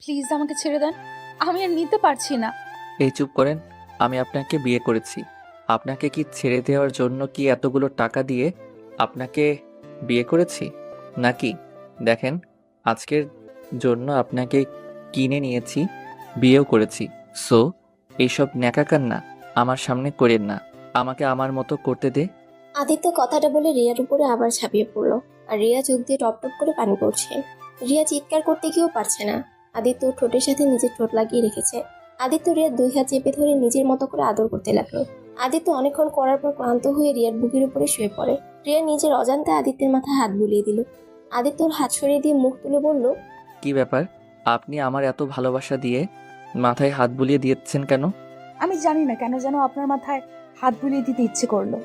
Please আমাকে ছেড়ে দেন, আমি আর নিতে পারছি না। এই চুপ করেন। আমি আপনাকে বিয়ে করেছি। আপনাকে কি ছেড়ে দেওয়ার জন্য কি এতগুলো টাকা দিয়ে আপনাকে বিয়ে করেছি নাকি? দেখেন, আজকের জন্য আপনাকে কিনে নিয়েছি, বিয়েও করেছি। সো এইসব ন্যাকাকান্না আমার সামনে করেন না। আমাকে আমার মতো করতে দে। আদিত্য কথাটা বলে রিয়ার উপরে আবার ঝাঁপিয়ে পড়লো। আর রিয়া চোখ দিয়ে টপ টপ করে পানি পড়ছে। রিয়া চিৎকার করতে গিয়েও পারছে না। আদিত্য ঠোঁটের সাথে নিজের ঠোঁট লাগিয়ে রেখেছে। আদিত্য রিয়ার 2 হাত চেপে ধরে নিজের মতো করে আদর করতে লাগলো। আদিত্য অনেকক্ষণ করার পর ক্লান্ত হয়ে রিয়ার বুকের উপরে শুয়ে পড়ে। রিয়া নিজের অজান্তে আদিত্যের মাথায় হাত বুলিয়ে দিল। আদিত্যর হাত সরিয়ে দিয়ে মুখ তুলে বলল, কি ব্যাপার? আপনি আমার এত ভালোবাসা দিয়ে মাথায় হাত বুলিয়ে দিয়েছেন কেন? আমি জানি না কেন যেন আপনার মাথায় হাত বুলিয়ে দিতে ইচ্ছে করলো।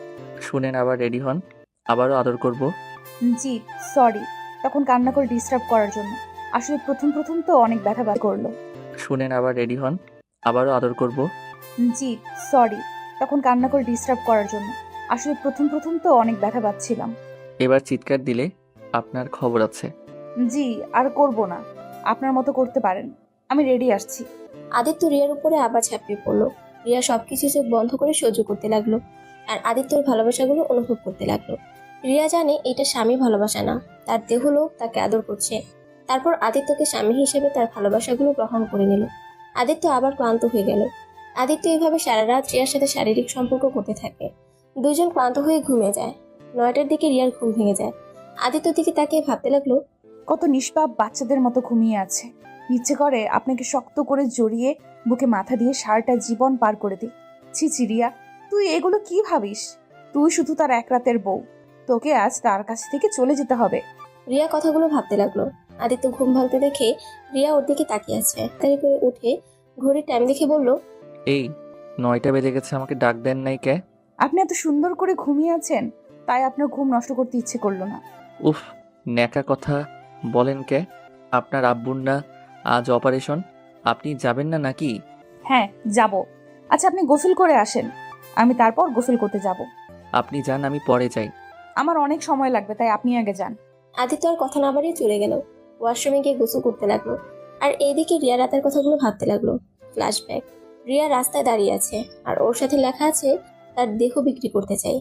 শুনেন, আবার রেডি হন, আবারও আদর করব। জি, সরি তখন কান্না করে ডিস্টার্ব করার জন্য। আসলে প্রথম প্রথম তো অনেক ব্যথা করলো। শুনেন, আবার রেডি হন, আবারও আদর করব। জি, সরি তখন কান্না করে ডিস্টার্ব করার জন্য। আসলে প্রথম প্রথম তো অনেক ব্যথা পাচ্ছিলাম। এবার চিৎকার দিলে আপনার খবর আছে। জি, আর করব না। আপনার মতো করতে পারেন। আমি রেডি আসছি। আদিত্য রিয়ার উপরে আবার ঝাঁপিয়ে পড়লো। রিয়া সবকিছু চোখ বন্ধ করে সহ্য করতে লাগলো। আর আদিত্যর ভালোবাসাগুলো অনুভব করতে লাগলো। রিয়া জানে এটা স্বামী ভালোবাসা না, তার দেহ লোক তাকে আদর করছে। তারপর আদিত্যকে স্বামী হিসেবে তার ভালোবাসাগুলো গ্রহণ করে নিল। আদিত্য আবার ক্লান্ত হয়ে গেল। আদিত্য এভাবে সারা রাত রিয়ার সাথে শারীরিক সম্পর্ক করতে থাকে। দুজন ক্লান্ত হয়ে ঘুমিয়ে যায়। 9টার দিকে রিয়ার ঘুম ভেঙে যায়। আদিত্যর দিকে তাকিয়ে ভাবতে লাগলো, কত নিষ্পাপ বাচ্চাদের মতো ঘুমিয়ে আছে। ইচ্ছে করে আপনাকে শক্ত করে জড়িয়ে বুকে মাথা দিয়ে সারাটা জীবন পার করে দিই। ছি ছি রিয়া, তুই এগুলো কি ভাবিস? তুই শুধু তার এক রাতের বউ। তোকে আজ তার কাছ থেকে চলে যেতে হবে। রিয়া কথাগুলো ভাবতে লাগলো। আদিত্য ঘুম ভাঙতে দেখে রিয়া ওর দিকে তাকিয়ে আছে। তাড়াতাড়ি করে উঠে ঘড়ির টাইম দেখে বলল, এই 9টা বেজে গেছে, আমাকে ডাক দেন নাই কে? আপনি এত সুন্দর করে ঘুমিয়ে আছেন, তাই আপনার ঘুম নষ্ট করতে ইচ্ছে করলো না। উফ, ন্যাকা কথা বলেন কে? আপনার আব্বুর না আজ অপারেশন, আপনি যাবেন না নাকি? হ্যাঁ, যাব। আচ্ছা আপনি গোসল করে আসেন, আমি তারপর গোসল করতে যাব। আপনি যান, আমি পরে যাই। আমার অনেক সময় লাগবে, তাই আপনি আগে যান। আদিত্য আর কথা না বাড়িয়ে চলে গেল। ওয়াশরুমে গিয়ে গোসল করতে লাগলো। আর এইদিকে রিয়া রাতের কথাগুলো ভাবতে লাগলো। ফ্ল্যাশব্যাক। রিয়া রাস্তায় দাঁড়িয়ে আছে, আর ওর সাথে লেখা আছে তার দেহ বিক্রি করতে চাই।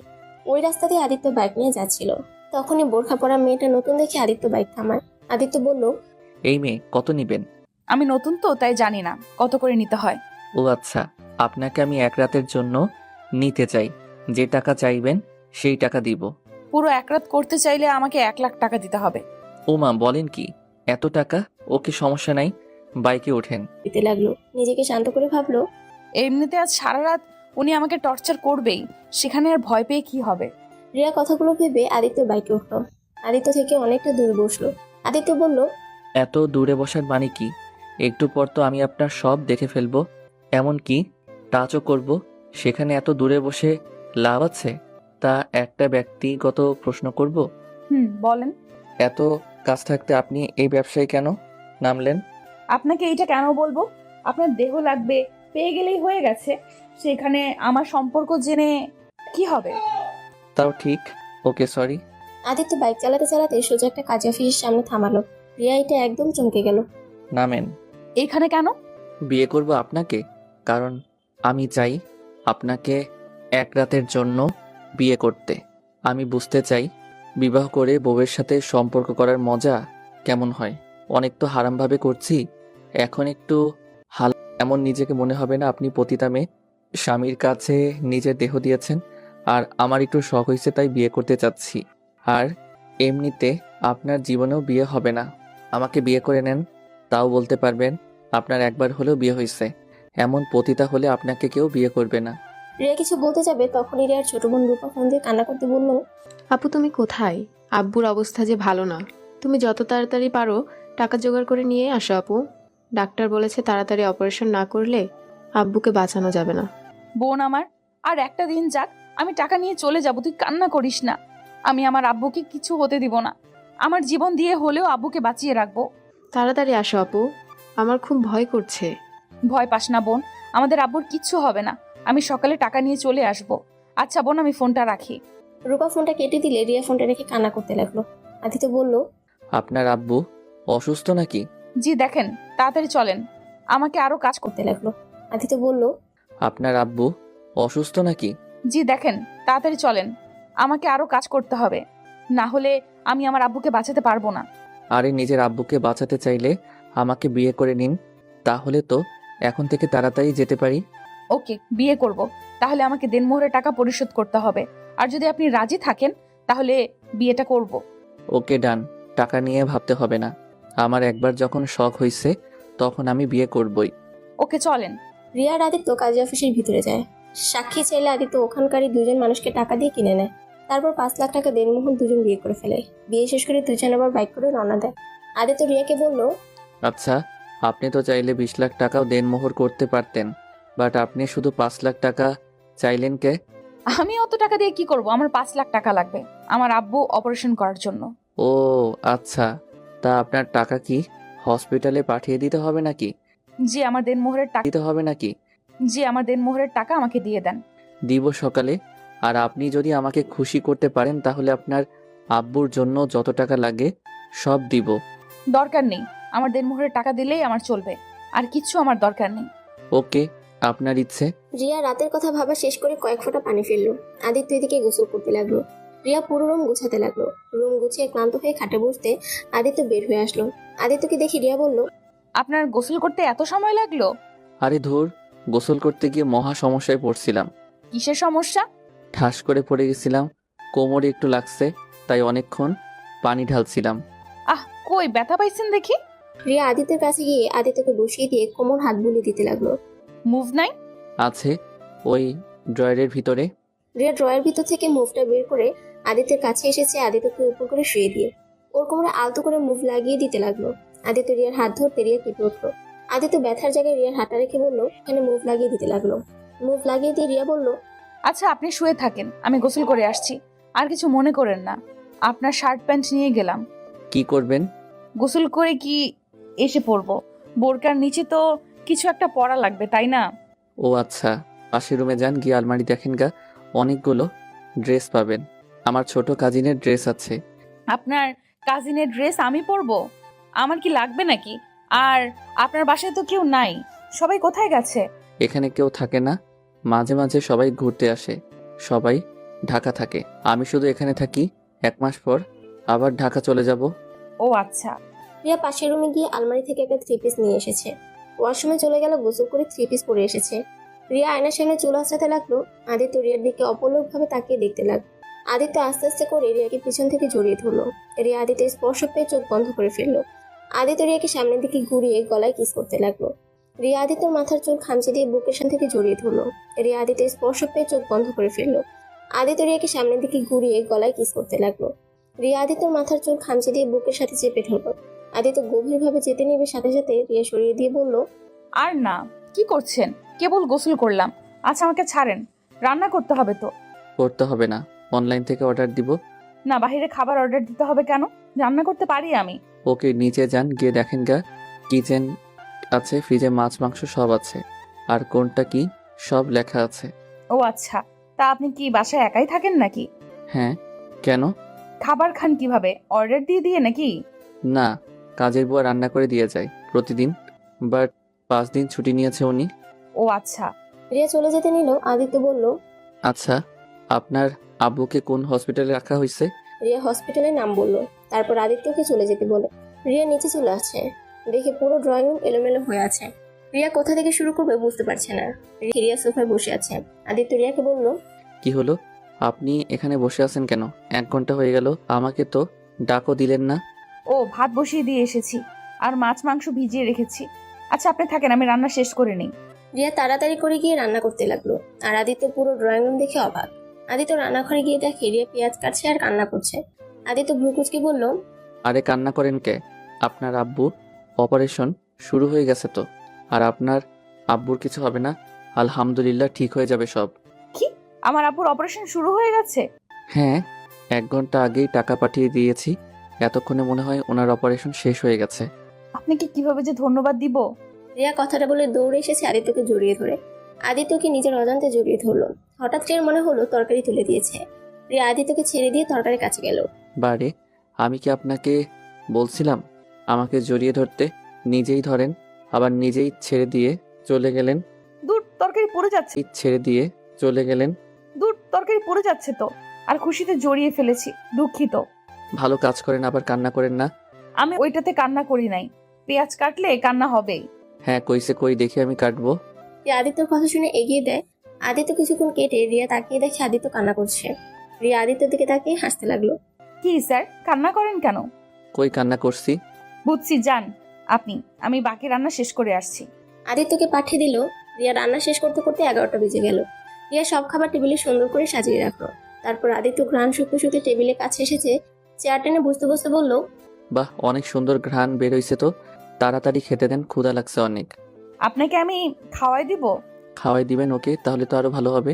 ওই রাস্তা দিয়ে আদিত্য বাইক নিয়ে যাচ্ছিল। তখনই বোরখা পরা মেয়েটা নতুন দেখে আদিত্য বাইক থামায়। আদিত্য বলল, এই মেয়ে, কত নিবেন? আমি নতুন তো তাই জানি না কত করে নিতে হয়। ও আচ্ছা, আপনাকে আমি এক রাতের জন্য নিতে চাই। যে টাকা চাইবেন সেই টাকা দিব। পুরো এক রাত করতে চাইলে আমাকে 1 লাখ টাকা দিতে হবে। ও মা, বলেন কি? এত টাকা? ওকে, সমস্যা নাই, বাইকে ওঠেন। দিতে লাগলো। নিজেকে শান্ত করে ভাবলো, এমনিতে আজ সারা রাত উনি আমাকে টর্চার করবেই, সেখানে আর ভয় পেয়ে কি হবে। রিয়া কথাগুলো ভেবে আদিত্য বাইকে উঠলো। আদিত্য থেকে অনেকটা দূরে বসলো। আদিত্য বলল, এত দূরে বসার মানে কি? একটু পর তো আমি আপনার সব দেখে ফেলবো, এমন কি টাচও করব। সেখানে এত দূরে বসে লাভ আছে? তা একটা ব্যক্তিগত প্রশ্ন করব। বলেন। এত কাজ থাকতে আপনি এই ব্যবসায় কেন নামলেন? আপনাকে এইটা কেন বলবো? আপনার দেহ লাগবে, পেয়ে গেলেই হয়ে গেছে। সেখানে আমার সম্পর্ক জেনে কি হবে? তাও ঠিক। ওকে, সরি। আদিত্য বাইক চালাতে চালাতে সোজা একটা কাজী অফিসের সামনে থামালো। রিয়া এটা একদম চমকে গেল। নামেন। এইখানে কেন? বিয়ে করব আপনাকে, কারণ আমি চাই আপনাকে এক রাতের জন্য বিয়ে করতে। আমি বুঝতে চাই বিবাহ করে বউয়ের সাথে সম্পর্ক করার মজা কেমন হয়। অনেক তো হারামভাবে করছি, এখন একটু হাল এমন নিজেকে মনে হবে না আপনি পতিতা মেয়ে, স্বামীর কাছে নিজের দেহ দিয়েছেন। আর আমার একটু শখ হয়েছে, তাই বিয়ে করতে চাচ্ছি। আর এমনিতে আপনার জীবনেও বিয়ে হবে না। আমাকে বিয়ে করে নেন, তাও বলতে পারবেন আপনার একবার হলেও বিয়ে হয়েছে। এমন পতিতা হলে আপনাকে কেউ বিয়ে করবে না। রিয়া কিছু বলতে যাবে, তখনই রিয়ার ছোট বোন রূপা ফোন দিয়ে কান্না করতে বলল, আপু তুমি কোথায়? আব্বুর অবস্থা যে ভালো না। তুমি যত তাড়াতাড়ি পারো টাকা জোগাড় করে নিয়ে আসো আপু। ডাক্তার বলেছে তাড়াতাড়ি অপারেশন না করলে আব্বুকে বাঁচানো যাবে না। বোন আমার, আর একটা দিন যাক, আমি টাকা নিয়ে চলে যাব, তুই কান্না করিস না। আমি আমার আব্বুকে কিছু হতে দিব না। আমার জীবন দিয়ে হলেও আব্বুকে বাঁচিয়ে রাখবো। তাড়াতাড়ি আসো আপু, আমার খুব ভয় করছে। ভয় পাস না বোন, আমাদের আব্বুর কিচ্ছু হবে না। আমি সকালে টাকা নিয়ে চলে আসব। আচ্ছা বোন, আমি ফোনটা রাখি। রূপা ফোনটা কেটে দিলে রিয়া ফোনটা রেখে কান্না করতে লাগলো। আদিত্য বলল, আপনার আব্বু অসুস্থ নাকি? জি দেখেন, তাড়াতাড়ি চলেন, আমাকে আরো কাজ করতে। করতে লাগলো। আদিত্য বলল, আপনার আব্বু অসুস্থ নাকি? জি দেখেন, তাড়াতাড়ি চলেন, আমাকে আরো কাজ করতে হবে, না হলে আমি আমার আব্বুকে বাঁচাতে পারবো না। আরে নিজের আব্বুকে বাঁচাতে চাইলে আমাকে বিয়ে করে নিন, তাহলে তো এখন থেকে তাড়াতাড়ি যেতে পারি। ওকে, বিয়ে করব, তাহলে আমাকে দেনমোহরের টাকা পরিশোধ করতে হবে, আর যদি আপনি রাজি থাকেন তাহলে বিয়েটা করব। ওকে ডান, টাকা নিয়ে ভাবতে হবে না। আমার একবার যখন শখ হইছে তখন আমি বিয়ে করবই। ওকে চলেন। রিয়া আর আদিত্য কাজী অফিসের ভিতরে যায়। সাক্ষী চাইলে আদিত্য ওখানকারই দুজন মানুষকে টাকা দিয়ে কিনে নেয়। তারপর 5 লাখ টাকা দেনমোহর দুজন বিয়ে করে ফেলে। বিয়ে শেষ করে দুজন আবার বাইক করে রওনা দেয়। আদিত্য রিয়াকে বলল, আচ্ছা, আপনি তো চাইলে 20 লাখ টাকাও দেনমোহর করতে পারতেন, বাট আপনি শুধু 5 লাখ টাকা চাইলেন কে? আমি অত টাকা দিয়ে কি করব? আমার 5 লাখ টাকা লাগবে আমার আব্বু অপারেশন করার জন্য। ও আচ্ছা, তা আপনার টাকা কি হসপিটালে পাঠিয়ে দিতে হবে নাকি? জি আমার দেনমোহরের টাকা দিতে হবে নাকি? জি আমার দেনমোহরের টাকা আমাকে দিয়ে দেন। দিব সকালে। আর আপনি যদি আমাকে খুশি করতে পারেন তাহলে আপনার আব্বুর জন্য যত টাকা লাগে সব দিব। দরকার নেই, আমার দেনমোহরের টাকা দিলেই আমার চলবে, আর কিচ্ছু আমার দরকার নেই। ওকে, আপনার ইচ্ছে। রিয়া রাতের কথা ভাবা শেষ করে কয়েক ফোঁটা পানি ফেললো। আদিত্য এদিকে গোসল করতে লাগলো। রিয়া পুরো রুম গুছাতে লাগলো। রুম গুছিয়ে ক্লান্ত হয়ে খাটে বসতে আদিত্য বের হয়ে আসলো। আদিত্যকে দেখে রিয়া বলল, আপনার গোসল করতে এত সময় লাগলো? আরে ধুর, গোসল করতে গিয়ে মহা সমস্যায় পড়ছিলাম। কিসের সমস্যা? ঠাস করে পড়ে গেছিলাম, কোমরে একটু লাগছে, তাই অনেকক্ষণ পানি ঢালছিলাম। কই ব্যথা পাইছেন দেখি? রিয়া আদিত্যের কাছে গিয়ে আদিত্যকে বসিয়ে দিয়ে কোমর হাত বুলিয়ে দিতে লাগলো। মুভ নাই? আছে ওই ড্রয়ারের ভিতরে। রিয়া ড্রয়ের ভিতর থেকে মুভটা বের করে আদিত্যের কাছে এসেছে, আদিত্যকে উপর করে শুয়ে দিয়ে ওর কোমরে আলতো করে মুভ লাগিয়ে দিতে লাগলো। আদিত্য রিয়ার হাত ধরতে রিয়া কেঁপে উঠলো। আদিত্য ব্যথার জায়গায় রিয়ার হাতটা রেখে বলল, এখানে মুভ লাগিয়ে দিতে লাগলো। মুভ লাগিয়ে দিয়ে রিয়া বলল, আচ্ছা আপনি শুয়ে থাকেন, আমি গোসল করে আসছি। আর কিছু মনে করেন না, আপনার শার্ট প্যান্ট নিয়ে গেলাম। কি করবেন? গোসল করে কি এসে পড়বো? বোরকার নিচে তো কিছু একটা পরা লাগবে, তাই না? ও আচ্ছা, পাশের রুমে যান, গিয়ে আলমারি দেখেন গা, অনেকগুলো ড্রেস পাবেন। আমার ছোট কাজিনের ড্রেস আছে। আপনার কাজিনের ড্রেস আমি পরবো? আমার কি লাগবে নাকি? আর আপনার বাসায় তো কেউ নাই, সবাই কোথায় গেছে? এখানে কেউ থাকে না, মাঝে মাঝে সবাই ঘুরতে আসে। সবাই ঢাকা থাকে, আমি শুধু এখানে থাকি। 1 মাস পর আবার ঢাকা চলে যাব। ও আচ্ছা। রিয়া পাশের রুমে গিয়ে আলমারি থেকে একটা 3 পিস নিয়ে এসেছে। ওয়াশরুমে চলে গেল, গোসল করে 3 পিস পরে এসেছে। রিয়া আয়নার সামনে চুল আঁচড়াতে লাগলো। আদিত্য রিয়ার দিকে অপলক ভাবে তাকিয়ে দেখতে লাগলো। আদিত্য আস্তে আস্তে করে রিয়াকে পিছন থেকে জড়িয়ে ধরলো। রিয়া আদিত্যের স্পর্শ পেয়ে চোখ বন্ধ করে ফেললো। আদিত্য রিয়াকে সামনের দিকে ঘুরিয়ে গলায় কিস করতে লাগলো। রিয়া আদিত্যর মাথার চুল খামচে দিয়ে বুকের সামনে থেকে জড়িয়ে ধরলো। রিয়া আদিত্যের স্পর্শ পেয়ে চোখ বন্ধ করে ফেললো। আদিত্য রিয়াকে সামনের দিকে ঘুরিয়ে গলায় কিস করতে লাগলো। রিয়া আদিত্যর মাথার চুল খামচে দিয়ে বুকের সাথে চেপে ধরলো। আদিত্য গভীরভাবে যেতে নেবে সাথে সাথে রিয়া সরিয়ে দিয়ে বলল, আর না, কি করছেন? কেবল গোসল করলাম। আচ্ছা আমাকে ছাড়েন, রান্না করতে হবে তো। করতে হবে না, অনলাইন থেকে অর্ডার দিব। না, বাইরে খাবার অর্ডার দিতে হবে কেন? রান্না করতে পারি আমি। ওকে, নিচে যান, গিয়ে দেখেন গা, কিচেন আছে, ফ্রিজে মাছ মাংস সব আছে, আর কোনটা কি সব লেখা আছে। ও আচ্ছা, তা আপনি কি বাসায় একাই থাকেন নাকি? হ্যাঁ, কেন? খাবার খান কিভাবে? অর্ডার দিয়ে দিয়ে নাকি? না, কাজের বুয়া রান্না করে দিয়ে যায় প্রতিদিন, বাট 5 দিন ছুটি নিয়েছে উনি। ও আচ্ছা। রিয়া চলে যেতে নিল। আদিত্য বলল, আচ্ছা, আপনার আব্বুকে কোন হসপিটালে রাখা হয়েছে? রিয়া হসপিটালের নাম বলল। তারপর আদিত্যকে চলে যেতে বলে। রিয়া নিচে চলে আসছে, দেখে পুরো ড্রয়িং রুম এলোমেলো হয়ে আছে। রিয়া কোথা থেকে শুরু করবে বুঝতে পারছে না। রিয়া সোফায় বসে আছে। আদিত্য রিয়াকে বলল, কি হলো, আপনি এখানে বসে আছেন কেন? 1 ঘন্টা হয়ে গেল, আমাকে তো ডাকও দিলেন না। ও ভাত বসিয়ে দিয়ে এসেছি, আর মাছ মাংস ভিজিয়ে রেখেছি। আচ্ছা আপনি থাকেন, আমি রান্না শেষ করে নিই। রিয়া তাড়াতাড়ি করে গিয়ে রান্না করতে লাগলো। আর আদিত্য পুরো ড্রয়িং রুম দেখে অবাক। আদিত্য রান্নাঘরে গিয়ে দেখে রিয়া পেঁয়াজ কাটছে আর কান্না করছে। আদিত্য ভ্রুকুচকে বলল, আরে কান্না করেন কে? আপনার আব্বু অপারেশন শুরু হয়ে গেছে তো, আর আপনার আব্বুর কিছু হবে না, আলহামদুলিল্লাহ, ঠিক হয়ে যাবে সব। কি? আমার আব্বুর অপারেশন শুরু হয়ে গেছে? হ্যাঁ, 1 ঘন্টা আগেই টাকা পাঠিয়ে দিয়েছি, এতক্ষণে মনে হয় ওনার অপারেশন শেষ হয়ে গেছে। আপনাকে কিভাবে যে ধন্যবাদ দিব। রিয়া কথাটা বলে দৌড়ে এসেছে আদিত্যকে জড়িয়ে ধরে। আদিত্যকে নিজের অজান্তে জড়িয়ে ধরলো। হঠাৎ রিয়ার মনে হলো তরকারি তুলে দিয়েছে। রিয়া আদিত্যকে ছেড়ে দিয়ে তরকারির কাছে গেল। বারে, আমি কি আপনাকে বলছিলাম আমাকে জড়িয়ে ধরতে? নিজেই ধরেন, আবার নিজেই ছেড়ে দিয়ে চলে গেলেন। দূর, তরকারি পড়ে যাচ্ছে। ছেড়ে দিয়ে চলে গেলেন। দূর, তরকারি পড়ে যাচ্ছে তো। আর খুশিতে জড়িয়ে ফেলেছি, দুঃখিত। ভালো কাজ করেন, আবার কান্না করেন না। আমি ওইটাতে কান্না করি নাই। পেঁয়াজ কাটলে কান্না হবেই। হ্যাঁ, কইছে কই, দেখি আমি কাটবো। রিয়া আদিত্যর কথা শুনে এগিয়ে দেয়। আদিত্য কিছুক্ষণ কেটে রিয়া তাকিয়ে দেখে আদিত্য কান্না করছে। রিয়া আদিত্যের দিকে তাকিয়ে হাসতে লাগলো। কি স্যার, কান্না করেন কেন? কই কান্না করছি? বুঝছি, যান আপনি। আমি বাকি রান্না শেষ করে আসছি। আদিত্যকে পাঠিয়ে দিল। রিয়া রান্না শেষ করতে করতে 11টা বেজে গেল। রিয়া সব খাবার টেবিলে সুন্দর করে সাজিয়ে রাখলো। তারপর আদিত্য ঘ্রাণ শুকতে শুকতে টেবিলের কাছে এসেছে। চেয়ার টেনে বসতে বসতে বলল, বাহ, অনেক সুন্দর ঘ্রাণ বের হইছে তো। তাড়াতাড়ি খেতে দেন, ক্ষুধা লাগছে অনেক। আপনাকে আমি খাওয়াই দিব? খাওয়াই দিবেন? ওকে, তাহলে তো আরো ভালো হবে।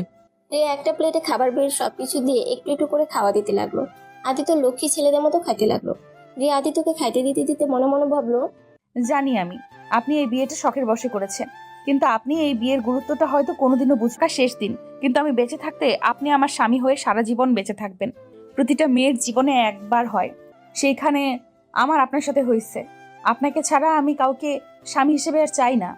রিয়া একটা প্লেটে খাবার বের সবকিছু দিয়ে একটু একটু করে খাওয়া দিতে লাগলো। আদিত্য লক্ষ্মী ছেলেদের মতো খাইতে লাগলো। রিয়া আদিত্যকে খাইতে দিতে দিতে মনে মনে ভাবলো, জানি আমি আপনি এই বিয়েটা শখের বশে করেছেন, কিন্তু আপনি এই বিয়ের গুরুত্বটা হয়তো কোনোদিনও বুঝকা শেষ দিন। কিন্তু আমি বেঁচে থাকতে আপনি আমার স্বামী হয়ে সারা জীবন বেঁচে থাকবেন। প্রতিটা মেয়ের জীবনে একবার হয়, সেইখানে আমার আপনার সাথে হয়েছে। আপনাকে ছাড়া আমি কাউকে স্বামী হিসেবে আর চাই না।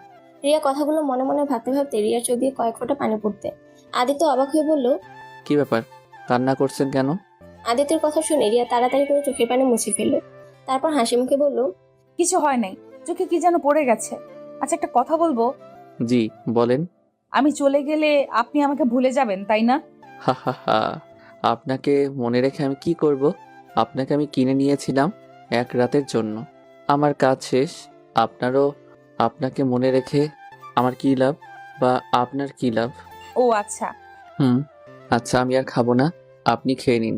রিয়া কথাগুলো মনে মনে ভাবতে ভাবতে রিয়ার চোখ দিয়ে কয়েক ফোঁটা পানি পড়তে। আদিত্য অবাক হয়ে বলল, কি ব্যাপার, কান্না করছেন কেন? আদিত্যের কথা শুনে রিয়া তাড়াতাড়ি করে চোখের পানি মুছে ফেলল। তারপর হাসি মুখে বলল, কিছু হয় নাই, চোখে কি যেন পড়ে গেছে। আচ্ছা, একটা কথা বলবো। জি বলেন। আমি চলে গেলে আপনি আমাকে ভুলে যাবেন, তাই না? হা হা হা, আপনাকে মনে রেখে আমি কি করব? আপনাকে আমি কিনে নিয়েছিলাম এক রাতের জন্য। আমার কাজ শেষ। আপনাকে মনে রেখে আমার কি লাভ, বা আপনার কি লাভ? ও আচ্ছা। আচ্ছা, আমি আর খাবো না, আপনি খেয়ে নিন।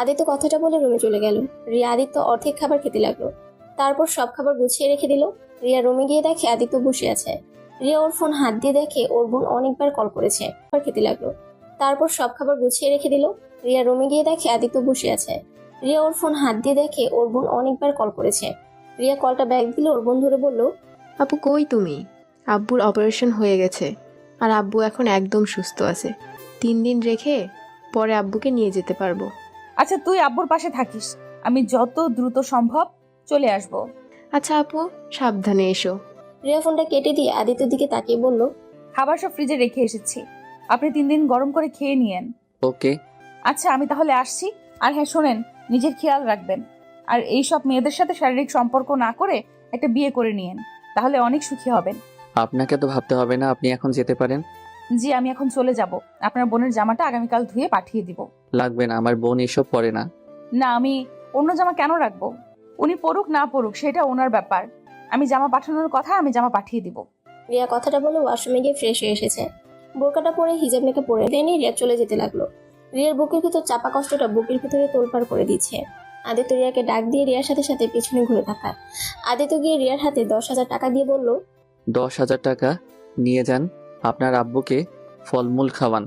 আদিত্য কথাটা বলে রুমে চলে গেল। রিয়া আদিত্য অর্ধেক খাবার খেতে লাগলো। তারপর সব খাবার গুছিয়ে রেখে দিল। রিয়া রুমে গিয়ে দেখে আদিত্য বসে আছে। রিয়া ওর ফোন হাত দিয়ে দেখে ওর বোন অনেকবার কল করেছে। খাবার খেতে লাগলো। তারপর সব খাবার গুছিয়ে রেখে দিল। রিয়া রুমে গিয়ে দেখে আদিত্য বসে আছে। রিয়া ওর ফোন হাত দিয়ে দেখে ওর বোন অনেকবার কল করেছে। রিয়া কলটা ব্যাক দিলে ওর বোন ধরে বলল, আপু কই তুমি? আব্বুর অপারেশন হয়ে গেছে, আর আব্বু এখন একদম সুস্থ আছে। 3 দিন রেখে পরে আব্বুকে নিয়ে যেতে পারবো। আচ্ছা, তুই আব্বুর পাশে থাকিস, আমি যত দ্রুত সম্ভব চলে আসব। আচ্ছা আপু, সাবধানে এসো। রিয়া ফোনটা কেটে দিয়ে আদিত্যর দিকে তাকিয়ে বলল, খাবার সব ফ্রিজে রেখে এসেছি, আপনি 3 দিন গরম করে খেয়ে নিয়েন। ওকে। আচ্ছা, আমি তাহলে আসছি। আর হ্যাঁ শোনেন, নিজের খেয়াল রাখবেন। আর এই সব মেয়েদের সাথে শারীরিক সম্পর্ক না করে একটা বিয়ে করে নিয়েন, তাহলে অনেক সুখী হবেন। আপনাকে তো ভাবতে হবে না, আপনি এখন যেতে পারেন। জি, আমি এখন চলে যাব। আপনার বোনের জামাটা আগামীকাল ধুয়ে পাঠিয়ে দিব। লাগবে না, আমার বোন এসব পরে না। না, আমি অন্য জামা কেন রাখবো? উনি পরুক না পরুক সেটা ওনার ব্যাপার। আমি জামা পাঠানোর কথা, আমি জামা পাঠিয়ে দিব। রিয়া কথাটা বলে ওয়াশরুমে গিয়ে ফ্রেশ হয়ে এসেছে। বোরকাটা পরে হিজাব মেকে পরে নিয়ে রিয়া চলে যেতে লাগলো। রিয়ার বুকের ভিতর চাপা কষ্টটা বুকের ভিতরে তোলপাড় করে দিচ্ছে। আদিত্য রিয়াকে ডাক দিয়ে রিয়ার সাথে সাথে পিছনে ঘুরে তাকায়। আদিত্য গিয়ে রিয়ার হাতে 10,000 টাকা দিয়ে বলল, 10,000 টাকা নিয়ে যান, আপনার আব্বুকে ফলমূল খাওয়ান।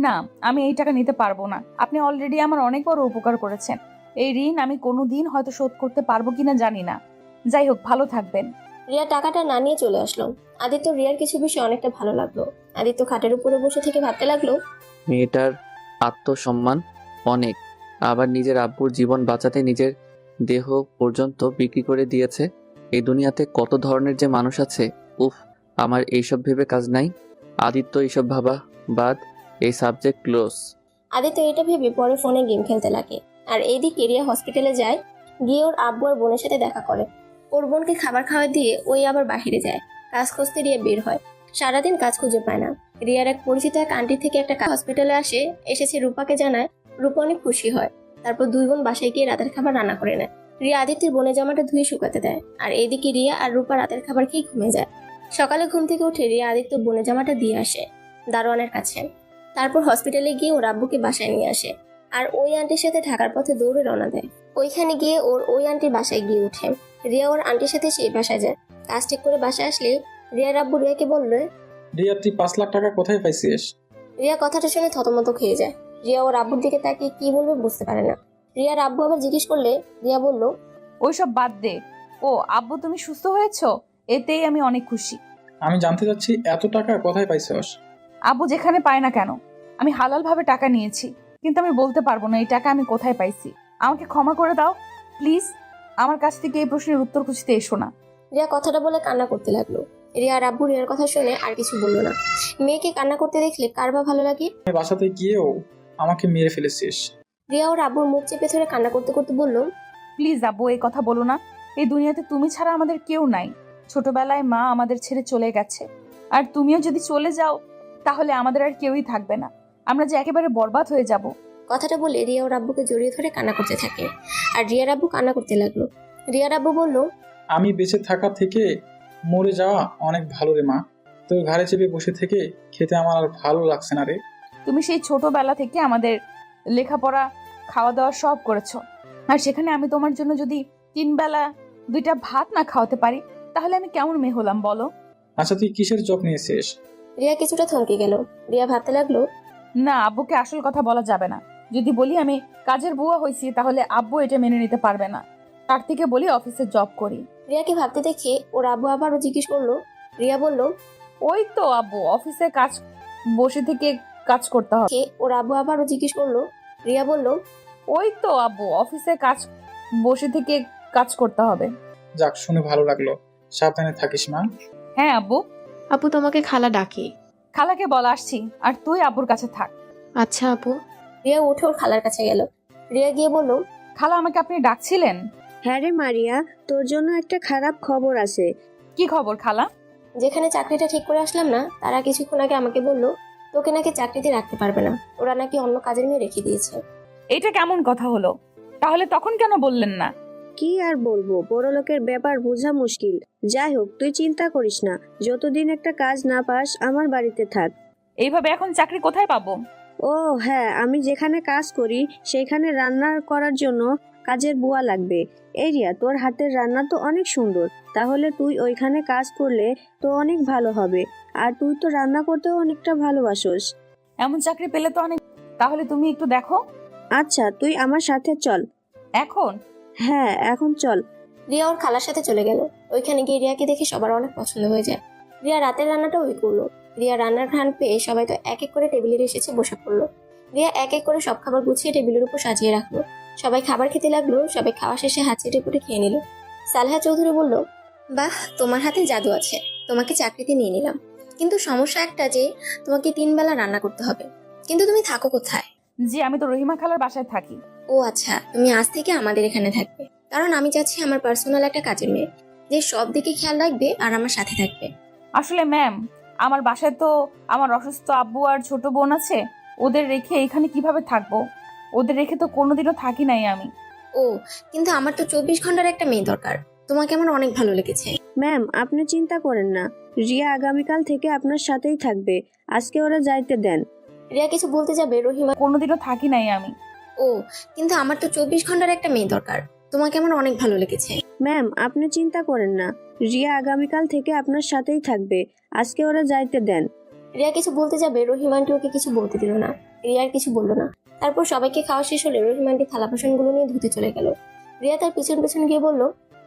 না, আমি এই টাকা নিতে পারবো না। আপনি অলরেডি আমার অনেক বড় উপকার করেছেন। এই ঋণ আমি কোনোদিন হয়তো শোধ করতে পারবো কিনা জানি না। যাই হোক, ভালো থাকবেন। রিয়া টাকাটা না নিয়ে চলে আসলো। আদিত্য রিয়ার কিছু বিষয় অনেকটা ভালো লাগলো। আদিত্য খাটের উপরে বসে থেকে ভাবতে লাগলো, মেয়েটার আত্মসম্মান অনেক, আবার নিজের আব্বুর জীবন বাঁচাতে নিজের দেহ পর্যন্ত বিক্রি করে দিয়েছে। এই দুনিয়াতে কত ধরনের যে মানুষ আছে, উফ, আমার এইসব ভেবে কাজ নাই। আদিত্য এইসব ভাবা বাদ, এই সাবজেক্ট ক্লোজ। আদিত্য এটা ভেবে পরে ফোনে গেম খেলতে লাগে। আর এইদিকে রিয়া হসপিটালে যায়। গিয়ে ওর আব্বু আর বোনের সাথে দেখা করে। ওর বোনকে খাবার খাওয়া দিয়ে ওই আবার বাহিরে যায়। কাজ খুঁজতে রিয়া বের হয়। সারাদিন কাজ খুঁজে পায় না। রিয়ার এক পরিচিত এক আন্টি থেকে একটা হসপিটালে এসেছে রূপাকে জানায়। রূপা অনেক খুশি হয়। তারপর 2 বোন বাসায় গিয়ে রাতের খাবার রান্না করে নেয়। রিয়া আদিত্যের বোনের জামাটা ধুয়ে শুকাতে দেয়। আর এইদিকে রিয়া আর রূপা রাতের খাবার খেয়ে ঘুমে যায়। সকালে ঘুম থেকে উঠে রিয়া আদিত্য বোনের জামাটা দিয়ে আসে দারোয়ানের কাছে। তারপর হসপিটালে গিয়ে ওর আব্বুকে বাসায় নিয়ে আসে। আর ওই আন্টির সাথে ঢাকার পথে দৌড়ে রওনা দেয়। ওইখানে গিয়ে ওই আন্টির বাসায় গিয়ে উঠে। রিয়া ওর আন্টির সাথে সেই বাসায় যায়। কাজ ঠিক করে বাসায় আসলে রিয়ার আব্বু রিয়াকে বলল, রিয়া তুই 5 লাখ টাকা কোথায় পাইছিস? রিয়া কথাটা শুনে থতমত খেয়ে যায়। রিয়া ওর আব্বুর দিকে তাকিয়ে কি বলবে বুঝতে পারে না। রিয়ার আব্বু আবার জিজ্ঞেস করলে রিয়া বলল, ওইসব বাদ দে। ও আব্বু, তুমি সুস্থ হয়েছো, এতেই আমি অনেক খুশি। আমি জানতে চাচ্ছি এত টাকা কোথায় পাইছিস? আব্বু যেখানে পায় না কেন, আমি হালাল ভাবে টাকা নিয়েছি, কিন্তু আমি বলতে পারবো না এই টাকা আমি কোথায় পাইছি। আমাকে ক্ষমা করে দাও প্লিজ আমার কাছ থেকে এই প্রশ্নের উত্তর খুঁজতে এসো না। রিয়া কথাটা বলে কান্না করতে লাগলো। রিয়া আর আব্বু রিয়ার কথা শুনে আর কিছু বললো না। মেয়েকে কান্না করতে দেখলে কার বা ভালো লাগে। আমি বাসাতে গিয়েও আমাকে মেরে ফেলেছিস। রিয়া ওর আব্বুর মুখ চেপে ধরে কান্না করতে করতে বলল, প্লিজ আব্বু এই কথা বলো না। এই দুনিয়াতে তুমি ছাড়া আমাদের কেউ নাই। ছোটবেলায় মা আমাদের ছেড়ে চলে গেছে, আর তুমিও যদি চলে যাও তাহলে আমাদের আর কেউই থাকবে না। আমরা যে একেবারে বরবাদ হয়ে যাব। কথাটা বলে রিয়া ওর আব্বুকে জড়িয়ে ধরে কান্না করতে থাকে। আর রিয়ার আব্বু কান্না করতে লাগলো। রিয়ার আব্বু বলল, আমি বেঁচে থাকা থেকে মরে যাওয়া অনেক ভালো রে মা। তোর ঘাড়ে চেপে বসে থেকে খেতে আমার আর ভালো লাগছে না রে। তুমি সেই ছোটবেলা থেকে আমাদের লেখাপড়া খাওয়া দাওয়া সব করেছো, আর সেখানে আমি তোমার জন্য যদি 3 বেলা 2টা ভাত না খাওয়াতে পারি তাহলে আমি কেমন মেয়ে হলাম বলো? আচ্ছা তুই কিসের জব নিয়েছিস? রিয়া কিছুটা থমকে গেল। রিয়া ভাবতে লাগলো, না, আব্বুকে আসল কথা বলা যাবে না। যদি বলি আমি কাজের বুয়া হয়েছি তাহলে আব্বু এটা মেনে নিতে পারবে না। তার থেকে বলি অফিসে জব করি। রিয়াকে ভাবতে দেখে ওর আব্বু আবারও জিজ্ঞেস করলো। রিয়া বলল, ওই তো আব্বু, অফিসে কাজ বসে থেকে কাজ করতে হবে। ওর আব্বু আবারও জিজ্ঞেস করলো। রিয়া বলল, ওই তো আব্বু, অফিসে কাজ বসে থেকে কাজ করতে হবে। যাক, শুনে ভালো লাগলো। সাবধানে থাকিস মা। হ্যাঁ আব্বু। আপু তোমাকে খালা ডাকে। খালাকে বলা আসছি, আর তুই আব্বুর কাছে থাক। আচ্ছা আপু। রিয়া উঠে ওর খালার কাছে গেল। রিয়া গিয়ে বলল, খালা আমাকে আপনি ডাকছিলেন? হ্যাঁ রে মারিয়া, তোর জন্য একটা খারাপ খবর আছে। কি খবর খালা? যেখানে চাকরিটা ঠিক করে আসলাম না তারা কিছুক্ষণ আগে আমাকে বলল তোকে নাকি চাকরিতে রাখতে পারবে না, ওরা নাকি অন্য কাজের মেয়ে রেখে দিয়েছে। এটা কেমন কথা হলো? তাহলে তখন কেন বললেন না? কি আর বলবো, বড়লোকের ব্যাপার বোঝা মুশকিল। যাই হোক, তুই চিন্তা করিস না, যতদিন একটা কাজ না পাস আমার বাড়িতে থাক। এইভাবে এখন চাকরি কোথায় পাবো? ও হ্যাঁ, আমি যেখানে কাজ করি সেখানে রান্না করার জন্য কাজের বুয়া লাগবে। এরিয়া, তোর হাতের রান্না তো অনেক সুন্দর, তাহলে তুই ওইখানে কাজ করলে তো অনেক ভালো হবে। আর তুই তো রান্না করতেও অনেকটা ভালোবাসোস। এমন চাকরি পেলে তো অনেক। তাহলে তুমি একটু দেখো। আচ্ছা, তুই আমার সাথে চল। এখন? হ্যাঁ, এখন চল। রিয়া ওর খালার সাথে চলে গেল। ওইখানে গিয়ে রিয়াকে দেখে সবার অনেক পছন্দ হয়ে যায়। রিয়া রাতের রান্নাটা ওই করলো। রিয়া রান্নার ঘ্রাণ পেয়ে সবাই তো এক এক করে টেবিলে এসেছে বসে পড়লো। রিয়া এক এক করে সব খাবার গুছিয়ে টেবিলের উপর সাজিয়ে রাখলো। সবাই খাবার খেতে লাগলো। সবাই খাওয়া শেষে হাত চেটে পুটে খেয়ে নিল। সালেহা চৌধুরী বলল, বাহ, তোমার হাতে জাদু আছে, তোমাকে চাকরিতে নিয়ে নিলাম। কিন্তু সমস্যা একটা যে তোমাকে 3 বেলা রান্না করতে হবে। কিন্তু তুমি থাকো কোথায়? জি, আমি তো রহিমা খালার বাসায় থাকি। ও আচ্ছা, তুমি আজ থেকে আমাদের এখানে থাকবে। কারণ আমি চাচ্ছি আমার পার্সোনাল একটা কাজের মেয়ে, যে সব দিকে খেয়াল রাখবে আর আমার সাথে থাকবে। আসলে ম্যাম, আমার বাসায় তো আমার অসুস্থ আব্বু আর ছোট বোন আছে। ওদের রেখে এখানে কিভাবে থাকবো? ওদের রেখে তো কোনোদিনও থাকি নাই আমি। ও, কিন্তু আমার তো 24 ঘন্টার একটা মেয়ে দরকার। তোমাকে আমার অনেক ভালো লেগেছে। ম্যাম, আপনি চিন্তা করেন না, রিয়া আগামীকাল থেকে আপনার সাথেই থাকবে। আজকে ওরা যাইতে দেন। রিয়া কিছু বলতে যাবে, রহিমা, কোনোদিনও থাকি নাই আমি। ও, কিন্তু আমার তো 24 ঘন্টার একটা মেয়ে দরকার। তোমাকে আমার অনেক ভালো লেগেছে। ম্যাম, আপনি চিন্তা করেন না, রিয়া আগামীকাল থেকে আপনার সাথেই থাকবে। আজকে ওরা যাইতে দেন। রিয়া কিছু বলতে যাবে, রহিমা আন্টি ওকে কিছু বলতে দিল না। রিয়া আর কিছু বললো না। তারপর সবাইকে খাওয়া শেষ হলে রহিমা আন্টি থালা বাসনগুলো নিয়ে ধুতে চলে গেল। রিয়া তার পিছন পিছন গিয়ে বলল,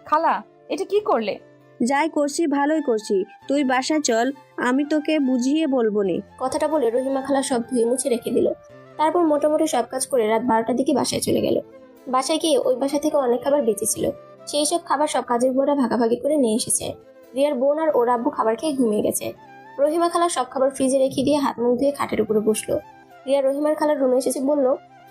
খালা, এটা কি করলে? যাই করছি ভালোই করছি, তুই বাসায় চল, আমি তোকে বুঝিয়ে বলবো নে। কথাটা বলে রহিমা খালা সব ধুয়ে মুছে রেখে দিল। তারপর মোটামুটি সব কাজ করে রাত 12টার দিকে বাসায় চলে গেল। বাসায় গিয়ে ওই বাসা থেকে অনেক খাবার বেঁচেছিল। সেই সব খাবার সব কাজের বুয়ারা ভাগাভাগি করে নিয়ে এসেছে। রিয়ার বোন আর ওর আব্বু খাবার খেয়ে ঘুমিয়ে গেছে। রহিমা খালা সব খাবার ফ্রিজে রেখে দিয়ে হাত মুখ ধুয়ে খাটের উপরে বসলো। রিয়া রহিমার খালার রুমে এসেছে, বলল,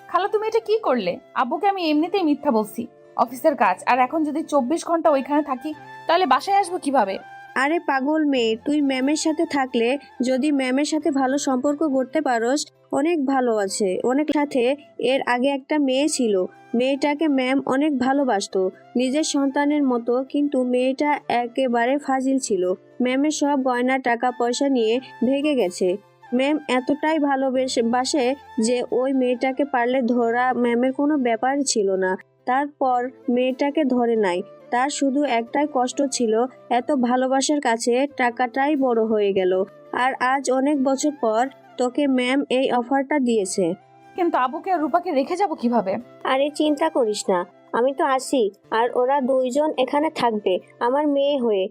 খালা, তুমি এটা কি করলে? আব্বুকে আমি এমনিতেই মিথ্যা বলছি, অফিসের কাজ। আর এখন যদি 24 ঘন্টা ওইখানে থাকি তাহলে বাসায় আসবো কিভাবে? আরে পাগল মেয়ে, তুই ম্যামের সাথে থাকলে, যদি ম্যামের সাথে ভালো সম্পর্ক করতে পারোস, অনেক ভালো আছে। অনেক সাথে এর আগে একটা মেয়ে ছিল, মেয়েটাকে ম্যাম অনেক ভালোবাসতো, নিজের সন্তানের মতো। কিন্তু মেয়েটা একেবারে ফাজিল ছিল। ম্যামের সব গয়না টাকা পয়সা নিয়ে ভেগে গেছে। ম্যাম এতটাই ভালোবাসে যে ওই মেয়েটাকে পারলে ধরা ম্যামের কোনো ব্যাপারই ছিল না। তারপর মেয়েটাকে ধরে নাই। তার শুধু একটাই কষ্ট ছিল, এত ভালোবাসার কাছে টাকাটাই বড় হয়ে গেল। আর আজ অনেক বছর পর তোকে ম্যাম এই অফারটা দিয়েছে। কিন্তু আব্বুকে আর রূপাকে রেখে যাব কিভাবে? আরে চিন্তা করিস না, আমি তো আছি। আর ওরা দুইজন এখানে থাকবে আমার মেয়ে হয়ে।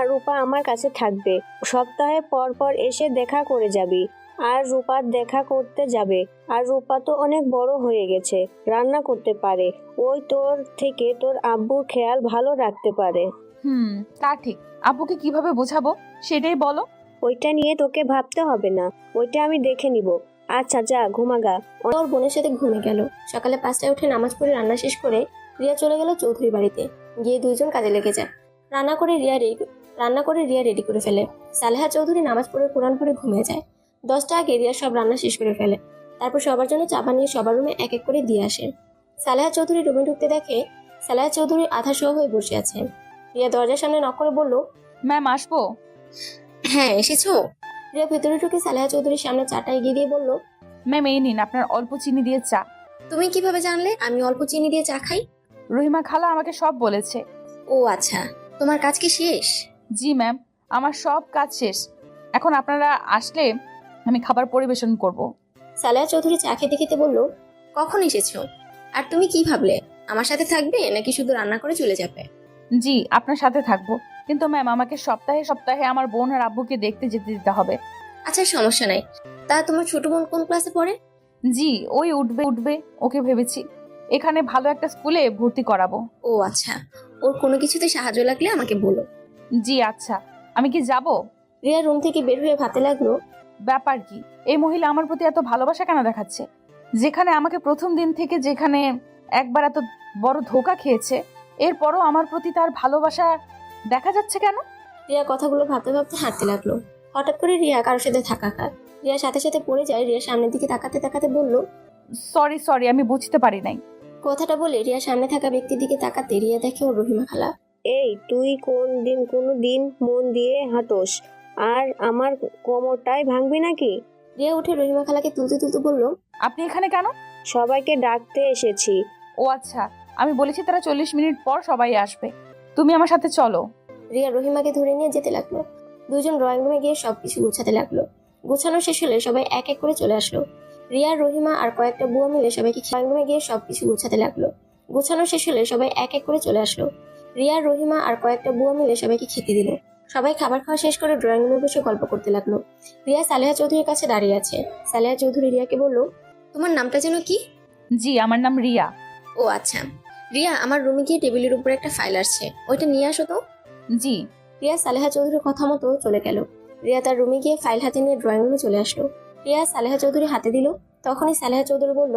রূপা আমার কাছে থাকবে। সপ্তাহে পর পর এসে দেখা করে যাবি। আর রূপার দেখা করতে যাবে। আর রূপা তো অনেক বড় হয়ে গেছে, রান্না করতে পারে। ওই তোর থেকে তোর আব্বুর খেয়াল ভালো রাখতে পারে। তা ঠিক। আব্বুকে কিভাবে বোঝাবো সেটাই বলো। ওইটা নিয়ে তোকে ভাবতে হবে না, ওইটা আমি দেখে নিব। আচ্ছা যা ঘুমাগা। ওর বোনের সাথে ঘুমে গেল। সকালে 5টায় উঠে নামাজ পড়ে রান্না শেষ করে রিয়া চলে গেল চৌধুরী বাড়িতে। গিয়ে দুইজন কাজে লেগে যায়। রান্না করে রিয়া রেডি করে ফেলে। সালেহা চৌধুরী নামাজ পড়ে কোরআন পড়ে ঘুমিয়ে যায়। 10টা আগে রিয়া সব রান্না শেষ করে ফেলে। তারপর সবার জন্য চা বানিয়ে সবার রুমে এক এক করে দিয়ে আসে। সালেহা চৌধুরী রুমে ঢুকতে দেখে সালেহা চৌধুরী আধা শোয়া হয়ে বসে আছে। রিয়া দরজার সামনে নক করে বলল, ম্যাম আসবো? হ্যাঁ এসেছো। রিয়া ভেতরে ঢুকে সালেহা চৌধুরীর সামনে চাটা এগিয়ে দিয়ে বলল, ম্যাম এই নিন আপনার অল্প চিনি দিয়ে চা। তুমি কিভাবে জানলে আমি অল্প চিনি দিয়ে চা খাই? রহিমা খালা আমাকে সব বলেছে। ও আচ্ছা, তোমার কাজ কি শেষ? জি ম্যাম, আমার সব কাজ শেষ। এখন আপনারা আসলে আমি খাবার পরিবেশন করব। সালেহা চৌধুরী চা খেতে খেতে বলল, কখন এসেছো? আর তুমি কি ভাবলে আমার সাথে থাকবে নাকি শুধু রান্না করে চলে যাবে? জি আপনার সাথে থাকবো, কিন্তু ম্যাম আমাকে সপ্তাহে সপ্তাহে আমার বোন আর আব্বুকে দেখতে যেতে দিতে হবে। আচ্ছা সমস্যা নাই। তা তোমার ছোট বোন কোন ক্লাসে পড়ে? জি ওই উঠবে ওকে ভেবেছি এখানে ভালো একটা স্কুলে ভর্তি করাবো। ও আচ্ছা, ওর কোনো কিছুতে সাহায্য লাগলে আমাকে বলো। জি আচ্ছা, আমি কি যাব? রিয়া রুম থেকে বের হয়ে ভাবতে লাগলো, ব্যাপার কি, এই মহিলা আমার প্রতি এত ভালোবাসা কেন দেখাচ্ছে? যেখানে আমাকে প্রথম দিন থেকে যেখানে একবার এত বড় ধোঁকা খেয়েছে, এরপরও আমার প্রতি তার ভালোবাসা দেখা যাচ্ছে কেন? রিয়া কথাগুলো ভাবতে ভাবতে হাঁটতে লাগলো। হঠাৎ করে রিয়া কারোর সাথে ধাক্কা খায়। রিয়া সাথে সাথে পড়ে যায়। রিয়া সামনের দিকে তাকাতে তাকাতে বলল, সরি আমি বুঝতে পারি নাই। কথাটা বলে রিয়া সামনে থাকা ব্যক্তির দিকে তাকাতে রিয়া দেখে ওর রহিমা খালা। এই তুই কোনো দিন মন দিয়ে হাঁটোস আর আমার কোমরটাই ভাঙবি নাকি? রিয়া উঠে রহিমা খালাকে তুলতে তুলতে বলল, আপনি এখানে কেন? সবাইকে ডাকতে এসেছি। ও আচ্ছা, আমি বলেছি তারা 40 মিনিট পর সবাই আসবে, তুমি আমার সাথে চলো। রিয়া রহিমাকে ধরে নিয়ে যেতে লাগলো। দুজন ড্রয়িং রুমে গিয়ে সবকিছু গুছাতে লাগলো। গুছানো শেষ হলে সবাই এক এক করে চলে আসলো। রিয়া, রহিমা আর কয়েকটা বুয়া মিলে সবাইকে ড্রয়িং রুমে গিয়ে সবকিছু গুছাতে লাগলো। গুছানো শেষ হলে সবাই এক এক করে চলে আসলো। রিয়া, রহিমা আর কয়েকটা বুয়া মিলে সবাইকে খেতে দিল। সবাই খাবার খাওয়া শেষ করে ড্রয়িং রুমে বসে গল্প করতে লাগলো। রিয়া সালেহা চৌধুরীর কাছে দাঁড়িয়ে আছে। সালেহা চৌধুরী রিয়াকে বলল, তোমার নামটা যেন কি? জি আমার নাম রিয়া। ও আচ্ছা। রিয়া, আমার রুমে গিয়ে টেবিলের উপরে একটা ফাইল আসছে, ওইটা নিয়ে আসো তো। জি। রিয়া সালেহা চৌধুরীর কথা মতো চলে গেল। রিয়া তার রুমে গিয়ে ফাইল হাতে নিয়ে ড্রয়িং রুমে চলে আসলো। রিয়া সালেহা চৌধুরী হাতে দিল। তখনই সালেহা চৌধুরী বলল,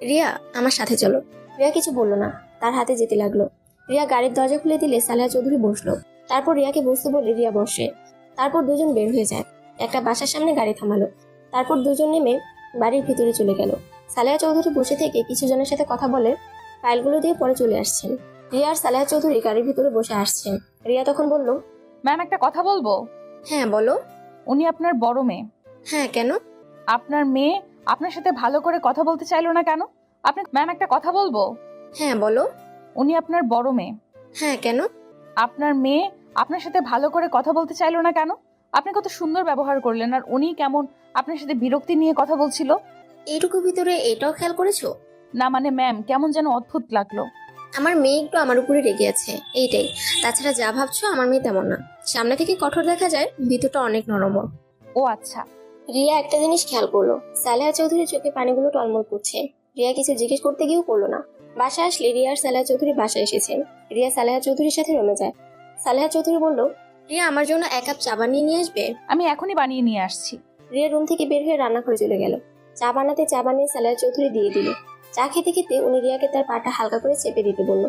রিয়া আমার সাথে চলো। রিয়া কিছু বলল না, তার হাতে যেতে লাগলো। রিয়া গাড়ির দরজা খুলে দিলে সালেহা চৌধুরী বসলো। তারপর রিয়াকে বসতে বলে রিয়া বসে। তারপর দুজন বের হয়ে যায়। একটা বাসার সামনে গাড়ি থামালো। তারপর দুজন নেমে বাড়ির ভিতরে চলে গেল। সালেহা চৌধুরী বসে থেকে কিছু জনের সাথে কথা বলে ফাইলগুলো দিয়ে পরে চলে আসছেন। রিয়া আর সালেহা চৌধুরী গাড়ির ভিতরে বসে আসছেন। রিয়া তখন বলল, ম্যাম একটা কথা বলবো? হ্যাঁ বলো। উনি আপনার বড় মেয়ে। হ্যাঁ কেন? আপনার মেয়ে আপনার সাথে ভালো করে কথা বলতে চাইলো না কেন? আপনি ম্যাম একটা কথা বলবো? হ্যাঁ বলো। উনি আপনার বড় মেয়ে। হ্যাঁ কেন? আপনার মেয়ে আপনার সাথে ভালো করে কথা বলতে চাইলো না কেন? আপনি কত সুন্দর ব্যবহার করলেন, আর উনি কেমন আপনার সাথে বিরক্তি নিয়ে কথা বলছিল। এইটুকু ভিতরে এটাও খেয়াল করেছো? না মানে ম্যাম, কেমন যেন অদ্ভুত লাগলো। আমার মেয়ে একটু আমার উপরে রেগে আছে, এইটাই। তাছাড়া যা ভাবছো আমার মেয়ে তেমন না। সামনে থেকে কঠোর দেখা যায়, ভিতরটা অনেক নরম। ও আচ্ছা। রিয়া একটা জিনিস খেয়াল করলো, সালেহা চৌধুরীর চোখে পানিগুলো টলমল করছে। রিয়া কিছু জিজ্ঞেস করতে গিয়েও করলো না। বাসায় আসলে রিয়া আর সালেহা চৌধুরী বাসায় এসেছেন। রিয়া সালেহা চৌধুরীর সাথে রুমে যায়। সালেহা চৌধুরী বলল, রিয়া আমার জন্য 1 কাপ চা বানিয়ে নিয়ে আসবে। আমি এখনই বানিয়ে নিয়ে আসছি। রিয়া রুম থেকে বের হয়ে রান্না করে চলে গেল। চা বানাতে চা বানিয়ে সালেহা চৌধুরী দিয়ে দিল। চা খেতে খেতে উনি রিয়াকে তার পাটা হালকা করে চেপে দিতে বলল।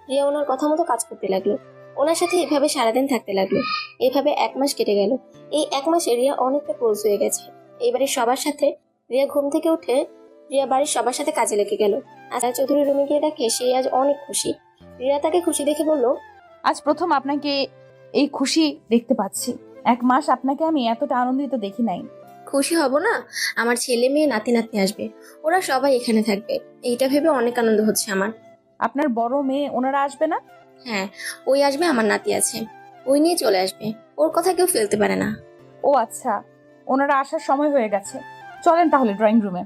রিয়া ওনার কথা মতো কাজ করতে লাগলো। ওনার সাথে এভাবে সারাদিন থাকতে লাগলো। এভাবে 1 মাস কেটে গেল। এই 1 মাসে রিয়া অনেকটা ক্লোজ হয়ে গেছে। এইবারে সবার সাথে রিয়া ঘুম থেকে উঠে রিয়া বাড়ির সবার সাথে কাজে লেগে গেল। সালেহা চৌধুরী রুমে গিয়ে দেখে সে আজ অনেক খুশি। রিয়া তাকে খুশি দেখে বলল, আজ প্রথম আপনাকে এই খুশি দেখতে পাচ্ছি। 1 মাস আপনাকে আমি এতটা আনন্দিত দেখি নাই। খুশি হব না? আমার ছেলে মেয়ে নাতি নাতনি আসবে, ওরা সবাই এখানে থাকবে, এইটা ভেবে অনেক আনন্দ হচ্ছে আমার। আপনার বড় মেয়ে ওনারা আসবে না? হ্যাঁ, ওই আসবে, আমার নাতি আছে, ওই নিয়ে চলে আসবে। ওর কথা কেউ ফেলতে পারে না। ও আচ্ছা, ওনারা আসার সময় হয়ে গেছে, চলেন তাহলে ড্রয়িং রুমে।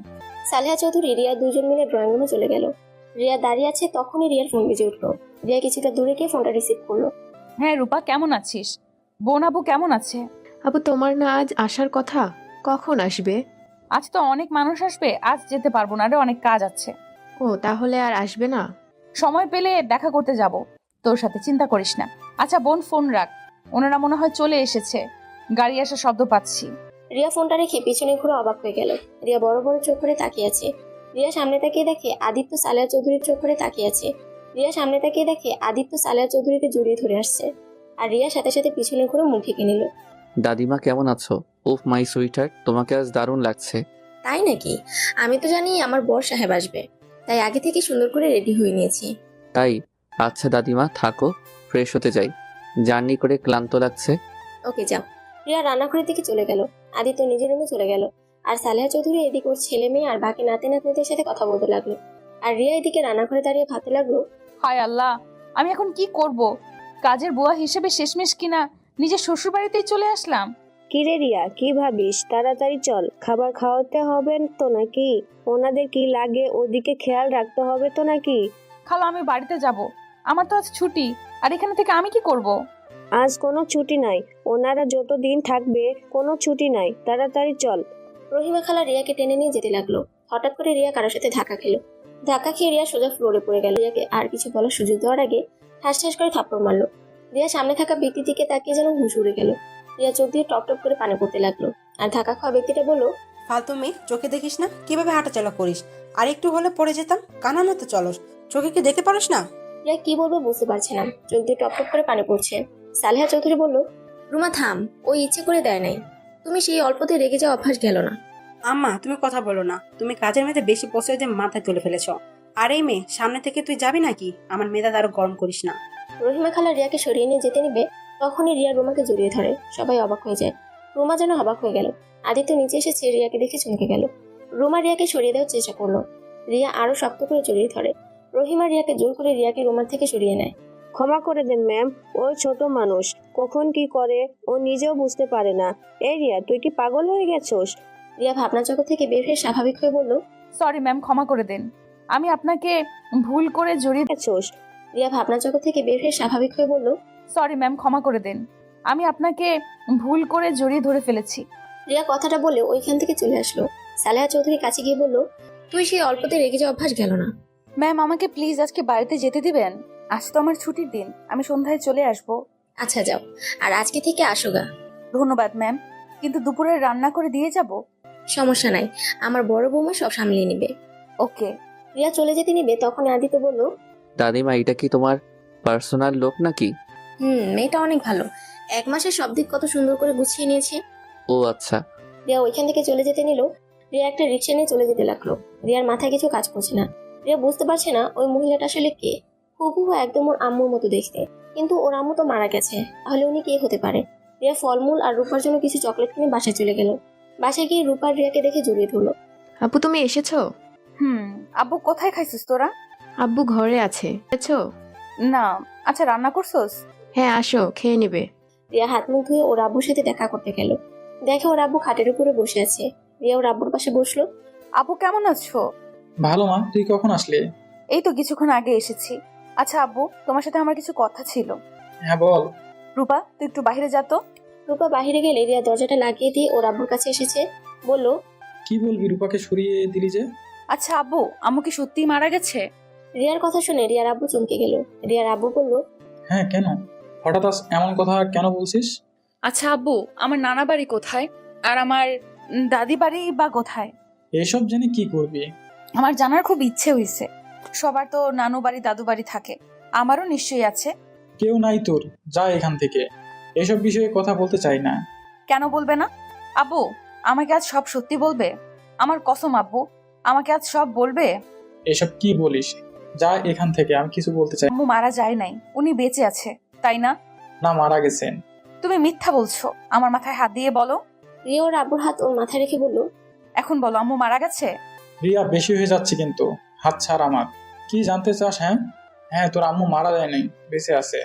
সালেহা চৌধুরী রিয়া দুজন মিলে ড্রয়িং রুমে চলে গেল। রিয়া দাঁড়িয়ে আছে, তখনই রিয়ার ফোন বেজে উঠলো। রিয়া কিছুটা দূরে গিয়ে ফোনটা রিসিভ করলো। হ্যাঁ রূপা, কেমন আছিস? বোন আবু কেমন আছে? আপু তোমার না আজ আসার কথা, কখন আসবে? আজ তো অনেক মানুষ আসবে, আজ যেতে পারবো না রে, অনেক কাজ আছে। ও তাহলে আর আসবে না? সময় পেলে দেখা করতে যাব তোর সাথে, চিন্তা করিস না। আচ্ছা বোন, ফোন রাখ, ওনারা মনে হয় চলে এসেছে, গাড়ি আসার শব্দ পাচ্ছি। রিয়া ফোনটা রেখে পিছনে ঘুরে অবাক হয়ে গেল। রিয়া বড় বড় চোখ করে তাকিয়ে আছে। রিয়া সামনে তাকিয়ে দেখে আদিত্য সালেহা চৌধুরীর চোখ করে তাকিয়ে আছে। রিয়া সামনে তাকিয়ে দেখে আদিত্য সালেহা চৌধুরীকে জড়িয়ে ধরে আসছে। আর রিয়া সাথে সাথে পিছনে ঘুরে মুখ ঢেকে নিল। দাদিমা কেমন আছো? উফ মাই সুইটার, তোমাকে আজ দারুণ লাগছে। তাই নাকি? আমি তো জানি আমার বর সাহেব আসবে, তাই আগে থেকে সুন্দর করে রেডি হয়ে নিয়েছি। তাই? আচ্ছা দাদিমা থাকো, ফ্রেশ হতে যাই, জার্নি করে ক্লান্ত লাগছে। ওকে যাও। রিয়া রান্নাঘরের দিকে চলে গেল। আদিত্য নিজের রুমে চলে গেল। আর সালেহা চৌধুরী এদিকে ওর ছেলে মেয়ে আর বাকি নাতি নাতনিদের সাথে কথা বলতে লাগলো। আর রিয়া এদিকে রান্নাঘরে দাঁড়িয়ে ভাবতে লাগলো, হায় আল্লাহ, আমি এখন কি করব? কাজের বুয়া হিসেবে শেষমেশ কিনা নিজের শ্বশুর বাড়িতেই চলে আসলাম। কিরে রিয়া, কি ভাবিস? তাড়াতাড়ি চল, খাবার খাওয়াতে হবে তো নাকি? ওনাদের কি লাগে ওদিকে খেয়াল রাখতে হবে তো নাকি? খালা, আমি বাড়িতে যাব, আমার তো আজ ছুটি, আর এখানে থেকে আমি কি করব? আজ কোনো ছুটি নাই, ওনারা যতদিন থাকবে কোনো ছুটি নাই, তাড়াতাড়ি চল। রহিমা খালা রিয়াকে টেনে নিয়ে যেতে লাগলো। হঠাৎ করে রিয়া কারোর সাথে ধাক্কা খেলো। ধাক্কা খেয়ে রিয়া সোজা ফ্লোরে পড়ে গেল। রিয়াকে আর কিছু বলার সুযোগ দেওয়ার আগে ঠাস ঠাস করে থাপ্পড় মারলো। রিয়া সামনে থাকা ব্যক্তির দিকে তাকিয়ে যেন হুঁশ উড়ে গেল। রিয়া চোখ দিয়ে টপ টপ করে পানি পড়তে লাগলো। আর ধাক্কা খাওয়া ব্যক্তিটা বলল, ফালতু মেয়ে, চোখে দেখিস না কিভাবে হাঁটাচলা করিস? আর একটু হলে পড়ে যেতাম, কানা মতো চলস, চোখে কি দেখতে পারিস না? রিয়া কি বলবে বুঝতে পারছে না, চোখ দিয়ে টপ টপ করে পানি পড়ছে। সালেহা চৌধুরী বলল, রুমা থাম, ওই ইচ্ছে করে দেয় নাই, তুমি সেই অল্পতে রেগে যাওয়া অভ্যাস গেল না। আম্মা তুমি কথা বলো না, তুমি কাজের মেয়েতে বেশি প্রশ্রয় দিয়ে মাথায় তুলে ফেলেছ। আর এই মেয়ে, সামনে থেকে তুই যাবি নাকি? আমার মেয়েটা আরো গরম করিস না। রহিমা খালা রিয়াকে সরিয়ে নিয়ে যেতে নিবে, তখনই রিয়া রুমাকে জড়িয়ে ধরে। সবাই অবাক হয়ে যায়। রুমা যেন অবাক হয়ে গেল। আদিত্য নিচে এসেছে, রিয়াকে দেখে চমকে গেল। রুমা রিয়াকে সরিয়ে দেওয়ার চেষ্টা করলো। রিয়া আরো শক্ত করে জড়িয়ে ধরে। রহিমা রিয়াকে জোর করে রিয়াকে রুমার থেকে সরিয়ে নেয়। ক্ষমা করে দেন ম্যাম, ও ছোট মানুষ, কখন কি করে ও নিজেও বুঝতে পারে না। এই রিয়া, তুই কি পাগল হয়ে গেছোস? রিয়া ভাবনা জগৎ থেকে বের হয়ে স্বাভাবিক হয়ে বলল, সরি ম্যাম, ক্ষমা করে দেন, আমি আপনাকে ভুল করে জড়িয়ে গেছোস? রিয়া ভাবনা জগৎ থেকে বের হয়ে স্বাভাবিক হয়ে বলল, সরি ম্যাম, ক্ষমা করে দেন, আমি আপনাকে ভুল করে জড়িয়ে ধরে ফেলেছি। রিয়া কথাটা বলে ওইখান থেকে চলে আসলো। সালেহা চৌধুরী কাছে গিয়ে বলল, তুই সেই অল্পতে রেগে যাওয়া অভ্যাস গেল না। ম্যাম, আমাকে প্লিজ আজকে বাড়িতে যেতে দিবেন, আজ তো আমার ছুটির দিন, আমি সন্ধ্যায় চলে আসব। আচ্ছা যাও, আর আজকে থেকে আসো গা। ধন্যবাদ ম্যাম, কিন্তু দুপুরে রান্না করে দিয়ে যাব। সমস্যা নাই, আমার বড় বৌমা সব সামলিয়ে নিবে। ওকে। রিয়া চলে যেতে নিবে, তখন আদিত্য বলল, দাদিমা এটা কি তোমার পার্সোনাল লোক নাকি? মেয়েটা অনেক ভালো, 1 মাসে সব দিক কত সুন্দর করে গুছিয়ে নিয়েছে। ও আচ্ছা। রিয়া ওইখান থেকে চলে যেতে নিল। রিয়া একটা রিক্সা নিয়ে চলে যেতে লাগলো। রিয়ার মাথায় কিছু কাজ করছে না। রিয়া বুঝতে পারছে না ওই মহিলাটা আসলে কে। হুবহু একদম ওর আম্মুর মতো দেখতে, কিন্তু ওর আম্মু তো মারা গেছে, তাহলে উনি কে হতে পারে? রিয়া ফলমূল আর রূপার জন্য কিছু চকলেট কিনে বাসায় চলে গেল। বাসায় গিয়ে রূপার রিয়াকে দেখে জড়িয়ে ধরলো। আপু তুমি এসেছো? আব্বু, কোথায় খাইছিস তোরা? আব্বু ঘরে আছে, এসেছো? না। আচ্ছা, রান্না করছোস? হ্যাঁ আসো, খেয়ে নেবে। রিয়া হাত মুখ ধুয়ে ওর আব্বুর সাথে দেখা করতে গেল। দেখে ওর আব্বু খাটের উপরে বসে আছে। রিয়া ওর আব্বুর পাশে বসলো। আব্বু কেমন আছো? ভালো মা, তুই কখন আসলে? এই তো কিছুক্ষণ আগে এসেছি। আচ্ছা আব্বু, তোমার সাথে আমার কিছু কথা ছিল। হ্যাঁ বল। রূপা, তুই একটু বাইরে যা তো। রূপা বাহিরে গেলে রিয়া দরজাটা লাগিয়ে দিয়ে ওর আব্বুর কাছে এসেছে। বলল, কি বলবি, রূপাকে সরিয়ে দিলি যে? আচ্ছা আব্বু, আম্মু কি সত্যিই মারা গেছে? রিয়ার কথা শুনে রিয়ার আব্বু চমকে গেল। রিয়ার আব্বু বলল, হ্যাঁ, কেন? হঠাৎ এমন কথা কেন বলছিস? আচ্ছা আব্বু, আমার নানা বাড়ি কোথায়, আর আমার দাদি বাড়ি বা কোথায়? এসব জেনে কি করবি? আমার জানার খুব ইচ্ছে হয়েছে। সবার তো নানু বাড়ি দাদু বাড়ি থাকে, আমারও নিশ্চয়ই আছে। কেউ নাই তোর, যা এখান থেকে, এসব বিষয়ে কথা বলতে চাই না। কেন বলবে না? আব্বু, আমাকে আজ সব সত্যি বলবে? আমার কসম আব্বু, আমাকে আজ সব বলবে? এসব কি বলিস? যা এখান থেকে, আমি কিছু বলতে চাই আম্মু মারা যায় নাই, উনি বেঁচে আছে, তাই না? না, মারা গেছেন। তুমি মিথ্যা বলছো, আমার মাথায় হাত দিয়ে বলো। রিয়া ওর আব্বুর হাত ওর মাথায় রেখে বলল, এখন বলো, আম্মু মারা গেছে? রিয়া, বেশি হয়ে যাচ্ছে কিন্তু, হাত ছাড় আমার। কি জানতে চাস? হ্যাঁ হ্যাঁ, তোর আম্মু মারা যায় নাই, বেঁচে আছে।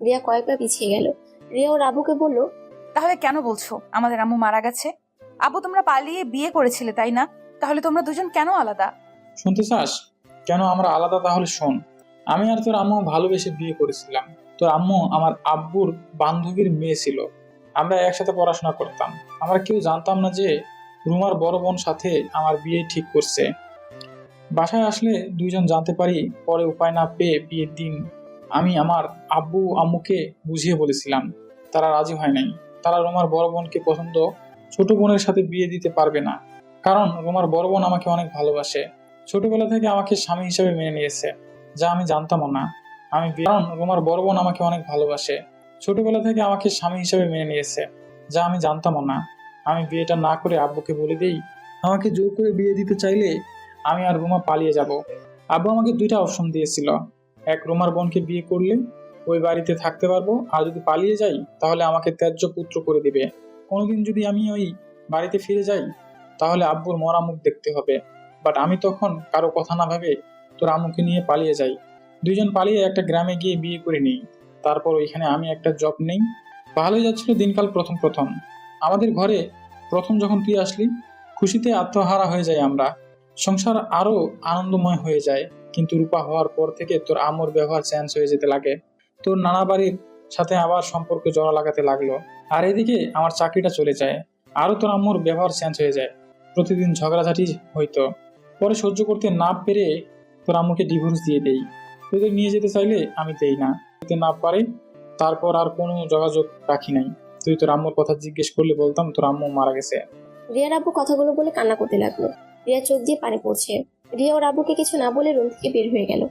রিয়া কয়েক পা পিছিয়ে গেল। রিয়া ওর আব্বুকে বলল, তাহলে কেন বলছো আমাদের আম্মু মারা গেছে? আব্বু, তোমরা পালিয়ে বিয়ে করেছিলে তাই না? তাহলে তোমরা দুজন কেন আলাদা? শুনতে চাস কেন আমরা আলাদা? তাহলে শোন, আমি আর তোর আম্মু ভালোবেসে বিয়ে করেছিলাম। তোর আম্মু আমার আব্বুর বান্ধবীর মেয়ে ছিল। আমরা একসাথে পড়াশোনা করতাম। আমরা কেউ জানতাম না যে রুমার বড় বোন সাথে আমার বিয়ে ঠিক করছে। বাসায় আসলে দুইজন জানতে পারি, পরে উপায় না পেয়ে বিয়ের দিন আমি আমার আব্বু আম্মুকে বুঝিয়ে বলেছিলাম। তারা রাজি হয় নাই। তারা রুমার বড় বোনকে পছন্দ ছোট বোনের সাথে বিয়ে দিতে পারবে না, কারণ রুমার বড় বোন আমাকে অনেক ভালোবাসে। ছোটবেলা থেকে আমাকে স্বামী হিসেবে মেনে নিয়েছে, যা আমি জানতামও না। কারণ রুমার বড় বোন আমাকে অনেক ভালোবাসে। ছোটবেলা থেকে আমাকে স্বামী হিসেবে মেনে নিয়েছে, যা আমি জানতামও না। আমি বিয়েটা না করে আব্বুকে বলে দেই, আমাকে জোর করে বিয়ে দিতে চাইলে আমি আর রুমা পালিয়ে যাব। আব্বু আমাকে দুইটা অপশন দিয়েছিল, এক রুমার বোনকে বিয়ে করলে ওই বাড়িতে থাকতে পারবো, আর যদি পালিয়ে যাই তাহলে আমাকে ত্যায্য পুত্র করে দিবে। কোনোদিন যদি আমি ওই বাড়িতে ফিরে যাই তাহলে আব্বুর মরা মুখ দেখতে হবে। বাট আমি তখন কারো কথা না ভেবে তোর আম্মুকে নিয়ে পালিয়ে যাই। দুইজন পালিয়ে একটা গ্রামে গিয়ে বিয়ে করে নিই। তারপর ওইখানে আমি একটা জব নেই। ভালোই যাচ্ছিল দিনকাল। প্রথম আমাদের ঘরে প্রথম যখন তুই আসলি, খুশিতে আত্মহারা হয়ে যাই আমরা। সংসার আরো আনন্দময় হয়ে যায়। কিন্তু রূপা হওয়ার পর থেকে তোর আম্মুর ব্যবহার চেঞ্জ হয়ে যেতে লাগে। তোর নানা বাড়ির সাথে আবার সম্পর্ক জড়া লাগাতে লাগলো। আর এদিকে আমার চাকরিটা চলে যায়, আরো তোর আম্মুর ব্যবহার চেঞ্জ হয়ে যায়। প্রতিদিন ঝগড়াঝাটি হইতো। পরে সহ্য করতে না পেরে তোর আম্মুকে ডিভোর্স দিয়ে দেই। তোদের নিয়ে যেতে চাইলে আমি দেই না, দিতে না পারে। তারপর আর কোনো যোগাযোগ রাখি নাই। তুই তোর আম্মুর কথা জিজ্ঞেস করলে বলতাম তোর আম্মু মারা গেছে। রিয়ার আব্বু কথাগুলো বলে কান্না করতে লাগলো। রিয়া চোখ দিয়ে পানি পড়ছে। রিয়া ওর আব্বুকে কিছু না বলে রুম থেকে বের হয়ে গেল।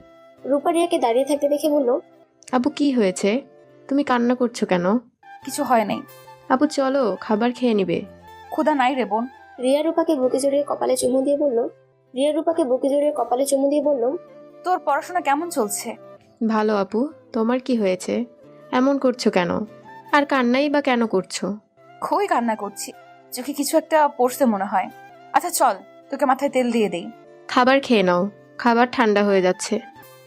রূপা রিয়াকে দাঁড়িয়ে থাকতে দেখে বলল, আপু কি হয়েছে? তুমি কান্না করছো কেন? কিছু হয় নাই। আপু চলো, খাবার খেয়ে নিবে। ক্ষুধা নাই রে বোন। রিয়া রূপাকে বুকে জড়িয়ে কপালে চুমু দিয়ে বলল, তোর পড়াশোনা কেমন চলছে? ভালো আপু, তোমার কি হয়েছে? এমন করছো কেন? আর কান্নাই বা কেন করছো? খুবই কান্না করছি, চোখে কিছু একটা পড়ছে মনে হয়। আচ্ছা চল, তোকে মাথায় তেল দিয়ে দেই। খাবার খেয়ে নাও, খাবার ঠান্ডা হয়ে যাচ্ছে।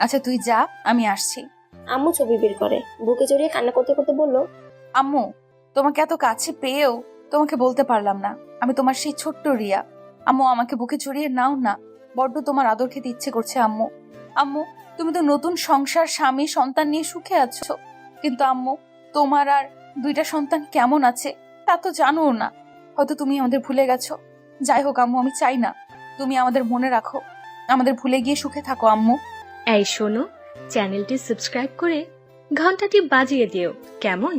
আচ্ছা তুই যা, আমি আসছি। আম্মু ছবি বের করে বুকে জড়িয়ে কান্না করতে করতে বলল, আম্মু, তোমাকে এত কাছে পেয়েও তোমাকে বলতে পারলাম না আমি তোমার সেই ছোট্ট রিয়া। আম্মু, আমাকে বুকে জড়িয়ে নাও না, বড্ড তোমার আদর খেতে ইচ্ছে করছে আম্মু। আম্মু, তুমি তো নতুন সংসার, স্বামী, সন্তান নিয়ে সুখে আছো, কিন্তু আম্মু তোমার আর দুইটা সন্তান কেমন আছে তা তো জানো না। হয়তো তুমি আমাদের ভুলে গেছো। যাই হোক আম্মু, আমি চাই না তুমি আমাদের মনে রাখো, আমাদের ভুলে গিয়ে সুখে থাকো আম্মু। এই শোনো, চ্যানেলটি সাবস্ক্রাইব করে ঘন্টাটি বাজিয়ে দিও কেমন?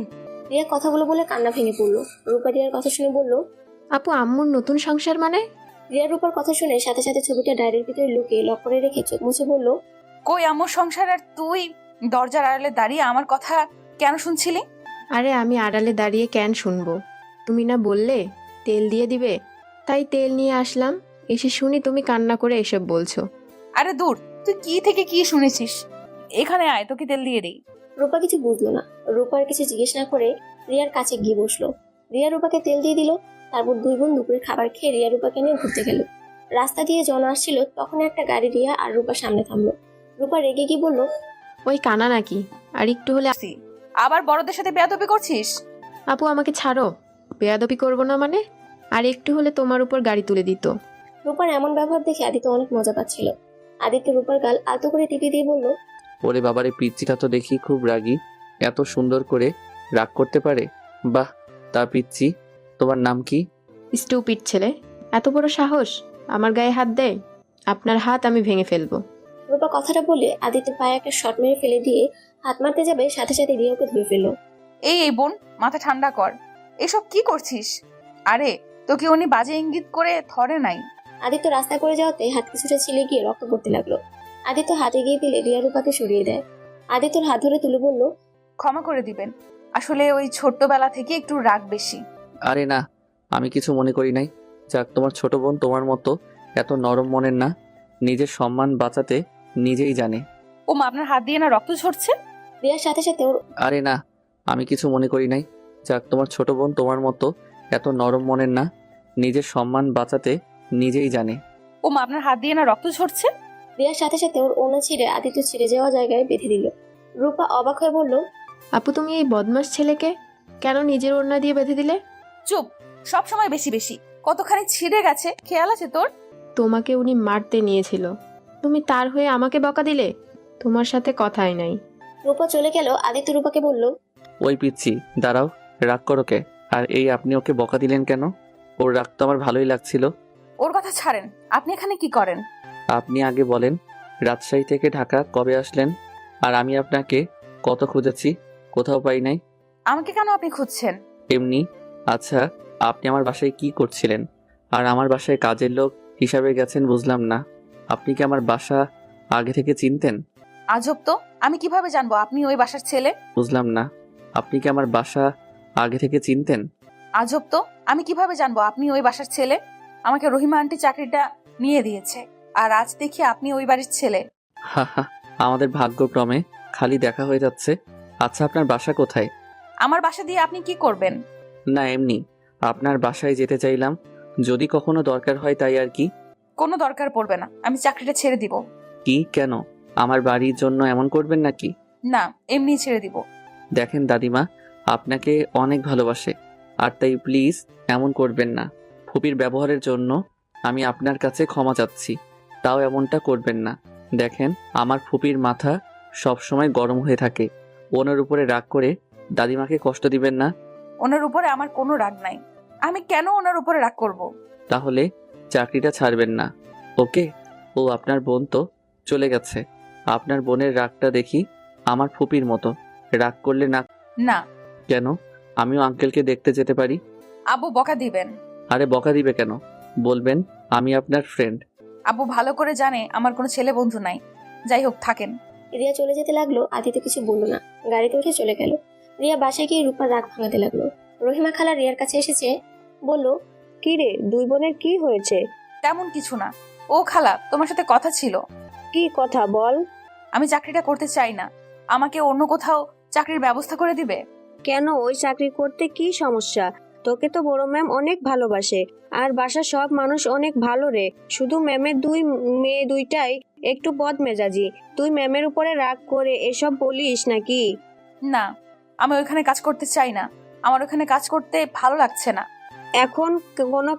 রিয়া কথাগুলো বলে কান্না ভেঙে পড়লো। রূপা রিয়ার কথা শুনে বলল, আপু আম্মুর নতুন সংসার মানে? রিয়া রূপার কথা শুনে সাথে সাথে ছবিটা ডায়েরির ভিতরে লুকিয়ে লক করে রেখে চোখ মুছে বলল, কই আম্মুর সংসার, আর তুই দরজার আড়ালে দাঁড়িয়ে আমার কথা কেন শুনছিলি? আরে আমি আড়ালে দাঁড়িয়ে কেন শুনবো? তুমি না বললে তেল দিয়ে দিবে, তাই তেল নিয়ে আসলাম। এসে শুনি তুমি কান্না করে এসব বলছো। আরে দূর, তুই কি থেকে কি শুনেছিস? এখানে আয়, তোকে তেল দিয়ে দেই। রূপা কিছু বুঝলো না। রূপার কিছু জিজ্ঞেস না করে রিয়ার কাছে গিয়ে বসলো। রিয়া রূপাকে তেল দিয়ে দিল। তারপর দুই বোন দুপুরে খাবার খেয়ে রিয়া রূপাকে নিয়ে ঘুরতে গেল। রাস্তা দিয়ে জন আসছিল, তখন একটা গাড়ি রিয়া আর রূপার সামনে থামলো। রূপা রেগে গিয়ে বলল, ওই কানা নাকি? আর একটু হলে আবার বড়দের সাথে বেয়াদবি করছিস? আপু আমাকে ছাড়ো। বেয়াদবি করবো না মানে? আর একটু হলে তোমার উপর গাড়ি তুলে দিত। রূপার এমন ব্যবহার দেখে আদিত্য অনেক মজা পাচ্ছিল। আদিত্য রূপার গাল আলতো করে টিপে দিয়ে বলল, ওরে বাবারে, পিচ্চিটা তো দেখি খুব রাগী। এত সুন্দর করে রাগ করতে পারে। বাহ, তা পিচ্চি, তোমার নাম কি? স্টুপিড ছেলে, এত বড় সাহস আমার গায়ে হাত দেয়? আপনার হাত আমি ভেঙে ফেলবো। রূপা কথাটা বলে আদিত্য পায়ে একটা শট মেরে ফেলে দিয়ে হাত মারতে যাবে, সাথে সাথে রিয়া ওকে ধরে ফেললো। এই বোন, মাথা ঠান্ডা কর, এসব কি করছিস? আরে তোকে উনি বাজে ইঙ্গিত করে ধরে নাই। আদিত্য রাস্তা করে যাওয়াতে হাত কিছুটা ছিলে গিয়ে রক্ত পড়তে লাগলো। আদিত্য হাতে গিয়ে দিলে রিয়া রূপাকে সরিয়ে দেয়। আদিত্যর হাত ধরে তুলে বলল, ক্ষমা করে দিবেন, আসলে ওই ছোট্টবেলা থেকে একটু রাগ বেশি। আরে না, আমি কিছু মনে করি নাই। যাক, তোমার ছোট বোন তোমার মতো এত নরম মনের না, নিজের সম্মান বাঁচাতে নিজেই জানে। ও মা, আপনার হাত দিয়ে না রক্ত ঝরছে। রিয়ার সাথে সাথে ওর আরে না, আমি কিছু মনে করি নাই। যাক, তোমার ছোট বোন তোমার মতো এত নরম মনের না, নিজের সম্মান বাঁচাতে নিজেই জানে। ও মা, আপনার হাত দিয়ে না রক্ত ঝরছে। রিয়ার সাথে সাথে ওর ওনা ছিঁড়ে আদিত্য ছিঁড়ে যাওয়া জায়গায় বেঁধে দিল। রূপা অবাক হয়ে বলল, আপু তুমি এই বদমাস ছেলেকে কেন নিজের ওড়না দিয়ে বেঁধে দিলে? চুপ, সব সময় বেশি বেশি। কতখানি ছিঁড়ে গেছে খেয়াল আছে তোর? তোমাকে উনি মারতে নিয়েছিল, তুমি তার হয়ে আমাকে বকা দিলে? তোমার সাথে কথাই নাই। রূপা চলে গেল। আদিত্য রূপাকে বলল, ওই পিচ্ছি, দাঁড়াও, রাগ করো কে? আর এই আপনি ওকে বকা দিলেন কেন? ও ওর রাগ তো আমার ভালোই লাগছিল। ওর কথা ছাড়েন, আপনি এখানে কি করেন? আপনি আগে বলেন, রাজশাহী থেকে ঢাকা কবে আসলেন? আর আমি আপনাকে কত খুঁজেছি, কোথাও পাই নাই। আমাকে কেন আপনি খুঁজছেন? এমনি। আচ্ছা, আপনি আমার বাসায় কি করছিলেন? আর আমার বাসায় কাজের লোক হিসাবে গেছেন বুঝলাম না। আপনি কি আমার বাসা আগে থেকে চিনতেন? আজব তো, আমি কিভাবে জানবো আপনি ওই বাসার ছেলে? বুঝলাম না, আপনি কি আমার বাসা আগে থেকে চিনতেন? আজব তো, আমি কিভাবে জানবো আপনি ওই বাসার ছেলে? আমাকে রহিমা আন্টি চাকরিটা নিয়ে দিয়েছে, আর আজ দেখি আপনি ওই বাড়ির ছেলে। হাহা, আমাদের ভাগ্যক্রমে খালি দেখা হয়ে যাচ্ছে। আচ্ছা, আপনার বাসা কোথায়? আমার বাসা দিয়ে আপনি কি করবেন? না, এমনি আপনার বাসায় যেতে চাইলাম, যদি কখনো দরকার হয় তাই আর কি। কোনো দরকার পড়বে না, আমি চাকরিটা ছেড়ে দিব। কি, কেন? আমার বাড়ির জন্য এমন করবেন নাকি? না, এমনি ছেড়ে দিব। দেখেন দাদিমা আপনাকে অনেক ভালোবাসে, আর তাই প্লিজ এমন করবেন না। ফুপির ব্যবহারের জন্য আমি আপনার কাছে ক্ষমা চাচ্ছি, তাও এমনটা করবেন না। দেখেন, আমার ফুপির মাথা সব সময় গরম হয়ে থাকে। ওনার উপরে রাগ করে দাদিমাকে কষ্ট দিবেন না। ওনার উপরে আমার কোনো রাগ নাই, আমি কেন ওনার উপরে রাগ করব? তাহলে চাকরিটা ছাড়বেন না, ওকে? ও আপনার বোন তো চলে গেছে। আপনার বোনের রাগটা দেখি আমার ফুপির মতো। রাগ করলে না। না। কেন? আমিও আঙ্কেলকে দেখতে যেতে পারি। আব্বু বকা দিবেন। আরে বকা দিবে কেন? বলবেন আমি আপনার ফ্রেন্ড। আব্বু ভালো করে জানে আমার কোনো ছেলে বন্ধু নাই। যাই হোক, থাকেন। রিয়া চলে যেতে লাগলো, আদিত্য কিছু বলল না, গাড়িতে উঠে চলে গেল। রিয়া বাসায় গিয়ে রূপার রাগ ভাঙাতে লাগলো। রহিমা খালা রিয়ার কাছে এসেছে, বলল, কি রে, দুই বোনের কি হয়েছে? তেমন কিছু না। ও খালা, তোমার সাথে কথা ছিল। কি কথা বল? আমি চাকরিটা করতে চাই না, আমাকে অন্য কোথাও চাকরির ব্যবস্থা করে দিবে। কেন, ওই চাকরি করতে কি সমস্যা? তোকে তো বড় ম্যাম অনেক ভালোবাসে, আর বাসার সব মানুষ অনেক ভালো রে। শুধু ম্যামের দুই মেয়ে দুইটাই একটু বদমেজাজি। তুই ম্যামের উপরে রাগ করে এসব বলিস নাকি? না, আমি ওইখানে কাজ করতে চাই না, আমার ওখানে কাজ করতে ভালো লাগছে না। এখন কোনো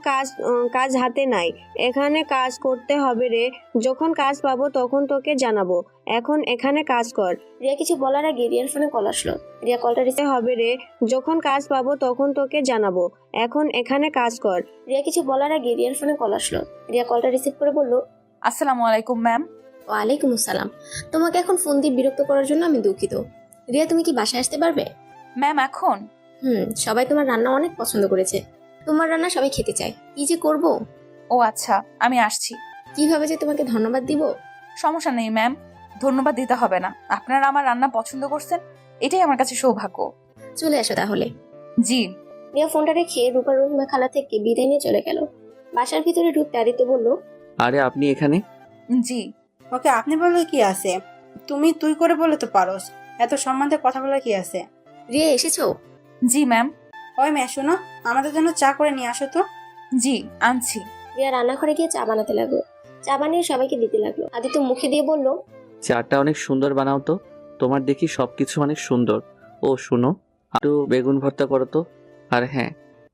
কাজ হাতে নাই, এখানে কাজ করতে হবে রে। যখন কাজ পাবো তখন তোকে জানাবো, এখন এখানে কাজ কর। রিয়া কিছু বলার আগে রিয়ার ফোনে কল আসলো। রিয়া কলটা রিসিভ হবে রে, যখন কাজ পাবো তখন তোকে জানাবো, এখন এখানে কাজ কর। রিয়া কিছু বলার আগে রিয়ার ফোনে কল আসলো। রিয়া কলটা রিসিভ করে বলল, আসসালামু আলাইকুম ম্যাম। ওয়ালাইকুম আসসালাম। তোমাকে এখন ফোন দিয়ে বিরক্ত করার জন্য আমি দুঃখিত। রিয়া, তুমি কি বাসায় আসতে পারবে? ম্যাম এখন? সবাই তোমার রান্না অনেক পছন্দ করেছে, তোমার রান্না সবাই খেতে চায়। কি যে করব। ও আচ্ছা, আমি আসছি। কিভাবে যে তোমাকে ধন্যবাদ দিব। সমস্যা নেই ম্যাম, ধন্যবাদ দিতে হবে না। আপনারা আমার রান্না পছন্দ করছেন, এটাই আমার কাছে সৌভাগ্য। চলে আসো তাহলে। জি। রিয়া ফোনটা রেখে রূপার রহিমা খালা থেকে বিদায় নিয়ে চলে গেল। বাসার ভিতরে ঢুকতে আদিত্য বলল, আরে আপনি এখানে? জি। ওকে আপনি বললে কি আছে, তুমি তুই করে বলে তো পারোস, এত সম্বন্ধে কথা বলে কি আছে? রিয়া এসেছো? জি ম্যাম। ওই মেয়ে শোনো, আমাদের জন্য চা করে নিয়ে আসো তো। জি, আনছি। রিয়া রান্নাঘরে গিয়ে চা বানাতে লাগলো। চা বানিয়ে সবাইকে দিতে লাগলো। আদিত্য মুখে দিয়ে বলল, চাটা অনেক সুন্দর বানাও তো, তোমার দেখি সবকিছু অনেক সুন্দর। ও শুনো, একটু বেগুন ভর্তা করো তো, আর হ্যাঁ,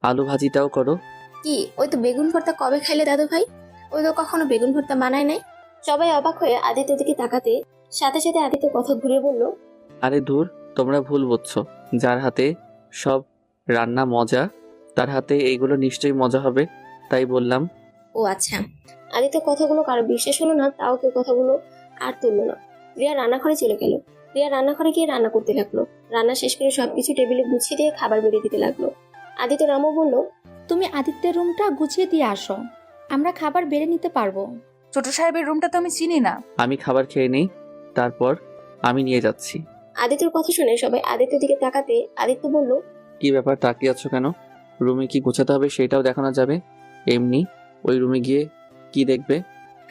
আলু ভাজিটাও করো। কি, ওই তো বেগুন ভর্তা কবে খাইলে দাদু ভাই? ওই তো কখনো বেগুন ভর্তা বানায় নাই। সবাই অবাক হয়ে আদিত্যর দিকে তাকাতে সাথে সাথে আদিত্য কথা ঘুরিয়ে বলল, আরে ধুর, তোমরা ভুল বুঝছো। যার হাতে সব রান্না মজা, তার হাতে এইগুলো নিশ্চয়ই মজা হবে, তাই বললাম। ও আচ্ছা। আদিত্য কথাগুলো কারো বিশ্বাস হলো না, তাও কেউ কথাগুলো আর তুললো না। রিয়া রান্নাঘরে চলে গেল। রিয়া রান্নাঘরে গিয়ে রান্না করতে লাগলো। রান্না শেষ করে সবকিছু টেবিলে গুছিয়ে দিয়ে খাবার বেড়ে দিতে লাগলো। আদিত্য রামও বলল, তুমি আদিত্যের রুমটা গুছিয়ে দিয়ে আসো, আমরা খাবার বেড়ে নিতে পারবো। ছোট সাহেবের রুমটা তো আমি চিনি না। আমি খাবার খেয়ে নেই, তারপর আমি নিয়ে যাচ্ছি। আদিত্যর কথা শুনে সবাই আদিত্যর দিকে তাকাতে আদিত্য বলল, কি ব্যাপার, তাকিয়ে আছো কেন? রুমে কি গোছাতে হবে সেটাও দেখানো যাবে। এমনি ওই রুমে গিয়ে কি দেখবে?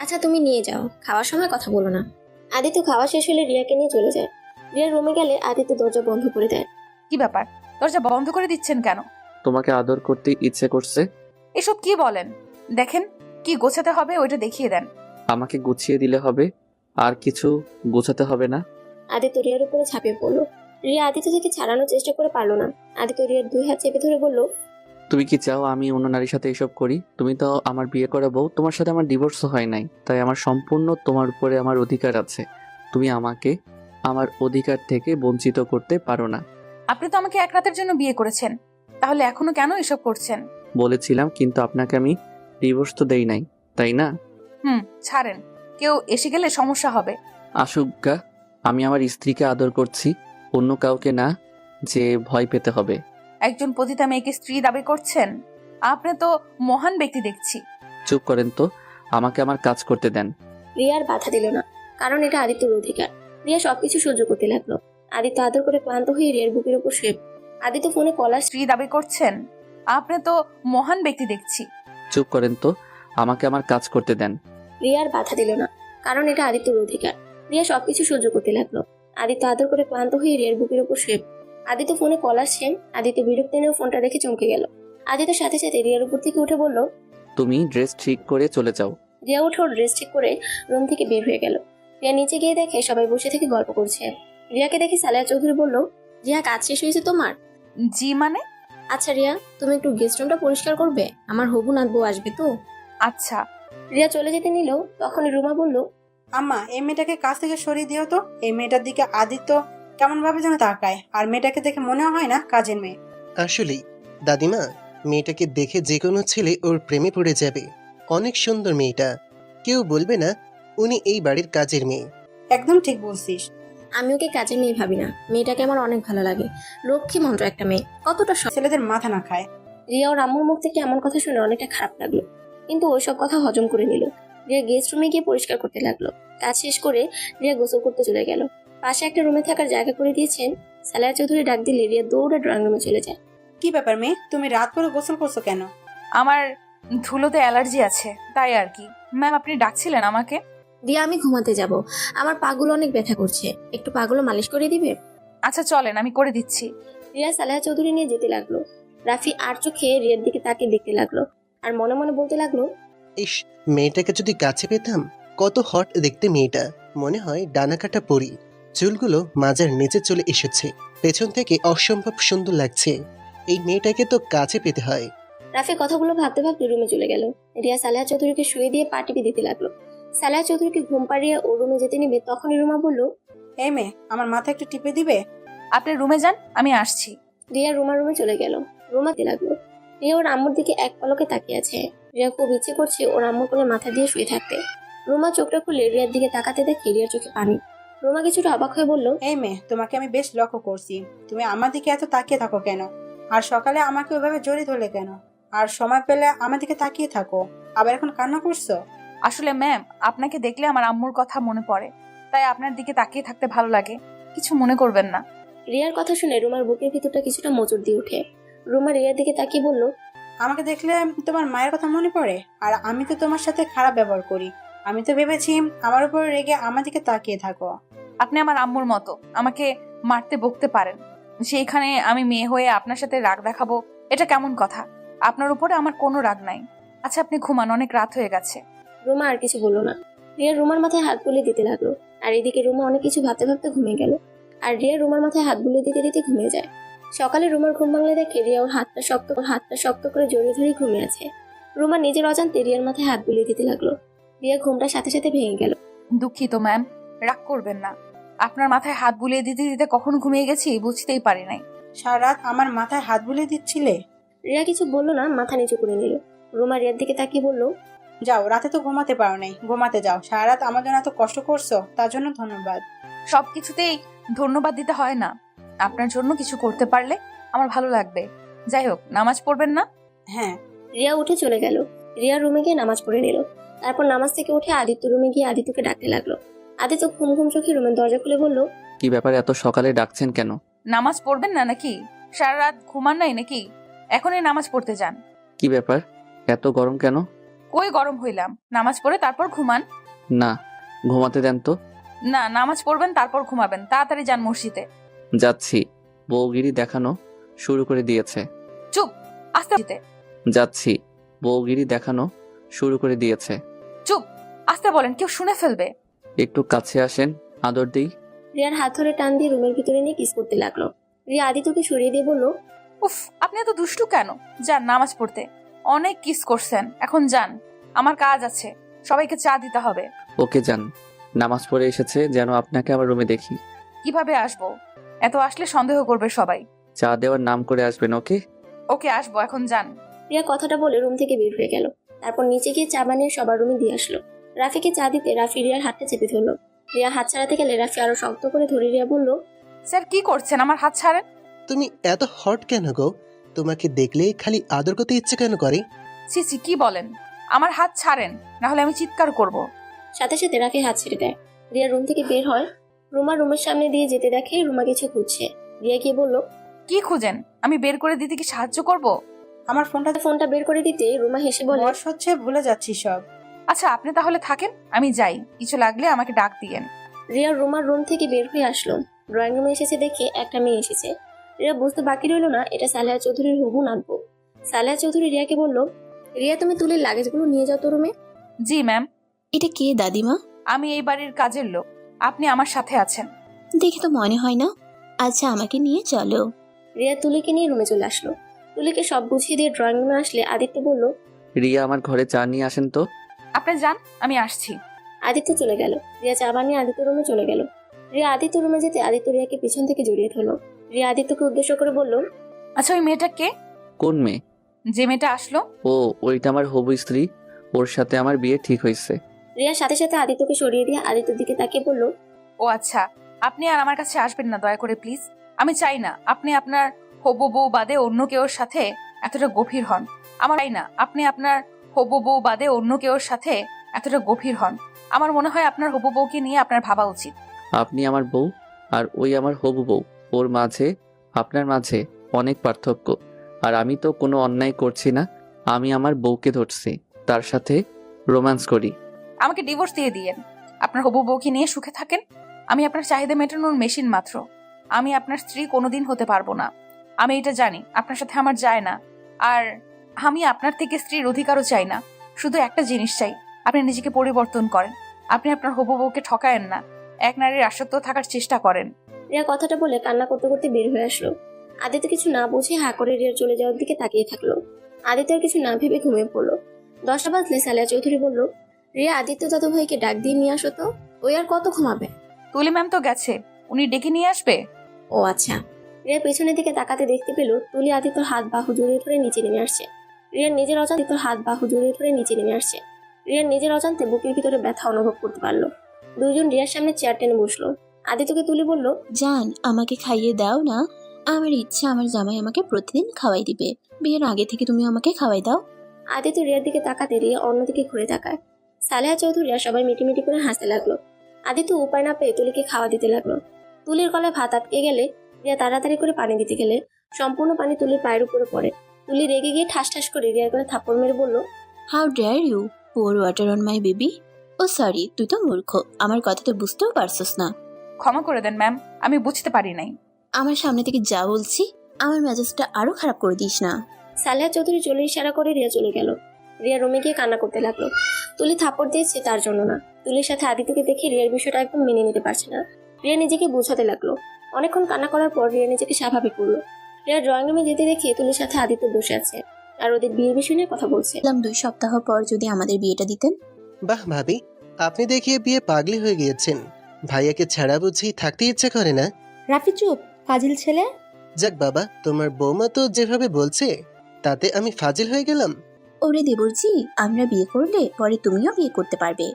আচ্ছা তুমি নিয়ে যাও, খাওয়ার সময় কথা বলো না। আদিত্য খাওয়া শেষ হলে রিয়াকে নিয়ে চলে যায়। রিয়ার রুমে গেলে আদিত্য দরজা বন্ধ করে দেয়। কি ব্যাপার, দরজা বন্ধ করে দিচ্ছেন কেন? তোমাকে আদর করতে ইচ্ছে করছে। এসব কি বলেন? দেখেন, কি গোছাতে হবে ওইটা দেখিয়ে দেন। আমাকে গুছিয়ে দিলে হবে, আর কিছু গোছাতে হবে না। আদিত্য রিয়ার উপরে ঝাঁপিয়ে পড়লো। রিয়া আদিত্য থেকে ছাড়ানোর চেষ্টা করে পারলো না। আদিত্য রিয়ার দুই হাত চেপে ধরে বলল, তুমি কি চাও আমি অন্য নারীর সাথে এসব করি? তুমি তো আমার বিয়ে করা বউ, তোমার সাথে আমার ডিভোর্সও হয় নাই, তাই আমার সম্পূর্ণ তোমার উপরে আমার অধিকার আছে। তুমি আমাকে আমার অধিকার থেকে বঞ্চিত করতে পারো না। আপনি তো আমাকে এক রাতের জন্য বিয়ে করেছেন, তাহলে এখনো কেন এসব করছেন? বলেছিলাম, কিন্তু আপনাকে আমি ডিভোর্স তো দেই নাই, তাই না? ছাড়েন, কেউ এসে গেলে সমস্যা হবে। আশুজ্ঞা, আমি আমার স্ত্রীকে আদর করছি, অন্য কাউকে না যে ভয় পেতে হবে। একজন পতিতা মেয়েকে স্ত্রী দাবি করছেন? আপনি তো মহান ব্যক্তি দেখছি। চুপ করেন তো, আমাকে আমার কাজ করতে দেন। রিয়ার বাধা দিল না, কারণ এটা আদিত্যর অধিকার। রিয়া সবকিছু সহ্য করতে লাগলো। আদিত্য আদর করে ক্লান্ত হয়ে রিয়ার বুকের উপর শুয়ে আদিত্য ফোনে কলার স্ত্রী দাবি করছেন? আপনি তো মহান ব্যক্তি দেখছি। চুপ করেন তো, আমাকে আমার কাজ করতে দেন। রিয়ার বাধা দিল না, কারণ এটা আদিত্যর অধিকার। রিয়া সবকিছু সহ্য করতে লাগলো। আদিত্য আদর করে ক্লান্ত হয়ে রিয়ার বুকের উপর শুয়ে আদিত্য ফোনে কল আসছে। আদিত্য বিরক্তি নিয়ে ফোনটা রেখে চমকে গেল। আদিত্য সাথে সাথে রিয়ার উপর থেকে উঠে বলল, তুমি ড্রেস ঠিক করে চলে যাও। রিয়া উঠে ওর ড্রেস ঠিক করে রুম থেকে বের হয়ে গেল। রিয়া নিচে গিয়ে দেখে সবাই বসে থেকে গল্প করছে। রিয়াকে দেখে সালেহা চৌধুরী বলল, রিয়া কাজ শেষ হয়েছে তোমার? জি মানে? আচ্ছা রিয়া, তুমি একটু গেস্ট রুমটা পরিষ্কার করবে, আমার হবু নাতবু আসবে তো। আচ্ছা। রিয়া চলে যেতে নিল, তখনই রুমা বলল, আম্মা, এই মেয়েটাকে কাছ থেকে সরিয়ে দিও তো। এই মেয়েটার দিকে আদিত্য কেমন ভাবে যেন তাকায়, আর মেয়েটাকে দেখে মনে হয় না কাজের মেয়ে। আসলেই দাদিমা, মেয়েটাকে দেখে যে কোনো ছেলে ওর প্রেমে পড়ে যাবে। অনেক সুন্দর মেয়েটা, কেউ বলবে না উনি এই বাড়ির কাজের মেয়ে। একদম ঠিক বলছিস। আমি ওকে কাজের মেয়ে ভাবি না, মেয়েটাকে আমার অনেক ভালো লাগে। লক্ষ্মী মন্ত্র একটা মেয়ে, কতটা ছেলেদের মাথা না খায়। রিয়া ওর আম্মুর মুখ থেকে এমন কথা শুনে অনেকটা খারাপ লাগলো, কিন্তু ওইসব কথা হজম করে নিল। রিয়া গেস্ট রুমে গিয়ে পরিষ্কার করতে লাগলো। কাজ শেষ করে রিয়া গোসল করতে চলে গেল। পাশে একটা রুমে থাকার জায়গা করে দিয়েছেন। সালেহা চৌধুরী ডাক দিলে রিয়া দৌড়ে ড্রয়িং রুমে চলে যায়। কি ব্যাপার মেয়ে, তুমি রাত করে গোসল করছো কেন? আমার ধুলোতে অ্যালার্জি আছে, তাই আর কি। ম্যাম, আপনি ডাকছিলেন আমাকে? রিয়া, আমি ঘুমাতে যাব, আমার পাগুলো অনেক ব্যথা করছে, একটু পাগুলো মালিশ করে দিবে? আচ্ছা চলেন, আমি করে দিচ্ছি। রিয়া সালেহা চৌধুরী নিয়ে যেতে লাগলো। রাফি আর চোখে রিয়ার দিকে তাকে দেখতে লাগলো, আর মনে মনে বলতে লাগলো, ইস, মেয়েটাকে যদি কাছে পেতাম, কত হট দেখতে মেয়েটা। মনে হয় ডানা কাটা পরি, চুলগুলো মাজার নিচে চলে এসেছে, পেছন থেকে অসম্ভব সুন্দর লাগছে। এই মেয়েটাকে তো কাছে পেতে হয়। রাফি কথাগুলো ভাবতে ভাবতে রুমে চলে গেল। রিয়া সালেহা চৌধুরীকে শুয়ে দিয়ে পা টিপে দিতে লাগলো। সালেহা চৌধুরীকে ঘুম পাড়িয়ে ও রুমে যেতে নিবে, তখনই রুমা বলল, এই মেয়ে, আমার মাথা একটু টিপে দিবে? আপনি রুমে যান, আমি আসছি। রিয়া রুমে চলে গেল। রুমাতে লাগলো। রিয়া ওর আম্মুর দিকে এক পলকে তাকিয়ে আছে। রিয়া খুব ইচ্ছে করছে ওর আম্মুর কোলে মাথা দিয়ে শুয়ে থাকতে। রুমা চোখটা খুলে রিয়ার দিকে তাকাতে দেখে রিয়ার চোখে পানি। রুমা কিছুটা অবাক হয়ে বলল, এই মেয়ে, তোমাকে আমি বেশ লক্ষ্য করছি, তুমি আমার দিকে এত তাকিয়ে থাকো কেন? আর সকালে আমাকে ওইভাবে জড়িয়ে ধরলে কেন? আর সময় পেলে আমার দিকে তাকিয়ে থাকো, আবার এখন কান্না করছো? আসলে ম্যাম, আপনাকে দেখলে আমার আম্মুর কথা মনে পড়ে, তাই আপনার দিকে তাকিয়ে থাকতে ভালো লাগে। কিছু মনে করবেন না। রিয়ার কথা শুনে রুমার বুকের ভিতরটা কিছুটা মোচড় দিয়ে ওঠে। রুমা রিয়ার দিকে তাকিয়ে বলল, আমাকে দেখলে তোমার মায়ের কথা মনে পড়ে? আর আমি তো তোমার সাথে খারাপ ব্যবহার করি, আমি তো ভেবেছি আমার উপর রেগে আমার দিকে তাকিয়ে থাকো। আপনি আমার আম্মুর মতো, আমাকে মারতে বকতে পারেন, সেইখানে আমি মেয়ে হয়ে আপনার সাথে রাগ দেখাবো, এটা কেমন কথা? আপনার উপরে আমার কোনো রাগ নাই। আচ্ছা আপনি ঘুমান, অনেক রাত হয়ে গেছে। রুমা আর কিছু বলল না। রিয়া রুমার মাথায় হাত বুলিয়ে দিতে লাগলো। আর এদিকে রুমা অনেক কিছু ভাবতে ভাবতে ঘুমিয়ে গেল। আর রিয়া রুমার মাথায় হাত বুলিয়ে দিতে দিতে ঘুমিয়ে যায়। সকালে রুমার ঘুম ভাঙলে দেখে রিয়া ওর হাতটা শক্ত করে জড়িয়ে ধরে ঘুমিয়ে আছে। রুমা নিজের অজান্তে রিয়ার মাথায় হাত বুলিয়ে দিতে লাগলো। রিয়া ঘুমটার সাথে সাথে ভেঙে গেল। দুঃখিত ম্যাম, রাগ করবেন না। আপনার মাথায় হাত বুলিয়ে দিতে দিতে কখন ঘুমিয়ে গেছি বুঝতেই পারি নাই। সারা রাত আমার মাথায় হাত বুলিয়ে দিচ্ছিলে? রিয়া কিছু বললো না, মাথা নিচু করে নিল। রুমা রিয়ার দিকে তাকিয়ে বলল, যাও, রাতে তো ঘুমাতে পারো নাই, ঘুমাতে যাও। সারা রাত আমার জন্য এত কষ্ট করছো, তার জন্য ধন্যবাদ। সবকিছুতেই ধন্যবাদ দিতে হয় না। আপনার জন্য কিছু করতে পারলে আমার ভালো লাগবে। যাই হোক, নামাজ পড়বেন না? হ্যাঁ। রিয়া উঠে চলে গেল। রিয়া রুমে গিয়ে নামাজ পড়ে নিল। তারপর নামাজ থেকে উঠে আদিত্য রুমে গিয়ে আদিত্যকে ডাকতে লাগলো। আদিত্য ঘুম ঘুম চোখে রুমের দরজা খুলে বলল, কি ব্যাপার, এত সকালে ডাকছেন কেন? নামাজ পড়বেন না নাকি? সারা রাত ঘুমান নাই নাকি? এখনই নামাজ পড়তে যান। কি ব্যাপার, এত গরম কেন? কই গরম হইলাম, নামাজ পড়ে তারপর ঘুমান। না, ঘুমাতে দেন তো। না, নামাজ পড়বেন তারপর ঘুমাবেন, তাড়াতাড়ি যান মসজিদে। যাচ্ছি। বউগিরি দেখানো শুরু করে দিয়েছে। চুপ, আস্তে। যাচ্ছি। বউগিরি দেখানো শুরু করে দিয়েছে। চুপ, আস্তে বলেন, কেউ শুনে ফেলবে। একটু কাছে আসেন, আদর দিই। রিয়ার হাত ধরে টান দিয়ে রুমের ভিতরে নিয়ে কিস করতে লাগলো। রিয়া আদিত্যকে সরিয়ে দিয়ে বলল, উফ, আপনি এত দুষ্টু কেন? যান নামাজ পড়তে। অনেক কিস করছেন, এখন যান, আমার কাজ আছে, সবাইকে চা দিতে হবে। ওকে যান। নামাজ পড়ে এসেছে যেন আপনাকে আমার রুমে দেখি। কিভাবে আসবো? এত আসলে সন্দেহ করবে সবাই। চা দেওয়ার নাম করে আসবেন। ওকে ওকে, আসবো, এখন যান। রিয়া কথাটা বলে রুম থেকে বের হয়ে গেল। তারপর নিচে গিয়ে চা বানিয়ে সবার রুমে দিয়ে আসলো। রাফিকে চা দিতে রাফি রিয়ার হাতটা চেপে ধরলো। রিয়া হাত ছাড়াতে গেলে রাফি আরো শক্ত করে ধরে রিয়া বলল, স্যার কি করছেন? আমার হাত ছাড়েন। তুমি এত হট কেন গো? তোমাকে দেখলেই খালি আদর করতে ইচ্ছে কেন করে? ছি কি বলেন? আমার হাত ছাড়েন, না হলে আমি চিৎকার করব। সাথে সাথে রাফি হাত ছেড়ে দেয়। রিয়া রুম থেকে বের হয়। রুমের সামনে দিয়ে যেতে দেখে রুমা কিছু খুঁজছে। রিয়া গিয়ে বলল, কি খুঁজেন? আমি বের করে দিতে কি সাহায্য করব? আমার ফোনটা বের করে দিতে রুমা হেসে বলে, বয়স হচ্ছে, ভুলে যাচ্ছি সব। আচ্ছা আপনি তাহলে থাকেন, আমি যাই। কিছু লাগলে আমাকে ডাক দিয়েন। রিয়া রুমার রুম থেকে বের হয়ে আসলো। ড্রয়িং রুমে এসেছে দেখে একটা মেয়ে এসেছে। রিয়া বুঝতে বাকি রইল না এটা সালেহা চৌধুরীর হবু নাতবু। সালেহা চৌধুরী রিয়াকে বলল, রিয়া তুমি তুলির লাগেজগুলো নিয়ে যাও তো রুমে। জি ম্যাম। এটা কে দাদিমা? আমি এই বাড়ির কাজের লোক। আপনি আমার সাথে আছেন। দেখে তো মনে হয় না। আচ্ছা আমাকে নিয়ে চলো। রিয়া তুলিকে নিয়ে রুমে চলে আসলো। তুলিকে সব বুঝিয়ে দিয়ে ড্রয়িং রুমে আসলে আদিত্য বলল, রিয়া আমার ঘরে চা নিয়ে আসেন তো। আপনি যান, আমি আসছি। আদিত্য চলে গেল। রিয়া চা বানিয়ে আদিত্য রুমে চলে গেল। রিয়া আদিত্য রুমে যেতে আদিত্য রিয়াকে পিছন থেকে জড়িয়ে ধরলো। রিয়া আদিত্যকে উদ্দেশ্য করে বলল, আচ্ছা ওই মেয়েটা কে? কোন মেয়ে? যে মেয়েটা আসলো? ও ওইটা আমার হবু স্ত্রী, ওর সাথে আমার বিয়ে ঠিক হয়েছে। রিয়া সাথে সাথে আদিত্যকে সরিয়ে দিয়ে আদিত্যর দিকে তাকিয়ে বলল, ও আচ্ছা, আপনি আর আমার কাছে আসবেন না দয়া করে প্লিজ। আমি চাই না আপনি আপনার হবু বউ বাদে অন্য কেউর সাথে এতটা গভীর হন। আমার চাই না আপনি আপনার হবু বউ বাদে অন্য কেউর সাথে এতটা গভীর হন। আমার মনে হয় আপনার হবু বউকে নিয়ে আপনার ভাবা উচিত। আপনি আমার বউ আর ওই আমার হবু বউ, ওর মাঝে আপনার মাঝে অনেক পার্থক্য। আর আমি তো কোনো অন্যায় করছি না, আমি আমার বউকে ধরছি, তার সাথে রোম্যান্স করি। আমাকে ডিভোর্স দিয়ে দিয়েন, আপনার হবু বউকে নিয়ে সুখে থাকেন। আমি আপনার চাহিদা মেটানোর মেশিন মাত্র। আমি আপনার স্ত্রী কোনোদিন হতে পারবো না। আমি এটা জানি, আপনার সাথে আমার যায় না। আর আমি আপনার থেকে স্ত্রীর অধিকারও চাই না। শুধু একটা জিনিস চাই, আপনি নিজেকে পরিবর্তন করেন। আপনি আপনার হবু বউকে ঠকায়েন না, এক নারীর আসক্ত থাকার চেষ্টা করেন। রিয়া কথাটা বলে কান্না করতে করতে বের হয়ে আসলো। আদিত্য কিছু না বুঝে হা করে রিয়ার চলে যাওয়ার দিকে তাকিয়ে থাকলো। আদিত্য আর কিছু না ভেবে ঘুমিয়ে পড়লো। 10টা বাজলে সালেহা চৌধুরী বলল, রিয়া আদিত্য দাদু ভাইকে ডাক দিয়ে নিয়ে আসো তো, ওই আর কত ঘুমাবে? তুলি ম্যাম তো গেছে, উনি ডেকে নিয়ে আসবে। ও আচ্ছা। রিয়া পেছনের দিকে তাকাতে দেখতে পেল তুলি আদিত্যর হাত বাহু জড়িয়ে ধরে নিচে নেমে আসছে। রিয়ার নিজের অজান্তে বুকের ভিতরে ব্যথা অনুভব করতে পারলো। দুইজন রিয়ার সামনে চেয়ার টেনে বসলো। আদিত্যকে তুলি বলল, জান আমাকে খাইয়ে দাও না। আমার ইচ্ছা আমার জামাই আমাকে প্রতিদিন খাওয়াই দিবে। বিয়ের আগে থেকে তুমি আমাকে খাওয়াই দাও। আদিত্য রিয়ার দিকে তাকাতে রিয়া অন্যদিকে ঘুরে তাকায়। সালেহা চৌধুরীরা সবাই মিটিমিটি করে হাসতে লাগলো। আদিত্য উপায় না পেয়ে তুলিকে খাওয়া দিতে লাগলো। তুলির গলায় ভাত আটকে গেলে রিয়া তাড়াতাড়ি করে পানি দিতে গেলে সম্পূর্ণ পানি তুলির পায়ের উপরে পড়ে। তুলি রেগে গিয়ে ঠাস ঠাস করে রিয়ার করে থাপ্পড় মেরে বলল, how dare you pour water on my baby. Oh sorry, তুই তো মূর্খ, আমার কথা তো বুঝতেও পারছস না। ক্ষমা করে দেন ম্যাম, আমি বুঝতে পারি নাই। আমার সামনে থেকে যা বলছি, আমার মেজাজটা আরো খারাপ করে দিস না। সালেহা চৌধুরী চলে ইশারা করে রিয়া চলে গেল। রিয়া রুমে গিয়ে কান্না করতে লাগলো। তুলি থাপ্পড় দিয়েছে তার জন্য না, তুলির সাথে আদিত্যকে দেখে রিয়ার বিষয়টা একদম মেনে নিতে পারছে না। রিয়া নিজেকে বোঝাতে লাগলো। অনেকক্ষণ কান্না করার পর রিয়া নিজেকে স্বাভাবিক করলো। রিয়া ড্রয়িং রুমে যেতে দেখে তুলির সাথে আদিত্য বসে আছে আর ওদের বিয়ের বিষয় নিয়ে কথা বলছে। 2 সপ্তাহ পর যদি আমাদের বিয়েটা দিতেন। বাহ ভাবি, আপনি দেখিয়ে বিয়ে পাগলি হয়ে গিয়েছেন। ভাইয়াকে ছাড়া বুঝি থাকতে ইচ্ছে করে না? রাফি চুপ, ফাজিল ছেলে। যাক বাবা, তোমার বৌমা তো যেভাবে বলছে তাতে আমি ফাজিল হয়ে গেলাম। ওরে দেবরজি, আমরা বিয়ে করলে পরে তুমিও বিয়ে করতে পারবে।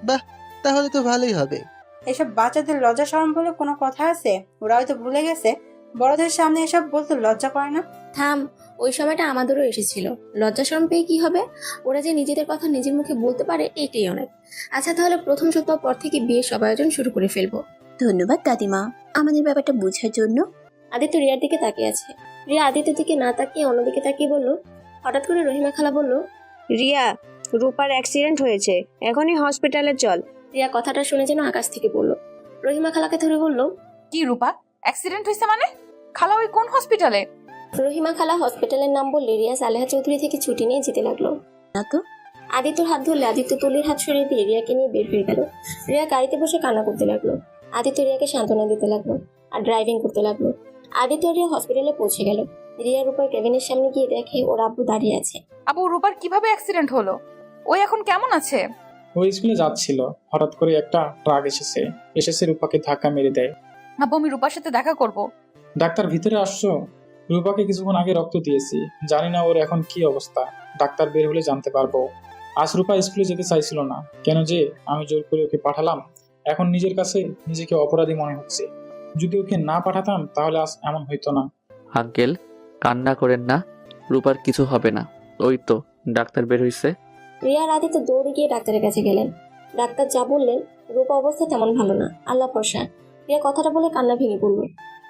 বাহ, তাহলে তো ভালোই হবে। এসব বাচ্চাদের লজ্জা শরম বলে কোনো কথা আছে? ওরা হয়তো ভুলে গেছে, বড়দের সামনে এসব বলতে লজ্জা করে না। থাম, ওই সময়টা আমাদেরও এসেছিল। লজ্জা শরম পেয়ে কি হবে? ওরা যে নিজেদের কথা নিজের মুখে বলতে পারে এটাই অনেক। আচ্ছা তাহলে প্রথম সপ্তাহ পর থেকে বিয়ের সব আয়োজন শুরু করে ফেলবো। ধন্যবাদ দাদিমা আমাদের ব্যাপারটা বোঝার জন্য। আদিত্য রিয়ার দিকে তাকিয়ে আছে। রিয়া আদিত্যের দিকে না তাকিয়ে অন্যদিকে তাকিয়ে বলল, হঠাৎ করে রহিমা খালা বলল, রিয়া, রূপার অ্যাক্সিডেন্ট হয়েছে, এখনই হসপিটালে চল। রিয়া কথাটা শুনে যেন আকাশ থেকে পড়লো। রহিমা খালাকে ধরে বলল, কি রূপা, অ্যাক্সিডেন্ট হয়েছে মানে? খালা ওই কোন হসপিটালে? রহিমা খালা হসপিটালের নাম বললে রিয়া সালেহা চৌধুরী থেকে ছুটি নিয়ে যেতে লাগলো। না তো। আদিত্যর হাত ধরলে আদিত্য তুলির হাত সরিয়ে দিয়ে রিয়াকে নিয়ে বের হয়ে গেল। রিয়া গাড়িতে বসে কান্না করতে লাগলো। আদিত্য রিয়াকে সান্ত্বনা দিতে লাগলো আর ড্রাইভিং করতে লাগলো। আদিত্য রিয়া হসপিটালে পৌঁছে গেল। রিয়া রূপার কেবিনের সামনে গিয়ে দেখে ওর আব্বু দাঁড়িয়ে আছে। আবু, রূপার কিভাবে অ্যাক্সিডেন্ট হলো? ওই এখন কেমন আছে? ওই স্কুলে যাচ্ছিল, হঠাৎ করে একটা ট্রাক এসে রূপাকে ধাক্কা মেরে দেয়। আব্বু, আমি রূপার সাথে দেখা করব। ডাক্তার ভিতরে আসছো? রূপাকে কিছুক্ষণ আগে রক্ত দিয়েছি, জানি না ওর এখন কি অবস্থা। ডাক্তার বের হলে জানতে পারবো। আজ রূপা স্কুলে যেতে চাইছিল না, কেন যে আমি জোর করে ওকে পাঠালাম। এখন নিজের কাছে নিজেকে অপরাধী মনে হচ্ছে। যদি ওকে না পাঠাতাম তাহলে আজ এমন হইতো না। আঙ্কেল, কান্না করেন না, রূপার কিছু হবে না। ওই তো ডাক্তার বের হইছে। রিয়া আর আদিত্য দৌড়ে গিয়ে ডাক্তারের কাছে গেলেন। ডাক্তার যা বললেন, রূপা অবস্থা তেমন ভালো না, আল্লাহ ভরসা। রিয়া কথাটা বলে কান্না ভেঙে পড়ল।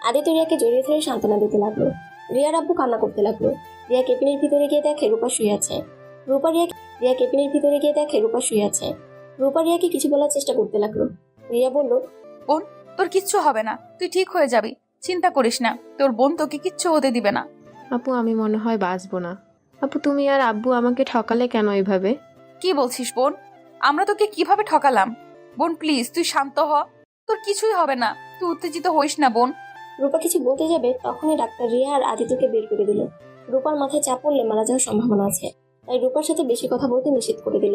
আদিত্য রিয়াকে জড়িয়ে ধরে সান্ত্বনা দিতে লাগলো। রিয়ার আব্বু কান্না করতে লাগলো। রিয়া কেবিনের ভিতরে গিয়ে দেখে রূপা শুয়ে আছে। রিয়া কেবিনের ভিতরে গিয়ে দেখে রূপা শুয়ে আছে। রূপা রিয়াকে কিছু বলার চেষ্টা করতে লাগলো। রিয়া বলল, বোন, তোর কিচ্ছু হবে না, তুই ঠিক হয়ে যাবি, চিন্তা করিস না, তোর বোন তোকে কিচ্ছু হতে দিবে না। আপু আমি মনে হয় বাঁচবো না। আপু তুমি আর আব্বু আমাকে ঠকালে কেন এইভাবে? কি বলছিস বোন? আমরা তোকে কিভাবে ঠকালাম? বোন প্লিজ তুই শান্ত হ, তোর কিছুই হবে না, তুই উত্তেজিত হইস না বোন। রূপা কিছু বলতে যাবে, তখনই ডাক্তার রিয়া আর আদিত্যকে বের করে দিল। রূপার মাথায় চাপ পড়লে মারা যাওয়ার সম্ভাবনা আছে, তাই রূপার সাথে বেশি কথা বলতে নিষেধ করে দিল।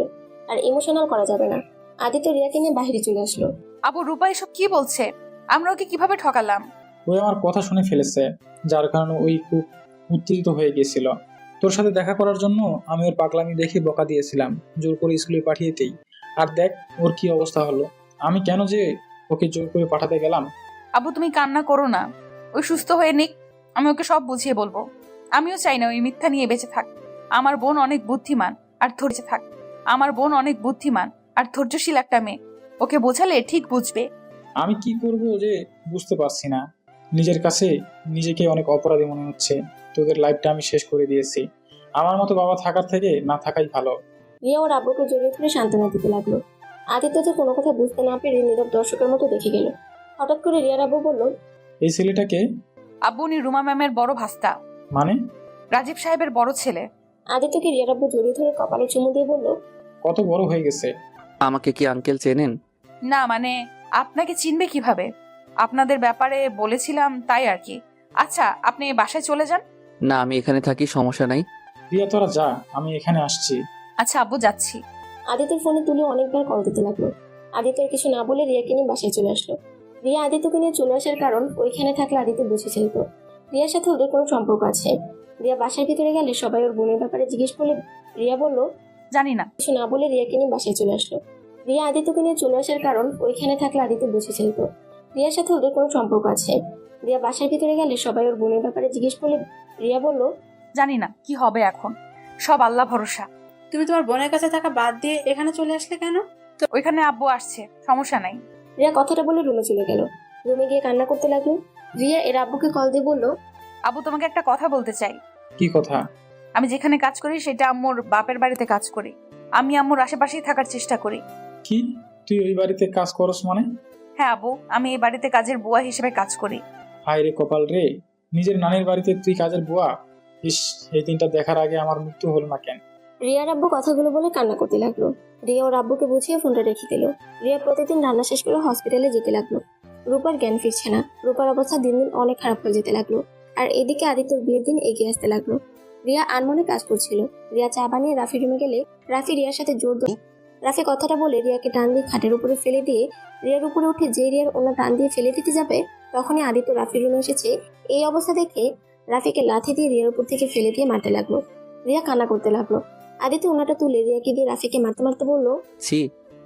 আর ইমোশনাল করা যাবে না। আদিত্য রিয়াকে নিয়ে বাইরে চলে আসলো। আবু, রূপা এসব কি বলছে? আমরা ওকে কিভাবে ঠকালাম? ওই আমার কথা শুনে ফেলেছে, যার কারণে ওই খুব উত্তেজিত হয়ে গিয়েছিল। তোর সাথে দেখা করার জন্য আমি ওর পাগলামি দেখে বকা দিয়েছিলাম, জোর করে স্কুলে পাঠিয়েতেই। আর দেখ ওর কি অবস্থা হলো। আমি কেন যে ওকে জোর করে পাঠাতে গেলাম। আবু তুমি কান্না করো না, ওই সুস্থ হয়ে নিক, আমি ওকে সব বুঝিয়ে বলবো। আমিও চাই না ওই মিথ্যা নিয়ে বেঁচে থাক। আমার বোন অনেক বুদ্ধিমান আর ধৈর্যশীল একটা মেয়ে, ওকে বোঝালে ঠিক বুঝবে। আমি কি করব যে বুঝতে পারছি না। নিজের কাছে নিজেকে অনেক অপরাধী মনে হচ্ছে। তোদের লাইফটা আমি শেষ করে দিয়েছি। আমার মতো বাবা থাকার থেকে না থাকাই ভালো। রিয়া ওর আব্বুকে জড়িয়ে ধরে সান্ত্বনা দিতে লাগলো। আদিত্য তো কোনো কথা বুঝতে না পেরে নীরব দর্শকের মতো দেখে গেল। হঠাৎ করে রিয়ার আব্বু বলল, এই ছেলেটাকে? আব্বু উনি রুমা ম্যামের বড় ভাস্তা, মানে? রাজীব সাহেবের বড় ছেলে। আদিত্যকে রিয়ার আব্বু জড়িয়ে ধরে কপালে চুমু দিয়ে বলল, কত বড় হয়ে গেছে। আমাকে কি আঙ্কেল চেনেন? না মানে আপনাকে চিনবে কিভাবে? আপনাদের ব্যাপারে বলেছিলাম তাই আর কি। আচ্ছা আপনি বাসায় চলে যান। না আমি এখানে থাকি, সমস্যা নাই। রিয়া তোরা যা, আমি এখানে আসছি। আচ্ছা আব্বু যাচ্ছি। আদিত্যের ফোনে তুলে অনেকবার কল দিতে লাগলো। আদিত্য আর কিছু না বলে রিয়াকে নিয়ে বাসায় চলে আসলো। রিয়া আদিত্যকে নিয়ে চলে আসার কারণ ওইখানে থাকলে আদিত্য বুঝে ফেলতো রিয়ার সাথে ওদের কোনো সম্পর্ক আছে। রিয়া বাসার ভিতরে গেলে সবাই ওর বোনের ব্যাপারে জিজ্ঞেস করলে রিয়া বলল, জানি না। কিছু না বলে রিয়াকে নিয়ে বাসায় চলে আসলো। রিয়া আদিত্যকে নিয়ে চলে আসার কারণ ওইখানে থাকলে আদিত্য বুঝে ফেলতো রিয়ার সাথে ওদের কোনো সম্পর্ক আছে। রিয়া বাসার ভিতরে গেলে সবাই ওর বোনের ব্যাপারে জিজ্ঞেস করলে রিয়া বলল, জানি না কি হবে এখন, সব আল্লাহ ভরসা। তুমি তোমার বোনের কাছে থাকা বাদ দিয়ে এখানে চলে আসলে কেন? ওইখানে আব্বু আসছে, সমস্যা নাই। রিয়া কথাটা বলে রুমে চলে গেল। রুমে গিয়ে কান্না করতে লাগলো। রিয়া এর আব্বুকে কল দিয়ে বলল, আব্বু তোমাকে একটা কথা বলতে চাই। কি কথা? আমি যেখানে কাজ করি সেটা আম্মুর বাপের বাড়িতে কাজ করি। আমি আম্মুর আশেপাশেই থাকার চেষ্টা করি। কি তুই ওই বাড়িতে কাজ করস মানে? হ্যাঁ আব্বু, আমি এই বাড়িতে কাজের বুয়া হিসেবে কাজ করি। হায় রে কপাল রে, নিজের নানির বাড়িতে তুই কাজের বুয়া। ইস, এই দিনটা দেখার আগে আমার মৃত্যু হলো না কেন। রিয়ার আব্বু কথাগুলো বলে কান্না করতে লাগলো। রিয়া ওর আব্বুকে বুঝিয়ে ফোনটা রেখে দিল। রিয়া প্রতিদিন রান্না শেষ করে হসপিটালে যেতে লাগলো। রূপার জ্ঞান ফিরছে না। রূপার অবস্থা দিন দিন অনেক খারাপ হয়ে যেতে লাগলো। আর এদিকে আদিত্যর বিয়ের দিন এগিয়ে আসতে লাগলো। রিয়া আনমনে কাজ করছিল। রিয়া চা বানিয়ে রাফি রুমে গেলে রাফি রিয়ার সাথে জোর ধরে রাফি কথাটা বলে রিয়াকে টান দিয়ে খাটের উপরে ফেলে দিয়ে রিয়ার উপরে উঠে যে রিয়ার ওনা টান দিয়ে ফেলে দিতে যাবে, তখনই আদিত্য রাফির রুমে এসেছে। এই অবস্থা দেখে রাফিকে লাথি দিয়ে রিয়ার উপর থেকে ফেলে দিয়ে মারতে লাগলো। রিয়া কান্না করতে লাগলো। আদিত্য ওনাটা তুলে রিয়াকে দিয়ে রাফিকে মারতে মারতে বলল, ছি,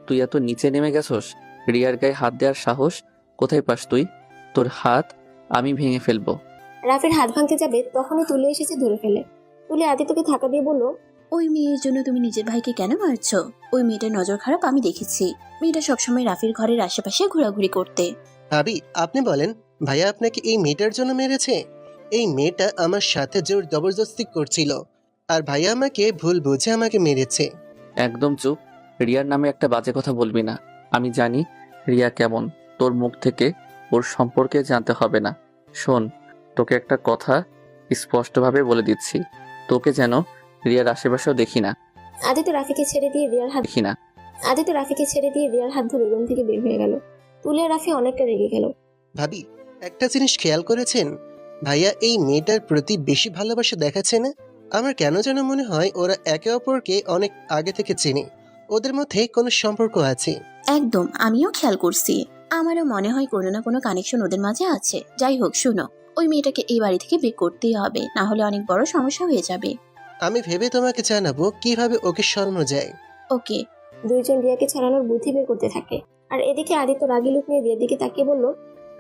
তুই এত নিচে নেমে গেছস? রিয়ার গায়ে হাত দেওয়ার সাহস কোথায় পাস তুই? তোর হাত আমি ভেঙে ফেলবো। রাফির হাত ভাঙতে যাবে, তখনই তুলে এসেছে ধরে ফেলে। তুলে আদিত্যকে ধাক্কা দিয়ে বলল, ওই মেয়ের জন্য তুমি নিজের ভাইকে কেন মারছো? ওই মেয়েটার নজর খারাপ আমি দেখেছি। মেয়েটা সবসময় রাফির ঘরের আশেপাশে ঘোরাঘুরি করতে। ভাবি আপনি বলেন, ভাইয়া আপনাকে এই মেয়েটার জন্য মেরেছে? এই মেয়েটা আমার সাথে জোর জবরদস্তি করছিল, আর ভাইয়া আমাকে ভুল বুঝে আমাকে মেরেছে। একদম চুপ। রিয়ার নামে একটা বাজে কথা বলবি না। আমি জানি রিয়া কেমন, তোর মুখ থেকে ওর সম্পর্কে জানতে হবে না। শোন, তোকে একটা কথা স্পষ্টভাবে বলে দিচ্ছি, তোকে যেন রিয়ার আশেপাশেও দেখি না। আদিত্য রাফিকে ছেড়ে দিয়ে রিয়ার হাত ধরে রুম থেকে বের হয়ে গেল। তুলে রাফি অনেকটা রেগে গেল। ভাবি একটা জিনিস খেয়াল করেছেন, ভাইয়া এই মেয়েটার প্রতি বেশি ভালোবাসা দেখাচ্ছে না? আমার কেন যেন মনে হয় ওরা একে অপরকে অনেক আগে থেকে চেনে, ওদের মধ্যে কোনো সম্পর্ক আছে। একদম, আমিও খেয়াল করছি। আমারও মনে হয় কোনো না কোনো কানেকশন ওদের মাঝে আছে। যাই হোক, শুনো, ওই মেয়েটাকে এই বাড়ি থেকে বের করতেই হবে, না হলে অনেক বড় সমস্যা হয়ে যাবে। আমি ভেবে তোমাকে জানাবো কিভাবে ওকে সরানো যায়। ওকে। দুইজন রিয়াকে ছাড়ানোর বুদ্ধি বের করতে থাকে। আর এদিকে আদিত্য রাগী লুক নিয়ে রিয়ার দিকে তাকিয়ে বলল,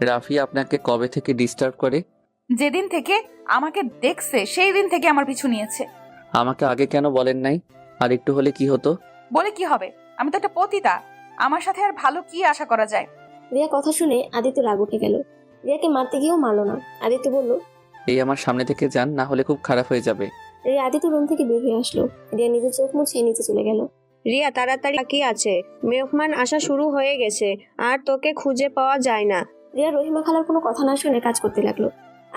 রাফি আপনাকে কবে থেকে ডিস্টার্ব করে? যেদিন থেকে আমাকে দেখছে সেই দিন থেকে আমার পিছু নিয়েছে। আমাকে আগে কেন বলেন নাই? আর একটু হলে কি হতো? বলে কি হবে, আমি তো একটা পতিতা, আমার সাথে আর ভালো কি আশা করা যায়। রিয়া কথা শুনে আদিত্য রাগ উঠে গেল। রিয়াকে মারতে গিয়েও মারলো না। আদিত্য বলল, এই আমার সামনে থেকে যান, না হলে খুব খারাপ হয়ে যাবে। রিয়া আদিত্য রুম থেকে বের হয়ে আসলো। রিয়া নিজের চোখ মুছে নিচে চলে গেল। রিয়া তাড়াতাড়ি কি আছে, মেহমান আসা শুরু হয়ে গেছে আর তোকে খুঁজে পাওয়া যায় না। রিয়া রহিমা খালার কোনো কথা না শুনে কাজ করতে লাগলো।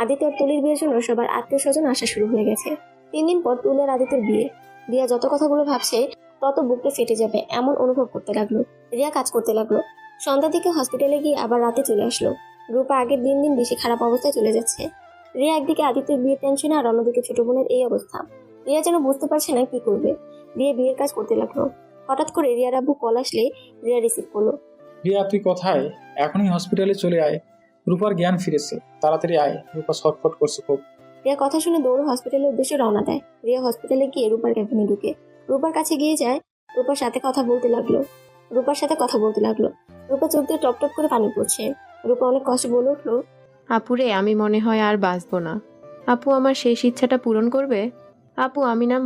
আদিত্য আর তুলির বিয়ের জন্য সবার আত্মীয় স্বজন আসা শুরু হয়ে গেছে। 3 দিন পর তুলি আর আদিত্যের বিয়ে। রিয়া যত কথাগুলো ভাবছে তত বুকটা ফেটে যাবে এমন অনুভব করতে লাগলো। রিয়া কাজ করতে লাগলো। সন্ধ্যার দিকে হসপিটালে গিয়ে আবার রাতে চলে আসলো। রূপা আগের দিন দিন বেশি খারাপ অবস্থায় চলে যাচ্ছে। রিয়া একদিকে আদিত্যের বিয়ের টেনশনে আর অন্যদিকে ছোট বোনের এই অবস্থা। রিয়া যেন বুঝতে পারছে না কি করবে। রিয়া বিয়ের কাজ করতে লাগলো। হঠাৎ করে রিয়ার আব্বু কল আসলে রিয়া রিসিভ করলো। রিয়া তুই কোথায়? এখনই হসপিটালে চলে আয়, রূপার জ্ঞান ফিরেছে, তাড়াতাড়ি আয়, রূপা ছটফট করছে খুব। রিয়া কথা শুনে দৌড় হসপিটালের উদ্দেশ্যে রওনা দেয়। রিয়া হসপিটালে গিয়ে রূপার ক্যাবিনে ঢুকে রূপার কাছে গিয়ে যায়। রূপার সাথে কথা বলতে লাগলো। রূপা চোখ দিয়ে টপ টপ করে পানি পড়ছে। রূপা অনেক কষ্ট বলে উঠলো, আপুরে, আমি মনে হয় আর বাঁচবো না। আপু আমার শেষ ইচ্ছাটা পূরণ করবে? আপু, আমি না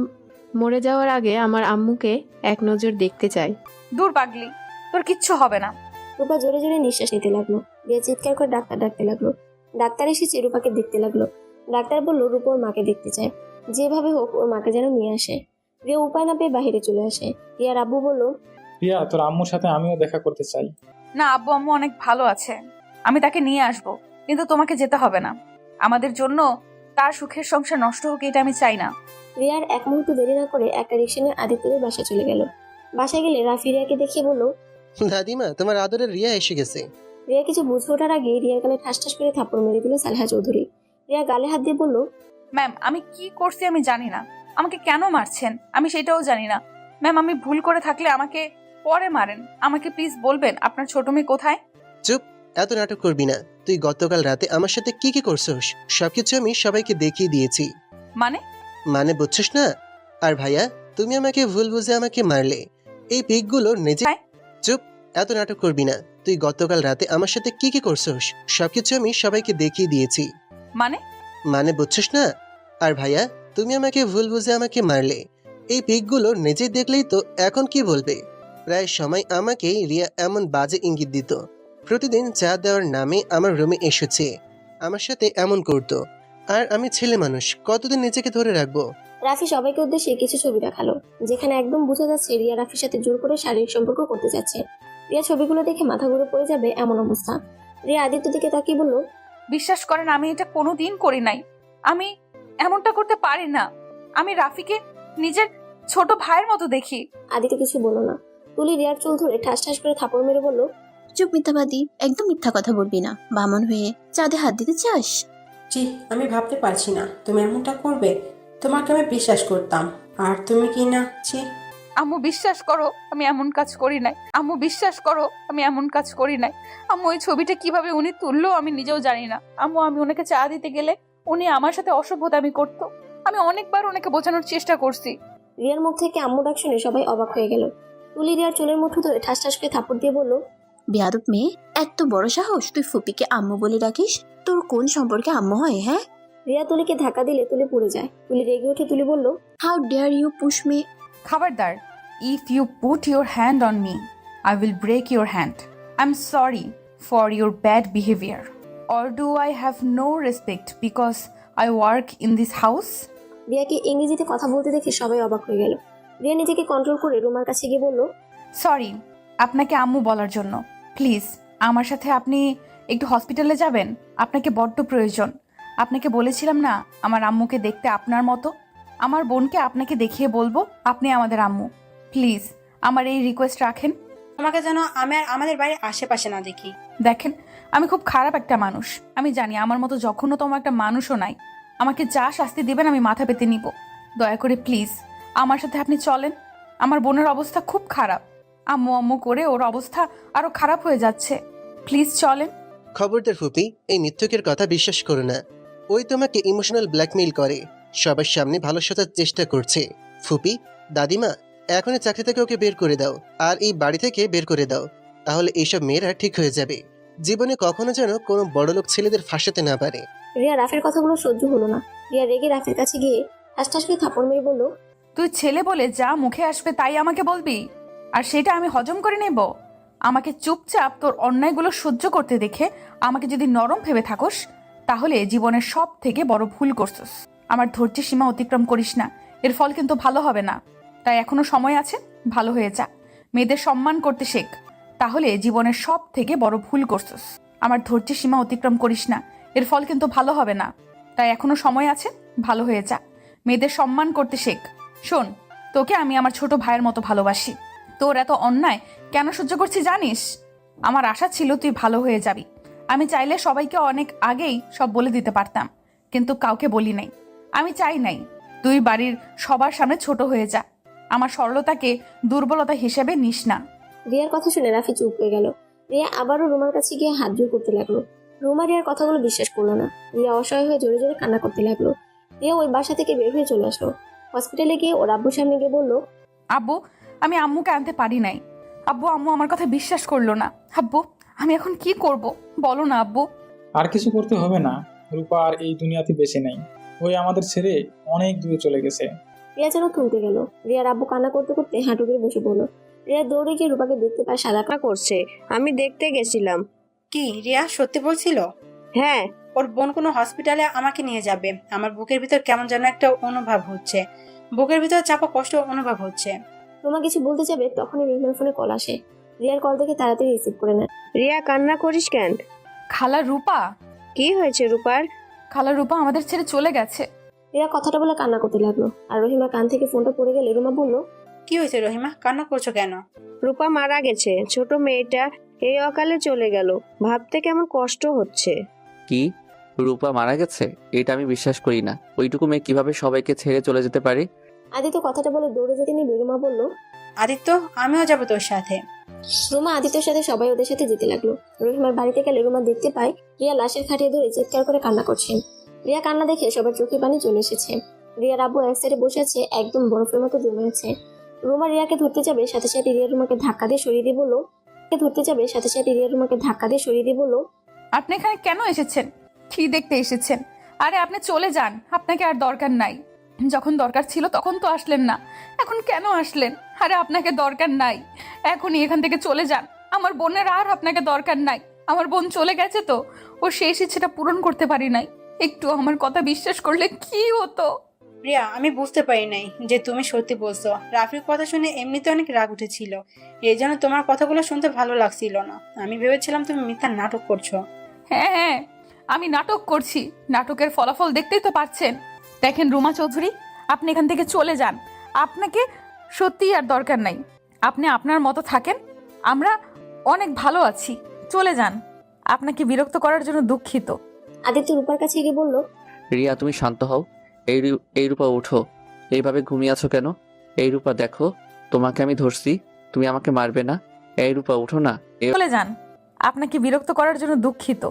মরে যাওয়ার আগে আমার আম্মুকে এক নজর দেখতে চাই। দূর পাগলি, তোর কিচ্ছু হবে না। রূপা জোরে জোরে নিঃশ্বাস নিতে লাগলো। রিয়া চিৎকার করে ডাক্তার ডাকতে লাগলো। ডাক্তার এসেছে রূপাকে দেখতে লাগলো। ডাক্তার বলল রূপা ওর মাকে দেখতে চায়, যেভাবে হোক ওর মাকে যেন নিয়ে আসে। রিয়া উপায় না পেয়ে বাহিরে চলে আসে। রিয়ার আব্বু বলল, রিয়া তোর আম্মুর সাথে আমিও দেখা করতে চাই। না, আব্বু আম্মু অনেক ভালো আছে, আমি তাকে নিয়ে আসবো, কিন্তু তোমাকে যেতে হবে না। আমাদের জন্য তার সুখের সংসার নষ্ট হোক এটা আমি চাই না। রিয়ার এক মুহূর্ত দেরি না করে একটা রিক্সা নিয়ে আদিত্যদের বাসায় চলে গেল। বাসায় গেলে রাফি রিয়াকে দেখিয়ে বলল, দাদিমা, তোমার আদরের রিয়া এসে গেছে। রিয়া কিছু বুঝে ওঠার আগে রিয়ার গালে ঠাস ঠাস করে থাপ্পড় মেরে দিল সালেহা চৌধুরী। রিয়া গালে হাত দিয়ে বলল, ম্যাম, আমি কি করছি আমি জানি না, আমাকে কেন মারছেন আমি সেটাও জানি না। ম্যাম, আমি ভুল করে থাকলে আমাকে পরে মারেন, আমাকে প্লিজ বলবেন আপনার ছোট মেয়ে কোথায়। চুপ, এত নাটক করবি না। তুই গতকাল রাতে আমার সাথে কি কি করছস সবকিছু আমি সবাইকে দেখিয়ে দিয়েছি। মানে বুঝছিস না? আর ভাইয়া, তুমি আমাকে ভুল বুঝে আমাকে মারলে। এই পিকগুলো নিজে। চুপ, এত নাটক করবি না। তুই গতকাল রাতে আমার সাথে কি কি করছস সবকিছু আমি সবাইকে দেখিয়ে দিয়েছি। মানে বুঝছিস না? আর ভাইয়া, তুমি আমাকে ভুল বুঝে আমাকে মারলে। এই পিকগুলো নিজে দেখলেই তো এখন কি বলবে। প্রায় সময় আমাকেই রিয়া এমন বাজে ইঙ্গিত দিত। প্রতিদিন চা দেওয়ার নামে আমার রুমে এসেছে, আমার সাথে এমন করতো। আর আমি ছেলে মানুষ, কতদিন নিজেকে ধরে রাখবো? রাফি সবাইকে উদ্দেশ্যে কিছু ছবি দেখালো, যেখানে একদম বোঝা যাচ্ছে রিয়া রাফির সাথে জোর করে শারীরিক সম্পর্ক করতে যাচ্ছে। রিয়া ছবিগুলো দেখে মাথা ঘুরে পড়ে যাবে এমন অবস্থা। রিয়া আদিত্যর দিকে তাকিয়ে বলল, বিশ্বাস করেন আমি এটা কোনোদিন করি নাই, আমি এমনটা করতে পারি না। আমি রাফিকে নিজের ছোট ভাইয়ের মতো দেখি। আদিত্য কিছু বলল না। তুলি রিয়ার চুল ধরে ঠাস ঠাস করে থাপড় মেরে বলল, চুপ মিথ্যাবাদী, একদম মিথ্যা কথা বলবি না। বামন হয়ে চাঁদে হাত দিতে চাস? জি, আমি ভাবতে পারছি না তুমি এমনটা করবে। তোমাকে আমি বিশ্বাস করতাম, আর তুমি কি না। ছি। আম্মু বিশ্বাস করো আমি এমন কাজ করি নাই। আম্মু ওই ছবিটা কিভাবে উনি তুললো আমি নিজেও জানি না। আম্মু, আমি ওনাকে চা দিতে গেলে উনি আমার সাথে অসভ্যতামি করতো। আমি অনেকবার ওনাকে বোঝানোর চেষ্টা করছি। রিয়ার মুখ থেকে আম্মু ডাক শুনে সবাই অবাক হয়ে গেল। তুলি রিয়ার চুলের মুঠো ধরে ঠাস ঠাস করে থাপড় দিয়ে বলল, বেয়াদব মেয়ে, এত বড় সাহস তুই ফুপিকে আম্মু বলে ডাকিস? তোর কোন সম্পর্কে আম্মু হয়? হ্যাঁ। রিয়া তুলিকে ধাক্কা দিলে তুলি পড়ে যায়। তুলি রেগে উঠে তুলি বলল, how dare you push me. খবরদার, if you put your hand on me I will break your hand. I am sorry for your bad behaviour. Or do I have no respect because I work in this house? রিয়াকে ইংরেজিতে কথা বলতে দেখে সবাই অবাক হয়ে গেল। রিয়া নিজেকে কন্ট্রোল করে রুমার কাছে গিয়ে বলল, সরি আপনাকে আম্মু বলার জন্য। প্লিজ আমার সাথে আপনি একটু হসপিটালে যাবেন, আপনাকে বড্ড প্রয়োজন। আপনাকে বলেছিলাম না আমার আম্মুকে দেখতে আপনার মতো। আমার বোনকে আপনাকে দেখিয়ে বলবো আপনি আমাদের আম্মু। প্লিজ আমার এই রিকোয়েস্ট রাখেন। তোমাকে যেন আমি আর আমাদের বাড়ির আশেপাশে না দেখি। দেখেন, আমি খুব খারাপ একটা মানুষ, আমি জানি। আমার মতো জঘন্যতম একটা মানুষও নাই। আমাকে যা শাস্তি দিবেন আমি মাথা পেতে নিব। দয়া করে প্লিজ আমার সাথে আপনি চলেন। আমার বোনের অবস্থা খুব খারাপ, আম্মু আম্মু করে ওর অবস্থা আরো খারাপ হয়ে যাচ্ছে। প্লিজ চলেন। খবরদার ফুপি, এই মিথ্যুকের কথা বিশ্বাস করো না। ওই তোমাকে ইমোশনাল ব্ল্যাকমেইল করে, সবার সামনে ভালো সাজার চেষ্টা করছে। ফুপি, দাদিমা, এখনই চাকরি থেকে ওকে বের করে দাও, আর এই বাড়ি থেকে বের করে দাও। তাহলে এইসব মেয়েরা ঠিক হয়ে যাবে, জীবনে কখনো যেন কোনো বড়লোক ছেলেদের ফাঁসাতে না পারে। রিয়া রাফির কথাগুলো সহ্য হলো না। রিয়া রেগে রাফির কাছে গিয়ে ঠাস করে থাপড় মেরে বলল, তুই ছেলে বলে যা মুখে আসবে তাই আমাকে বলবি, আর সেটা আমি হজম করে নেব? আমাকে চুপচাপ তোর অন্যায়গুলো সহ্য করতে দেখে আমাকে যদি নরম ভেবে থাকোস, তাহলে জীবনের সব থেকে বড় ভুল করছিস। আমার ধৈর্যের সীমা অতিক্রম করিস না, এর ফল কিন্তু ভালো হবে না। তাই এখনো সময় আছে, ভালো হয়ে যা, মেয়েদের সম্মান করতে শেখ, তাহলে জীবনের সব থেকে বড় ভুল করছিস। আমার ধৈর্যের সীমা অতিক্রম করিস না, এর ফল কিন্তু ভালো হবে না। তাই এখনো সময় আছে, ভালো হয়ে যা, মেয়েদের সম্মান করতে শেখ। শোন, তোকে আমি আমার ছোট ভাইয়ের মতো ভালোবাসি। তোর এত অন্যায় কেন সহ্য করছি জানিস? আমার আশা ছিল তুই ভালো হয়ে যাবি। আমি চাইলে সবাইকে অনেক আগেই সব বলে দিতে পারতাম, কিন্তু কাউকে বলি নাই। আমি চাই নাই তুই বাড়ির সবার সামনে ছোট হয়ে যা। আমার সরলতাকে দুর্বলতা হিসেবে নিস না। রিয়ার কথা শুনে রাফি চুপ হয়ে গেল। রিয়া আবারও রুমার কাছে গিয়ে হাত জোর করতে লাগলো। রুমা রিয়ার কথাগুলো বিশ্বাস করলো না। রিয়া অসহায় হয়ে জোরে জোরে কান্না করতে লাগলো। রিয়া ওই বাসা থেকে বের হয়ে চলে আসলো। হসপিটালে গিয়ে ওর আব্বুর সামনে গিয়ে বলল, আব্বু, আমি আম্মুকে আনতে পারি নাই। আব্বু, আম্মু আমার কথা বিশ্বাস করলো না। আব্বু, আমি এখন কি করব বলো না আব্বু। আর কিছু করতে হবে না, রূপা আর এই দুনিয়াতে বেঁচে নেই। ওই আমাদের ছেড়ে অনেক দূরে চলে গেছে। রিয়া যেন থমকে গেল। রিয়ার আব্বু কান্না করতে করতে হাঁটু গেড়ে বসে পড়লো। রিয়া দৌড়ে গিয়ে রূপাকে দেখতে পায় সাদা করছে। আমি দেখতে গেছিলাম। কি রিয়া সত্যি বলছিল? হ্যাঁ, ওর বোন কোনো হসপিটালে আমাকে নিয়ে যাবে। আমার বুকের ভিতর কেমন যেন একটা অনুভব হচ্ছে, বুকের ভিতর চাপা কষ্ট অনুভব হচ্ছে। রুমা কিছু বলতে যাবে, তখনই রিহার ফোনে কল আসে। রিয়ার কল থেকে তাড়াতাড়ি রিসিভ করে নেয়। রিয়া কান্না করিস কেন? খালা রূপা। কি হয়েছে রূপার? খালা রূপা আমাদের ছেড়ে চলে গেছে। রিয়া কথাটা বলে কান্না করতে লাগলো। আর রহিমা কান থেকে ফোনটা পড়ে গেলে রুমা বলল, কি হয়েছে রহিমা, কান্না করছো কেন? রূপা মারা গেছে। ছোট মেয়েটা এই অকালে চলে গেল, ভাবতে কেমন কষ্ট হচ্ছে। কি, রূপা মারা গেছে? এটা আমি বিশ্বাস করি না। ওইটুকু মেয়ে কিভাবে সবাইকে ছেড়ে চলে যেতে পারে? আদিত্য কথাটা বলে দৌড়ে যেতে নিয়ে রুমা বলল, আদিত্য, আমিও যাবো তোর সাথে। রুমা আদিত্যর সাথে সবাই ওদের সাথে যেতে লাগলো। রহিমার বাড়িতে গেলে রুমা দেখতে পায় রিয়া লাশের খাটিয়ে ধরে চিৎকার করে কান্না করছেন। রিয়া কান্না দেখে সবার চোখে পানি চলে এসেছে। রিয়ার আব্বু এক সাইডে বসে আছে, একদম বরফের মতো জমে আছে। রুমা রিয়াকে ধরতে যাবে, সাথে সাথে রিয়া রুমাকে ধাক্কা দিয়ে সরিয়ে দিয়ে বলল, আপনি এখানে কেন এসেছেন? কি দেখতে এসেছেন? আরে আপনি চলে যান, আপনাকে আর দরকার নাই। যখন দরকার ছিল তখন তো আসলেন না, এখন কেন আসলেন? আরে আপনাকে দরকার নাই, এখনই এখান থেকে চলে যান। আমার বোনের আর আপনাকে দরকার নাই। আমার বোন চলে গেছে তো, ও শেষ ইচ্ছেটা পূরণ করতে পারি নাই। একটু আমার কথা বিশ্বাস করলে কি হতো? রিয়া, আমি বুঝতে পারি নাই যে তুমি সত্যি বলছো। রাফির কথা শুনে এমনিতে অনেক রাগ উঠেছিল, এই জন্য তোমার কথাগুলো শুনতে ভালো লাগছিল না। আমি ভেবেছিলাম তুমি মিথ্যা নাটক করছো। হ্যাঁ হ্যাঁ, আমি নাটক করছি। নাটকের ফলাফল দেখতেই তো পাচ্ছেন। দেখেন রুমা চৌধুরী, আপনি এখান থেকে চলে যান। আপনাকে সত্যিই আর দরকার নাই। আপনি আপনার মতো থাকেন, আমরা অনেক ভালো আছি। চলে যান। আপনাকে বিরক্ত করার জন্য দুঃখিত। আদিত্য রূপার কাছে গিয়ে বলল, রিয়া, তুমি শান্ত হও। এই রূপা, উঠো। এইভাবে ঘুমিয়ে আছো কেন? এই রূপা, দেখো, তোমাকে আমি ধরছি, তুমি আমাকে মারবে না। এই রূপা, উঠো না। চলে যান। আপনাকে বিরক্ত করার জন্য দুঃখিত।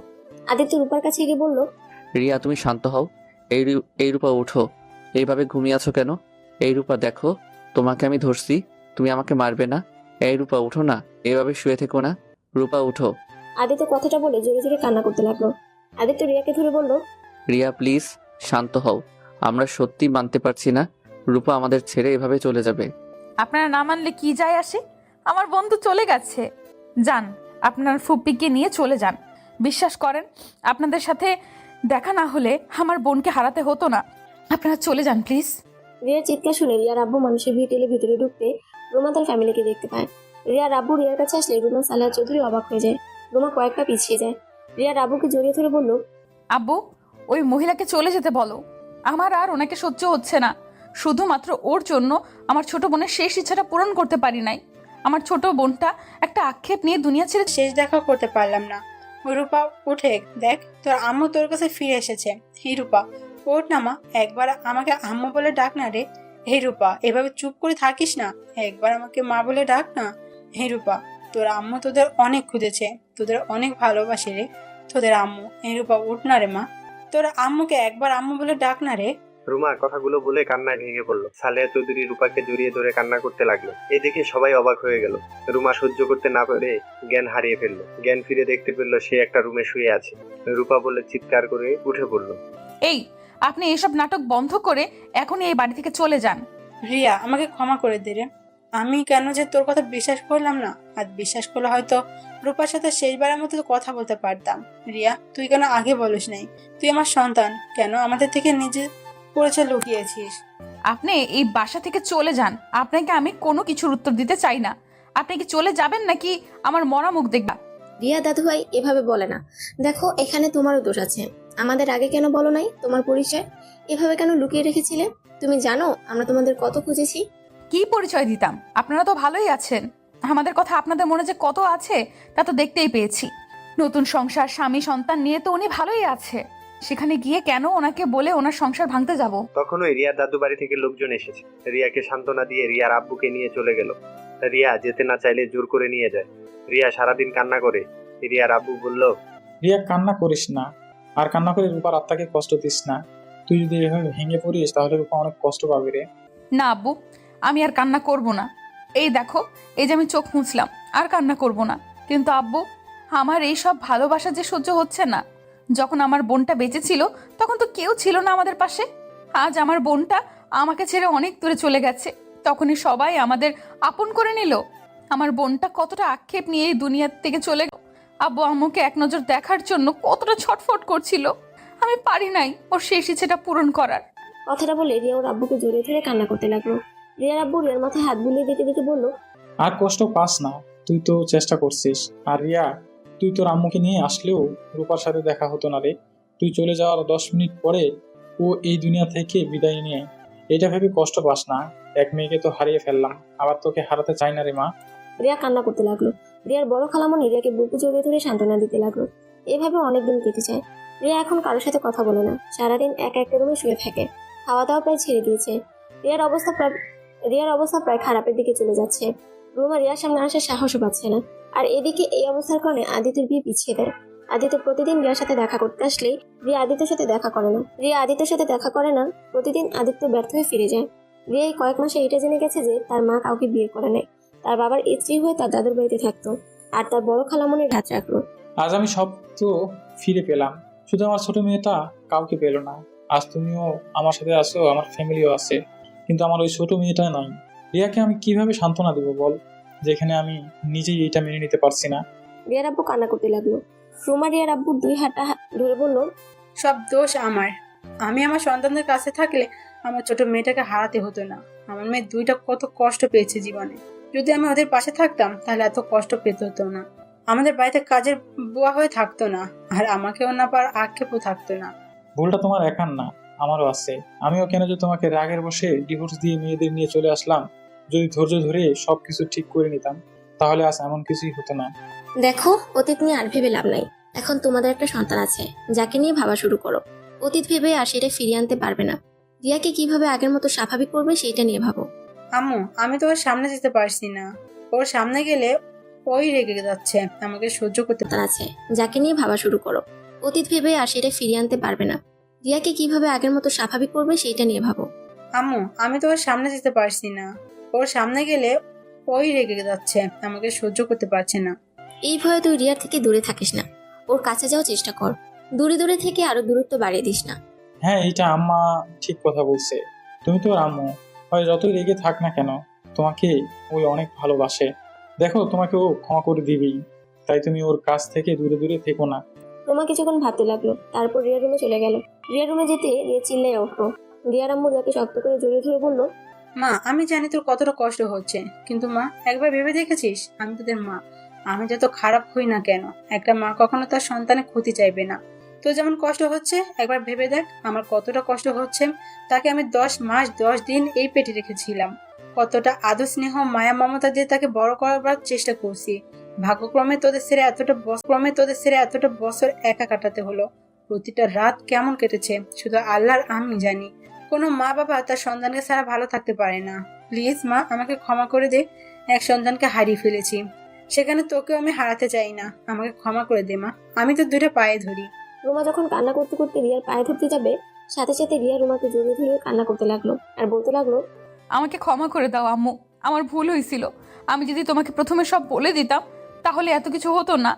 আদিত্য রূপার কাছে গিয়ে বলল, রিয়া, তুমি শান্ত হও। এই রূপা, উঠো। এইভাবে ঘুমিয়ে আছো কেন? এই রূপা, দেখো, তোমাকে আমি ধরছি, তুমি আমাকে মারবে না। এই রূপা, উঠো না। এভাবে শুয়ে থেকো না। রূপা, উঠো। আদিত্য কথাটা বলে জোরে জোরে কান্না করতে লাগলো। আদিত্য রিয়াকে ধরে বলল, রিয়া, প্লিজ শান্ত হও। আমরা সত্যি মানতে পারছি না রূপা আমাদের ছেড়ে এভাবে চলে যাবে। আপনারা না মানলে কি যায় আসে? আমার বন্ধু চলে গেছে। যান, আপনার ফুপ্পিকে নিয়ে চলে যান। বিশ্বাস করেন, আপনাদের সাথে দেখা না হলে আমার বোনকে হারাতে হতো না। আপনারা চলে যান প্লিজ। রিয়ার চিৎকার শুনে রিয়ার আব্বু মানুষের ভিড় টেলে ভিতরে ঢুকতে রুমা তার ফ্যামিলিকে দেখতে পায়। রিয়ার আব্বু রিয়ার কাছে আসলে রুমা সালেহা চৌধুরী অবাক হয়ে যায়। রুমা কয়েক পা পিছিয়ে যায়। রিয়ার আব্বুকে জড়িয়ে ধরে বলল, আব্বু, ওই মহিলাকে চলে যেতে বলো। আমার আর ওনাকে সহ্য হচ্ছে না। শুধুমাত্র ওর জন্য আমার ছোট বোনের শেষ ইচ্ছাটা পূরণ করতে পারি নাই। আমার ছোট বোনটা একটা আক্ষেপ নিয়ে দুনিয়া ছেড়ে শেষ দেখা করতে পারলাম না। রূপা, উঠে দেখ, তোর আম্মু তোর কাছে ফিরে এসেছে। হে রূপা, ওঠ না মা, একবার আমাকে আম্মু বলে ডাক না রে। হে রূপা, এভাবে চুপ করে থাকিস না, একবার আমাকে মা বলে ডাক না। হে রূপা, তোর আম্মু তোদের অনেক খুঁজেছে, তোদের অনেক ভালোবাসে রে তোদের আম্মু। হে রূপা, উঠ না রে মা। তোর আম্মুকে একবার আম্মু বলে ডাক না রে। রুমা কথাগুলো বলে কান্নায় ভেঙে পড়লো। সালেহা চৌধুরী রূপাকে জড়িয়ে ধরে কান্না করতে লাগলো। এ দেখে সবাই অবাক হয়ে গেল। রুমা সহ্য করতে না পেরে জ্ঞান হারিয়ে ফেললো। জ্ঞান ফিরে দেখতে পেল সে একটা রুমে শুয়ে আছে। রূপা বলে চিৎকার করে উঠে পড়লো। এই, আপনি এসব নাটক বন্ধ করে এখনই এই বাড়ি থেকে চলে যান। রিয়া, আমাকে ক্ষমা করে দে রে। আমি কেন যে তোর কথা বিশ্বাস করলাম না, আর বিশ্বাস করলে হয়তো রূপার সাথে শেষবারের মতো কথা বলতে পারতাম। রিয়া, তুই কেন আগে বলিস নাই? তুই আমার সন্তান, কেন আমাদের থেকে নিজে পরিচয় লুকিয়েছিস? আপনি এই বাসা থেকে চলে যান। আপনাকে আমি কোনো কিছুর উত্তর দিতে চাই না। আপনি কি চলে যাবেন নাকি আমার মরা মুখ দেখবা? রিয়া দাদুভাই এভাবে বলে না। দেখো, এখানে তোমারও দোষ আছে। আমাদের আগে কেন বলো নাই তোমার পরিচয়? এভাবে কেন লুকিয়ে রেখেছিলে? তুমি জানো আমরা তোমাদের কত খুঁজেছি। কি পরিচয় দিতাম? আপনারা তো ভালোই আছেন। আমাদের কথা আপনাদের মনে যে কত আছে তা তো দেখতেই পেয়েছি। নতুন সংসার, স্বামী, সন্তান নিয়ে তো উনি ভালোই আছে। সেখানে গিয়ে কেন ওনাকে বলে ওনার সংসার ভাঙতে যাব? তখনই রিয়ার দাদু বাড়ি থেকে লোকজন এসেছে। রিয়াকে সান্ত্বনা দিয়ে রিয়ার আব্বুকে নিয়ে চলে গেল। রিয়া যেতে না চাইলে জোর করে নিয়ে যায়। রিয়া সারাদিন কান্না করে। রিয়ার আব্বু বলল, রিয়া কান্না করিস না, আর কান্না করে রূপার আত্মাকে কষ্ট দিস না। তুই যদি এভাবে ভেঙে পড়িস তাহলে রূপা অনেক কষ্ট পাবে রে। না আব্বু, আমি আর কান্না করব না। এই দেখো, এই যে আমি চোখ মুছলাম, আর কান্না করব না। কিন্তু আব্বু, আমার এই সব ভালোবাসা যে সহ্য হচ্ছে না। যখন আমার বোনটা বেঁচে ছিল তখন তো কেউ ছিল না আমাদের পাশে। আজ আমার বোনটা আমাকে ছেড়ে অনেক দূরে চলে গেছে, তখনই সবাই আমাদের আপন করে নিল। আমার বোনটা কতটা আক্ষেপ নিয়ে এই দুনিয়ার থেকে চলে গেল। আব্বু আম্মুকে এক নজর দেখার জন্য কতটা ছটফট করছিল। আমি পারি নাই ওর শেষ ইচ্ছেটা পূরণ করার। কথাটা বলে রিয়া ওর আব্বুকে জড়িয়ে ধরে কান্না করতে লাগলো। রিয়ার আব্বু রিয়ার মাথায় হাত বুলিয়ে দিতে দিতে বলল, আর কষ্ট পাস না, তুই তো চেষ্টা করছিস। আর রিয়া, তুই তোর আম্মুকে নিয়ে আসলেও রূপার সাথে দেখা হতো না রে। তুই চলে যাওয়ার 10 মিনিট পরে ও এই দুনিয়া থেকে বিদায় নিয়ে এটা ভেবে কষ্ট পাস না। এক মেয়েকে তো হারিয়ে ফেললাম, আবার তোকে হারাতে চাই না রে মা। রিয়া কান্না করতে লাগলো। রিয়ার বড় খালামণি রিয়াকে বুকে জড়িয়ে ধরে সান্ত্বনা দিতে লাগলো। এভাবে অনেকদিন কেটে যায়। রিয়া এখন কারোর সাথে কথা বলে না, সারাদিন একা একটা রুমে শুয়ে থাকে। খাওয়া দাওয়া প্রায় ছেড়ে দিয়েছে। রিয়ার অবস্থা প্রায় খারাপের দিকে চলে যাচ্ছে। রুমা রিয়ার সামনে আসার সাহসও পাচ্ছে না। আর এদিকে এই অবস্থার কারণে আদিত্যের বিয়ে পিছিয়ে দেয়। আদিত্য প্রতিদিন রিয়ার সাথে দেখা করতে আসলে রিয়া আদিত্যের সাথে দেখা করে না। প্রতিদিন আদিত্য ব্যর্থ হয়ে ফিরে যায়। রিয়া এই কয়েক মাসে এটা জেনে গেছে যে তার মা কাউকে বিয়ে করে নেয়। তার বাবার স্ত্রী হয়ে তার দাদুর বাড়িতে থাকতো, আর তার বড় খালামণির হাত রাখলো। আজ আমি সব তো ফিরে পেলাম, শুধু আমার ছোট মেয়েটা কাউকে পেল না। আজ তুমিও আমার সাথে আছো, আমার ফ্যামিলিও আছে, কিন্তু আমার ওই ছোট মেয়েটা নাই। রিয়াকে আমি কিভাবে সান্ত্বনা দেবো বল, যেখানে আমি নিজেই এটা মেনে নিতে পারছি না। রিয়ার আব্বু কান্না করতে লাগলো। রুমা রিয়ার আব্বুর 2 হাতটা ধরে বলল, সব দোষ আমার। আমি আমার সন্তানদের কাছে থাকলে আমার ছোট মেয়েটাকে হারাতে হতো না। আমার মেয়ে 2টা কত কষ্ট পেয়েছে জীবনে। যদি আমি ওদের পাশে থাকতাম তাহলে এত কষ্ট পেতে হতো না। আমাদের বাড়িতে কাজের বুয়া হয়ে থাকতো না, আর আমাকেও না পার আক্ষেপও থাকতো না। ভুলটা তোমার একার না, আমারও আছে। আমিও কেন যে তোমাকে রাগের বসে ডিভোর্স দিয়ে মেয়েদের নিয়ে চলে আসলাম। যদি ধৈর্য ধরে সবকিছু ঠিক করে নিতাম তাহলে আজ এমন কিছুই হতো না। দেখো, অতীত নিয়ে আর ভেবে লাভ নাই। এখন তোমাদের একটা সন্তান আছে, যাকে নিয়ে ভাবা শুরু করো। অতীত ভেবে আর সেটা ফিরিয়ে আনতে পারবে না। রিয়াকে কিভাবে আগের মতো স্বাভাবিক করবে সেইটা নিয়ে ভাবো। আম্মু, আমি তো ওর সামনে যেতে পারছি না। ওর সামনে গেলে ওই রেগে যাচ্ছে, আমাকে সহ্য করতে আছে, যাকে নিয়ে ভাবা শুরু করো। অতীত ভেবে আর সেটা ফিরিয়ে আনতে পারবে না। রিয়াকে কিভাবে আগের মতো স্বাভাবিক করবে সেইটা নিয়ে ভাবো। আম্মু, আমি তো ওর সামনে যেতে পারছি না। ওর সামনে গেলে ওই রেগে যাচ্ছে, আমাকে সহ্য করতে পারছে না। এই ভয়ে তুই রিয়ার থেকে দূরে থাকিস না, ওর কাছে যাওয়ার চেষ্টা কর। দূরে দূরে থেকে আরো দূরত্ব বাড়িয়ে দিস না। হ্যাঁ, এইটা আম্মা ঠিক কথা বলছে। তুমি তো আম্মু, হয় যতই রেগে থাক না কেন, তোমাকে ওই অনেক ভালোবাসে। দেখো, তোমাকে ও ক্ষমা করে দিবেই, তাই তুমি ওর কাছ থেকে দূরে দূরে থেকো না। রোমা কিছুক্ষণ ভাবতে লাগলো, তারপর রিয়ার রুমে চলে গেল। রিয়ার রুমে যেতে রিয়া চিল্লায় উঠলো। রিয়ার আম্মু রিয়াকে শক্ত করে জড়িয়ে ধরে বলল, মা, আমি জানি তোর কতটা কষ্ট হচ্ছে, কিন্তু মা একবার ভেবে দেখেছিস আমি তোদের মা। আমি যত খারাপ হই না কেন, একটা মা কখনো তার সন্তানের ক্ষতি চাইবে না। তোর যেমন কষ্ট হচ্ছে একবার ভেবে দেখ আমার কতটা কষ্ট হচ্ছে। তাকে আমি 10 মাস 10 দিন এই পেটে রেখেছিলাম। কতটা আদর স্নেহ মায়া মমতা দিয়ে তাকে বড় করবার চেষ্টা করছি। ভাগ্যক্রমে তোদের ছেড়ে এতটা বছর একা কাটাতে হলো। প্রতিটা রাত কেমন কেটেছে শুধু আল্লাহর আমি জানি। কোনো মা বাবা তার সন্তানকে ছাড়া ভালো থাকতে পারে না। প্লিজ মা, আমাকে ক্ষমা করে দে। এক সন্তানকে হারিয়ে ফেলেছি, সেখানে তোকেও আমি হারাতে চাই না। আমাকে ক্ষমা করে দে মা, আমি তো 2টা পায়ে ধরি। রুমা যখন কান্না করতে করতে রিয়ার পায়ে ধরতে যাবে, সাথে সাথে রিয়া রুমাকে জড়িয়ে ধরে কান্না করতে লাগলো আর বলতে লাগলো, আমাকে ক্ষমা করে দাও আম্মু, আমার ভুল হয়েছিল। আমি যদি তোমাকে প্রথমে সব বলে দিতাম তাহলে এত কিছু হতো না।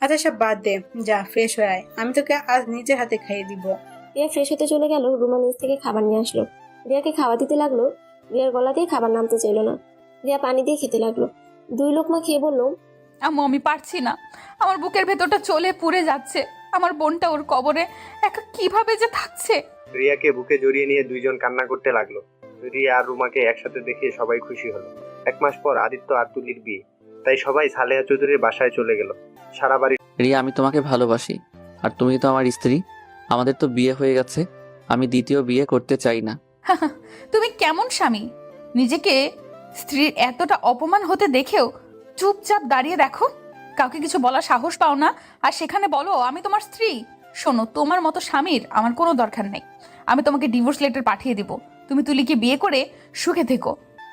আচ্ছা সব বাদ দে, যা ফ্রেশ হয়ে আয়, আমি তোকে আজ নিজের হাতে খাইয়ে দিব। রিয়া ফ্রেশ হতে চলে গেল। রুমা নিচ থেকে খাবার নিয়ে আসলো, রিয়াকে খাওয়া দিতে লাগলো। রিয়ার গলা দিয়ে খাবার নামতে চাইলো না। রিয়া পানি দিয়ে খেতে লাগলো। 2 লোকমা খেয়ে বললো, আম্মু আমি পারছি না, আমার বুকের ভেতরটা চলে পুড়ে যাচ্ছে। আমার বোনটা ওর কবরে একা কিভাবে যে থাকছে। রিয়াকে বুকে জড়িয়ে নিয়ে দুইজন কান্না করতে লাগলো। রিয়া আর রুমাকে একসাথে দেখে সবাই খুশি হলো। 1 মাস পর আদিত্য আর তুলির বিয়ে, তাই সবাই সালেহা চৌধুরীর বাসায় চলে গেল। সারা বাড়ি রিয়া, আমি তোমাকে ভালোবাসি, আর তুমি তো আমার স্ত্রী। আমাদের তো বিয়ে হয়ে গেছে, আমি দ্বিতীয় বিয়ে করতে চাই না। তুমি কেমন স্বামী? নিজেকে স্ত্রীর এতটা অপমান হতে দেখেও চুপচাপ দাঁড়িয়ে দেখো, কাউকে কিছু বলার সাহস পাও না, আর সেখানে বলো আমি তোমার স্ত্রী। শোনো, তোমার মতো স্বামীর আমার কোনো দরকার নেই। আমি তোমাকে ডিভোর্স লেটার পাঠিয়ে দিব, তুমি তুলিকে বিয়ে করে সুখে থেকো।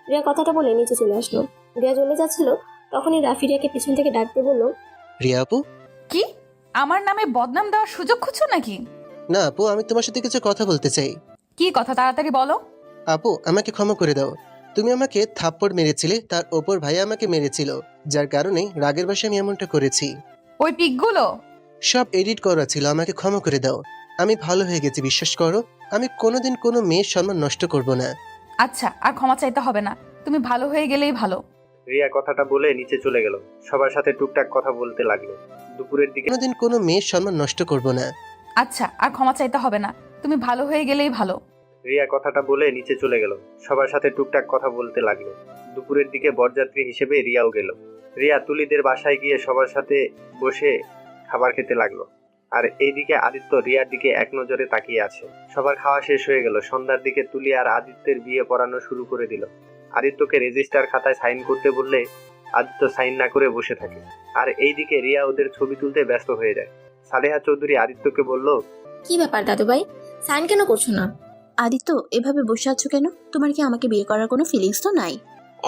রিয়া কথাটা বলে নিচে চলে আসলো। রিয়া চলে যাচ্ছিল, তখনই রাফি রিয়াকে পিছন থেকে ডাকতে বলল, রিয়া আপু? কি আমার নামে বদনাম দেওয়ার সুযোগ খুঁজছো নাকি? না আপু, আমি তোমার সাথে কিছু কথা বলতে চাই। কি কথা, তাড়াতাড়ি বলো। আপু, আমাকে ক্ষমা করে দাও। তুমি আমাকে থাপ্পড় মেরেছিলে, তার ওপর ভাইয়া আমাকে মেরেছিল, যার কারণে রাগের বশে আমি এমনটা করেছি। ওই পিকগুলো সব এডিট করা ছিল, আমাকে ক্ষমা করে দাও। আমি ভালো হয়ে গেছি, বিশ্বাস করো। আমি কোনোদিন কোনো মেয়ের সম্মান নষ্ট করব না। আচ্ছা, আর ক্ষমা চাইতে হবে না, তুমি ভালো হয়ে গেলেই ভালো। রিয়া কথাটা বলে নিচে চলে গেল। সবার সাথে টুকটাক কথা বলতে লাগলো। দুপুরের দিকে কোনোদিন কোনো মেয়ের সম্মান নষ্ট করব না। আচ্ছা, আর ক্ষমা চাইতে হবে না, তুমি ভালো হয়ে গেলেই ভালো। রিয়া কথাটা বলে নিচে চলে গেল। সবার সাথে টুকটাক কথা বলতে লাগলো। দুপুরের দিকে বরযাত্রী হিসেবে রিয়াও গেল। রিয়া তুলিদের বাসায় গিয়ে সবার সাথে বসে খাবার খেতে লাগলো। আর এইদিকে আদিত্য রিয়ার দিকে এক নজরে তাকিয়ে আছে। সবার খাওয়া শেষ হয়ে গেল। সন্ধ্যার দিকে তুলি আর আদিত্যের বিয়ে পড়ানো শুরু করে দিল। আদিত্যকে রেজিস্টার খাতায় সাইন করতে বললে আদিত্য সাইন না করে বসে থাকে। আর এইদিকে রিয়া ওদের ছবি তুলতে ব্যস্ত হয়ে যায়। সালেহা চৌধুরী আদিত্যকে বলল, কি ব্যাপার দাদু ভাই, সাইন কেন করছো না? আদিত্য, এভাবে বসে আছো কেন? তোমার কি আমাকে বিয়ে করার কোনো ফিলিংস তো নাই?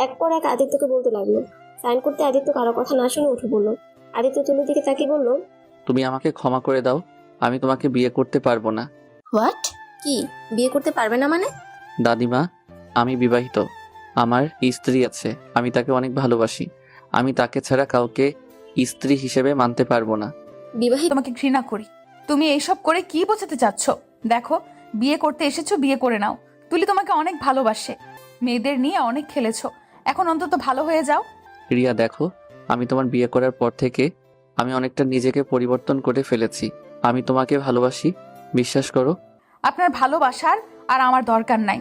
এক পর এক আদিত্যকে বলতে লাগলো। সাইন করতে আদিত্য কারো কথা না শুনে উঠে বলল। আদিত্য তুলির দিকে তাকিয়ে বলল, তুমি আমাকে ক্ষমা করে দাও, আমি তোমাকে বিয়ে করতে পারবো না। হোয়াট? কি বিয়ে করতে পারবে না মানে? দাদিমা, আমি বিবাহিত, আমার স্ত্রী আছে, আমি তাকে অনেক ভালোবাসি। আমি তাকে ছাড়া কাউকে স্ত্রী হিসেবে মানতে পারবো না। বিবাহিত? তোমাকে ঘৃণা করি। তুমি এইসব করে কি বোঝাতে চাচ্ছ? দেখো, বিয়ে করতে এসেছো, বিয়ে করে নাও। তুলি তোমাকে অনেক ভালোবাসে, মেয়েদের নিয়ে অনেক খেলেছো, এখন অন্তত ভালো হয়ে যাও। রিয়া দেখো, আমি তোমার বিয়ে করার পর থেকে আমি অনেকটা নিজেকে পরিবর্তন করে ফেলেছি। আমি তোমাকে ভালোবাসি, বিশ্বাস করো। আপনার ভালোবাসার আর আমার দরকার নাই।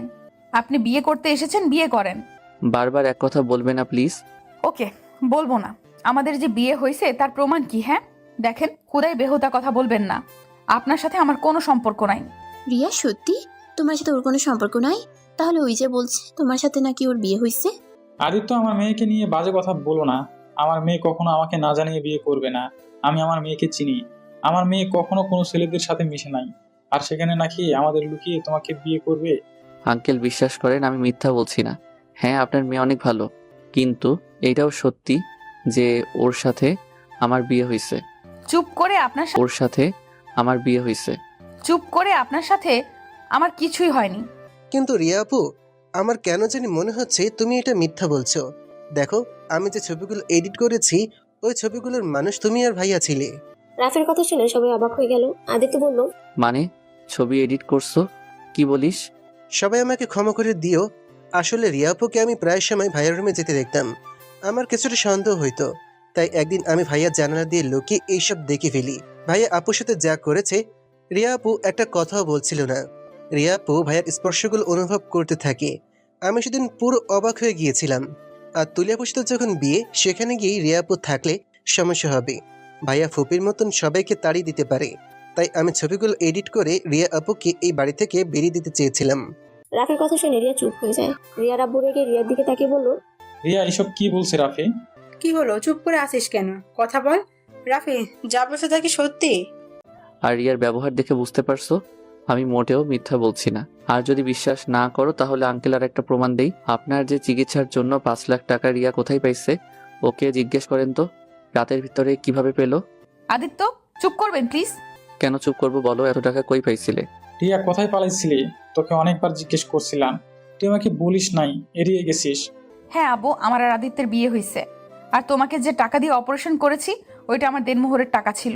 আপনি বিয়ে করতে এসেছেন, বিয়ে করেন। বারবার এক কথা বলবে না প্লিজ। ওকে, বলবো না। আমাদের যে বিয়ে হয়েছে তার প্রমাণ কি? হ্যাঁ দেখেন, খুদাই বেহুদা কথা বলবেন না। আপনার সাথে আমার কোনো সম্পর্ক নাই। রিয়া, সত্যি তোমার সাথে ওর কোনো সম্পর্ক নাই? তাহলে ওই যে বলছে তোমার সাথে নাকি ওর বিয়ে হয়েছে। আদিত্য, আমার মেয়েকে নিয়ে বাজে কথা বলো না। আমার মেয়ে কখনো আমাকে না জানিয়ে বিয়ে করবে না। আমি আমার মেয়েকে চিনি। আমার মেয়ে কখনো কোনো ছেলেদের সাথে মিশে নাই, আর সেখানে নাকি আমাদের লুকিয়ে তোমাকে বিয়ে করবে। আঙ্কেল, বিশ্বাস করেন, আমি মিথ্যা বলছি না। হ্যাঁ, আপনার মেয়ে অনেক ভালো, কিন্তু এইটাও সত্যি যে ওর সাথে আমার বিয়ে হয়েছে। চুপ করে আপনার ওর সাথে আমার বিয়ে হয়েছে। চুপ করে আপনার সাথে আমার কিছুই হয়নি। কিন্তু রিয়া আপু, আমার কেন জানি মনে হচ্ছে তুমি এটা মিথ্যা বলছো। দেখো, আমি যে ছবিগুলো এডিট করেছি, ওই ছবিগুলোর মানুষ তুমি আর ভাইয়া ছিলে। রাফের কথা শুনে সবাই অবাক হয়ে গেল। আদিত্য বলল, মানে ছবি এডিট করছো? কি বলিস? সবাই আমাকে ক্ষমা করে দিও। আসলে রিয়া আপুকে আমি প্রায় সময় ভাইয়ার রুমে যেতে দেখতাম। আমার কিছুটা সন্দেহ হইতো, তাই একদিন আমি ভাইয়া জানালা দিয়ে লুকিয়ে এইসব দেখে ফেলি। ভাইয়া আপুর সাথে যা করেছে, রিয়া আপু একটা কথাও বলছিল না। রিয়া আপু ভাইয়ার স্পর্শগুলো অনুভব করতে থাকে। আমি সেদিন পুরো অবাক হয়ে গিয়েছিলাম। আর তুলি আপুর সাথে যখন বিয়ে, সেখানে গিয়ে রিয়া আপু থাকলে সমস্যা হবে। ভাইয়া ফুপির মতন সবাইকে তাড়িয়ে দিতে পারে, তাই আমি ছবিগুলো এডিট করে রিয়া আপুকে এই বাড়ি থেকে বেরিয়ে দিতে চেয়েছিলাম। রাফের কথা শুনে রিয়া চুপ হয়ে যায়। রিয়ার আব্বু রেগে রিয়ার দিকে তাকিয়ে বলল, রিয়া, এসব কি বলছে রাফি? কি হলো, চুপ করে আছিস কেন? কথা বল। রাফি, যা বলছে তা কি সত্যি? আর রিয়ার ব্যবহার দেখে বুঝতে পারছো আমি মোটেও মিথ্যা বলছি না। আর যদি বিশ্বাস না করো তাহলে আঙ্কেল আর একটা প্রমাণ দেই। আপনার যে চিকিৎসার জন্য 5 লাখ টাকা রিয়া কোথায় পাইছে, ওকে জিজ্ঞেস করেন তো রাতের ভিতরে কিভাবে পেলো। আদিত্য, চুপ করবেন প্লিজ। কেন চুপ করবো বলো? এত টাকা কই পাইছিলে? রিয়া কোথায় পালাইছিলি? তোকে অনেকবার জিজ্ঞেস করছিলাম, তুই আমাকে বলিস নাই, এড়িয়ে গেছিস। হ্যাঁ আব্বু, আমার আর আদিত্যের বিয়ে হয়েছে। আর তোমাকে যে টাকা দিয়ে অপারেশন করেছি ওইটা আমার দেনমোহরের টাকা ছিল।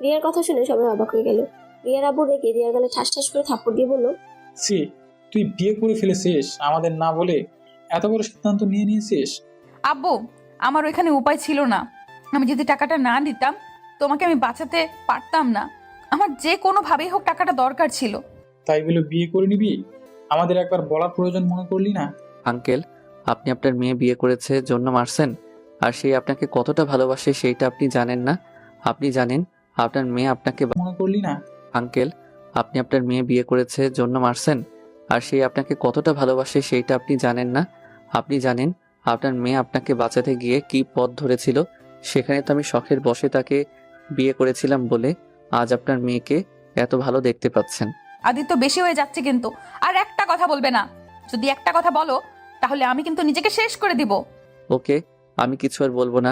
রিয়ার কথা শুনে সবাই অবাক হয়ে গেল। রিয়ার আব্বু রেগে রিয়ার গালে ঠাস ঠাস করে থাপ্পড় দিয়ে বলল, সি, তুই বিয়ে করে ফেলেছিস আমাদের না বলে, এত বড় সিদ্ধান্ত নিয়ে নিয়েছিস। আব্বু, আমার ওইখানে উপায় ছিল না। আমি যদি টাকাটা না দিতাম তোমাকে আমি বাঁচাতে পারতাম না। আমার যে কোনোভাবেই হোক টাকাটা দরকার ছিল। তাই বলে বিয়ে করে নিবি? আমাদের একবার বলার প্রয়োজন মনে করলি না? আঙ্কেল, আপনি আপনার মেয়ে বিয়ে করেছে জন্য মারছেন, আর সে আপনাকে কতটা ভালোবাসে সেইটা আপনি জানেন না? আপনি জানেন আপনার মেয়ে আপনাকে মনে করলি না? আঙ্কেল, আপনি আপনার মেয়ে বিয়ে করেছে জন্য মারছেন, আর সে আপনাকে কতটা ভালোবাসে সেইটা আপনি জানেন না? আপনি জানেন আপনার মেয়ে আপনাকে বাঁচাতে গিয়ে কি পথ ধরেছিল? সেখানে তো আমি শখের বশে তাকে বিয়ে করেছিলাম বলে আজ আপনার মেয়েকে এত ভালো দেখতে পাচ্ছেন। আদিত্য, বেশি হয়ে যাচ্ছে কিন্তু। আর একটা কথা বলবে না। যদি একটা কথা বলো তাহলে আমি কিন্তু নিজেকে শেষ করে দিব। ওকে, আমি কিছু আর বলবো না।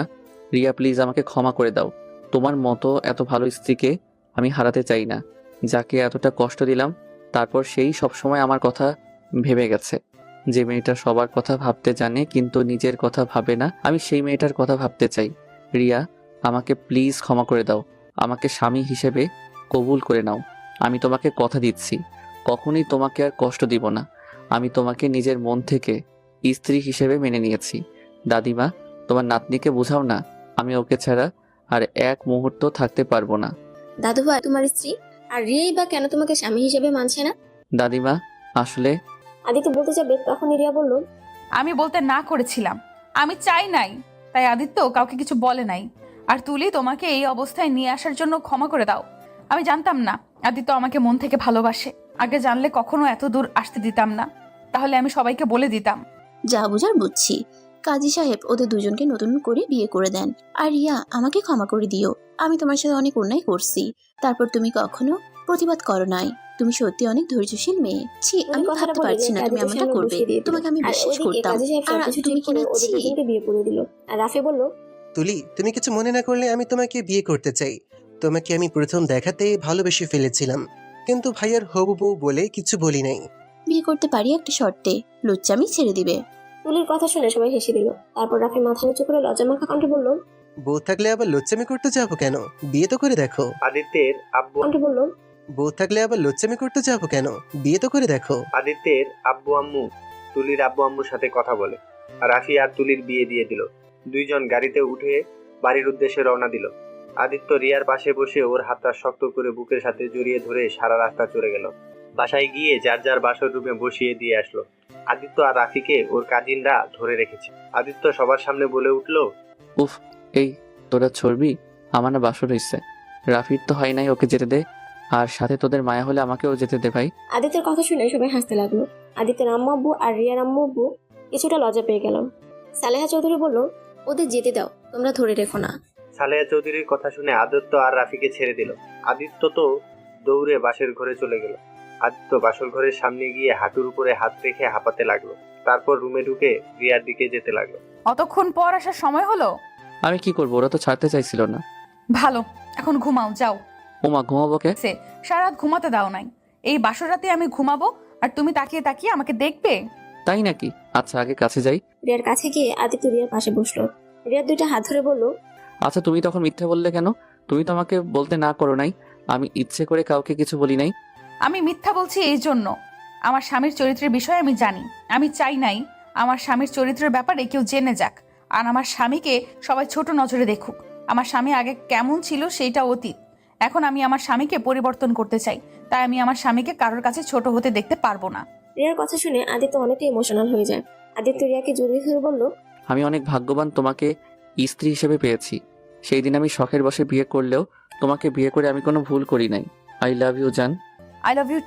রিয়া, প্লিজ আমাকে ক্ষমা করে দাও। তোমার মতো এত ভালো স্ত্রীকে আমি হারাতে চাই না, যাকে এতটা কষ্ট দিলাম। তারপর সেই সবসময় আমার কথা ভেবে গেছে। যে মেয়েটা সবার কথা ভাবতে জানে কিন্তু নিজের কথা ভাবে না, আমি সেই মেয়েটার কথা ভাবতে চাই। রিয়া, আমাকে প্লিজ ক্ষমা করে দাও। আমাকে স্বামী হিসেবে কবুল করে নাও। আমি তোমাকে কথা দিচ্ছি, কখনোই তোমাকে আর কষ্ট দিব না। আমি তোমাকে নিজের মন থেকে স্ত্রী হিসেবে মেনে নিয়েছি। দাদিমা, তোমার নাতনিকে বোঝাও না, আমি ওকে ছাড়া আর এক মুহূর্ত থাকতে পারবো না। দাদুভাই তোমার স্ত্রী, আর রিয়াই বা কেন তোমাকে স্বামী হিসেবে মানছে না? দাদিমা, আসলে আদিত্য বলতে যাবে তখনই রিয়া বলল, আমি বলতে না করেছিলাম, আমি চাই নাই, তাই আদিত্য কাউকে কিছু বলে নাই। আর তুলি, তোমাকে এই অবস্থায় নিয়ে আসার জন্য ক্ষমা করে দাও। আমি জানতাম না আদিত্য আমাকে মন থেকে ভালোবাসে। আগে জানলে কখনো এত দূর আসতে দিতাম না, তাহলে আমি সবাইকে বলে দিতাম। যা বুঝার বুঝছি। কাজী সাহেব ওদের দুজনকে নতুন করে বিয়ে করে দেন। আর রিয়া, আমাকে ক্ষমা করে দিও। আমি তোমার সাথে অনেক অন্যায় করছি, তারপর তুমি কখনো প্রতিবাদ করো নাই। তুমি সত্যি অনেক ধৈর্যশীল মেয়ে। ছি, আমি ভাবতে পারছি না তুমি এমনটা করবে। তোমাকে আমি বিশ্বাস করতাম। আর আজ তুমি কি না ছি। বিয়ে করে দিল। আর রাফি বলল, তুলি, তুমি কিছু মনে না করলে আমি তোমাকে বিয়ে করতে চাই। তোমাকে আমি প্রথম দেখাতে ভালোবেসে ফেলেছিলাম, কিন্তু ভাইয়ার হবু বউ বলে কিছু বলি নাই। বিয়ে করতে পারি একটা শর্তে, লুচ্চামি ছেড়ে দিবে। তুলির কথা শুনে সবাই হেসে দিল। তারপর রাফি মাথা নিচু করে লজ্জামাখা কণ্ঠে বলল, বউ থাকলে আবার লুচ্চামি করতে যাবো কেন? বিয়ে তো করে দেখো। আদিত্যের আব্বু কণ্ঠে বলল, বউ থাকলে আবার লুচ্চামি করতে যাবো কেন? বিয়ে তো করে দেখো। আদিত্যের আব্বু আম্মু তুলির আব্বু আম্মুর সাথে কথা বলে। আর রাফি আর তুলির বিয়ে দিয়ে দিল। দুইজন গাড়িতে উঠে বাড়ির উদ্দেশ্যে রওনা দিল। আদিত্য রিয়ার পাশে বসে ওর হাতটা শক্ত করে বুকের সাথে জড়িয়ে ধরে সারা রাস্তা চলে গেল। বাসায় গিয়ে যার যার বাসর রুমে বসিয়ে দিয়ে আসলো। আদিত্য আর রাফিকে ওর কাজিনরা ধরে রেখেছে। আদিত্য সবার সামনে বলে উঠল, উফ, এই তোরা ছড়বি? আমার না বাসর হইছে। রাফির তো হয় নাই, ওকে যেতে দে। আর সাথে তোদের মায়া হলে আমাকেও যেতে দে ভাই। আদিত্যের কথা শুনে সবাই হাসতে লাগলো। আদিত্যের আম্মু আব্বু আর রিয়ার আম্মু আব্বু কিছুটা লজ্জা পেয়ে গেল। সালেহা চৌধুরী বলল, ওদের যেতে দাও, তোমরা ধরে রেখো না। সালেহা চৌধুরীর কথা শুনে আদিত্য আর রাফিকে ছেড়ে দিল। আদিত্য তো দৌড়ে বাসের ঘরে চলে গেল। আদিত্য বাসর ঘরের সামনে গিয়ে হাঁটুর উপরে হাত রেখে হাঁপাতে লাগলো। তারপর রুমে ঢুকে রিয়ার দিকে যেতে লাগলো। অতক্ষণ পর আসার সময় হলো? আমি কি করবো, ওরা তো ছাড়তে চাইছিল না। ভালো, এখন ঘুমাও, যাও। ওমা, ঘুমাবো কে? সারা রাত ঘুমাতে দাও নাই। এই বাসর রাতে আমি ঘুমাবো আর তুমি তাকিয়ে তাকিয়ে আমাকে দেখবে? তাই নাকি? আচ্ছা, আগে কাছে যাই। রিয়ার কাছে গিয়ে আদিত্য রিয়ার পাশে বসলো। রিয়ার দুইটা হাত ধরে বলল, আচ্ছা, তুমি তখন মিথ্যা বললে কেন? তুমি তো আমাকে বলতে না করো নাই। আমি ইচ্ছে করে কাউকে কিছু বলি নাই। আমি মিথ্যা বলছি এই জন্য, আমার স্বামীর চরিত্রের বিষয়ে আমি জানি। আমি চাই নাই আমার স্বামীর চরিত্রের ব্যাপারে কেউ জেনে যাক, আর আমার স্বামীকে সবাই ছোট নজরে দেখুক। আমার স্বামী আগে কেমন ছিল সেইটা অতীত। এখন আমি আমার স্বামীকে পরিবর্তন করতে চাই, তাই আমি আমার স্বামীকে কারোর কাছে ছোট হতে দেখতে পারবো না। রিয়ার কথা শুনে আদিত্য অনেকটা ইমোশনাল হয়ে যায়। আদিত্য রিয়াকে জড়িয়ে ধরে বলল, আমি অনেক ভাগ্যবান তোমাকে স্ত্রী হিসেবে পেয়েছি। সেই দিন আমি শখের বশে বিয়ে করলেও তোমাকে বিয়ে করে আমি কোনো ভুল করি নাই। আই লাভ ইউ জান। I love you.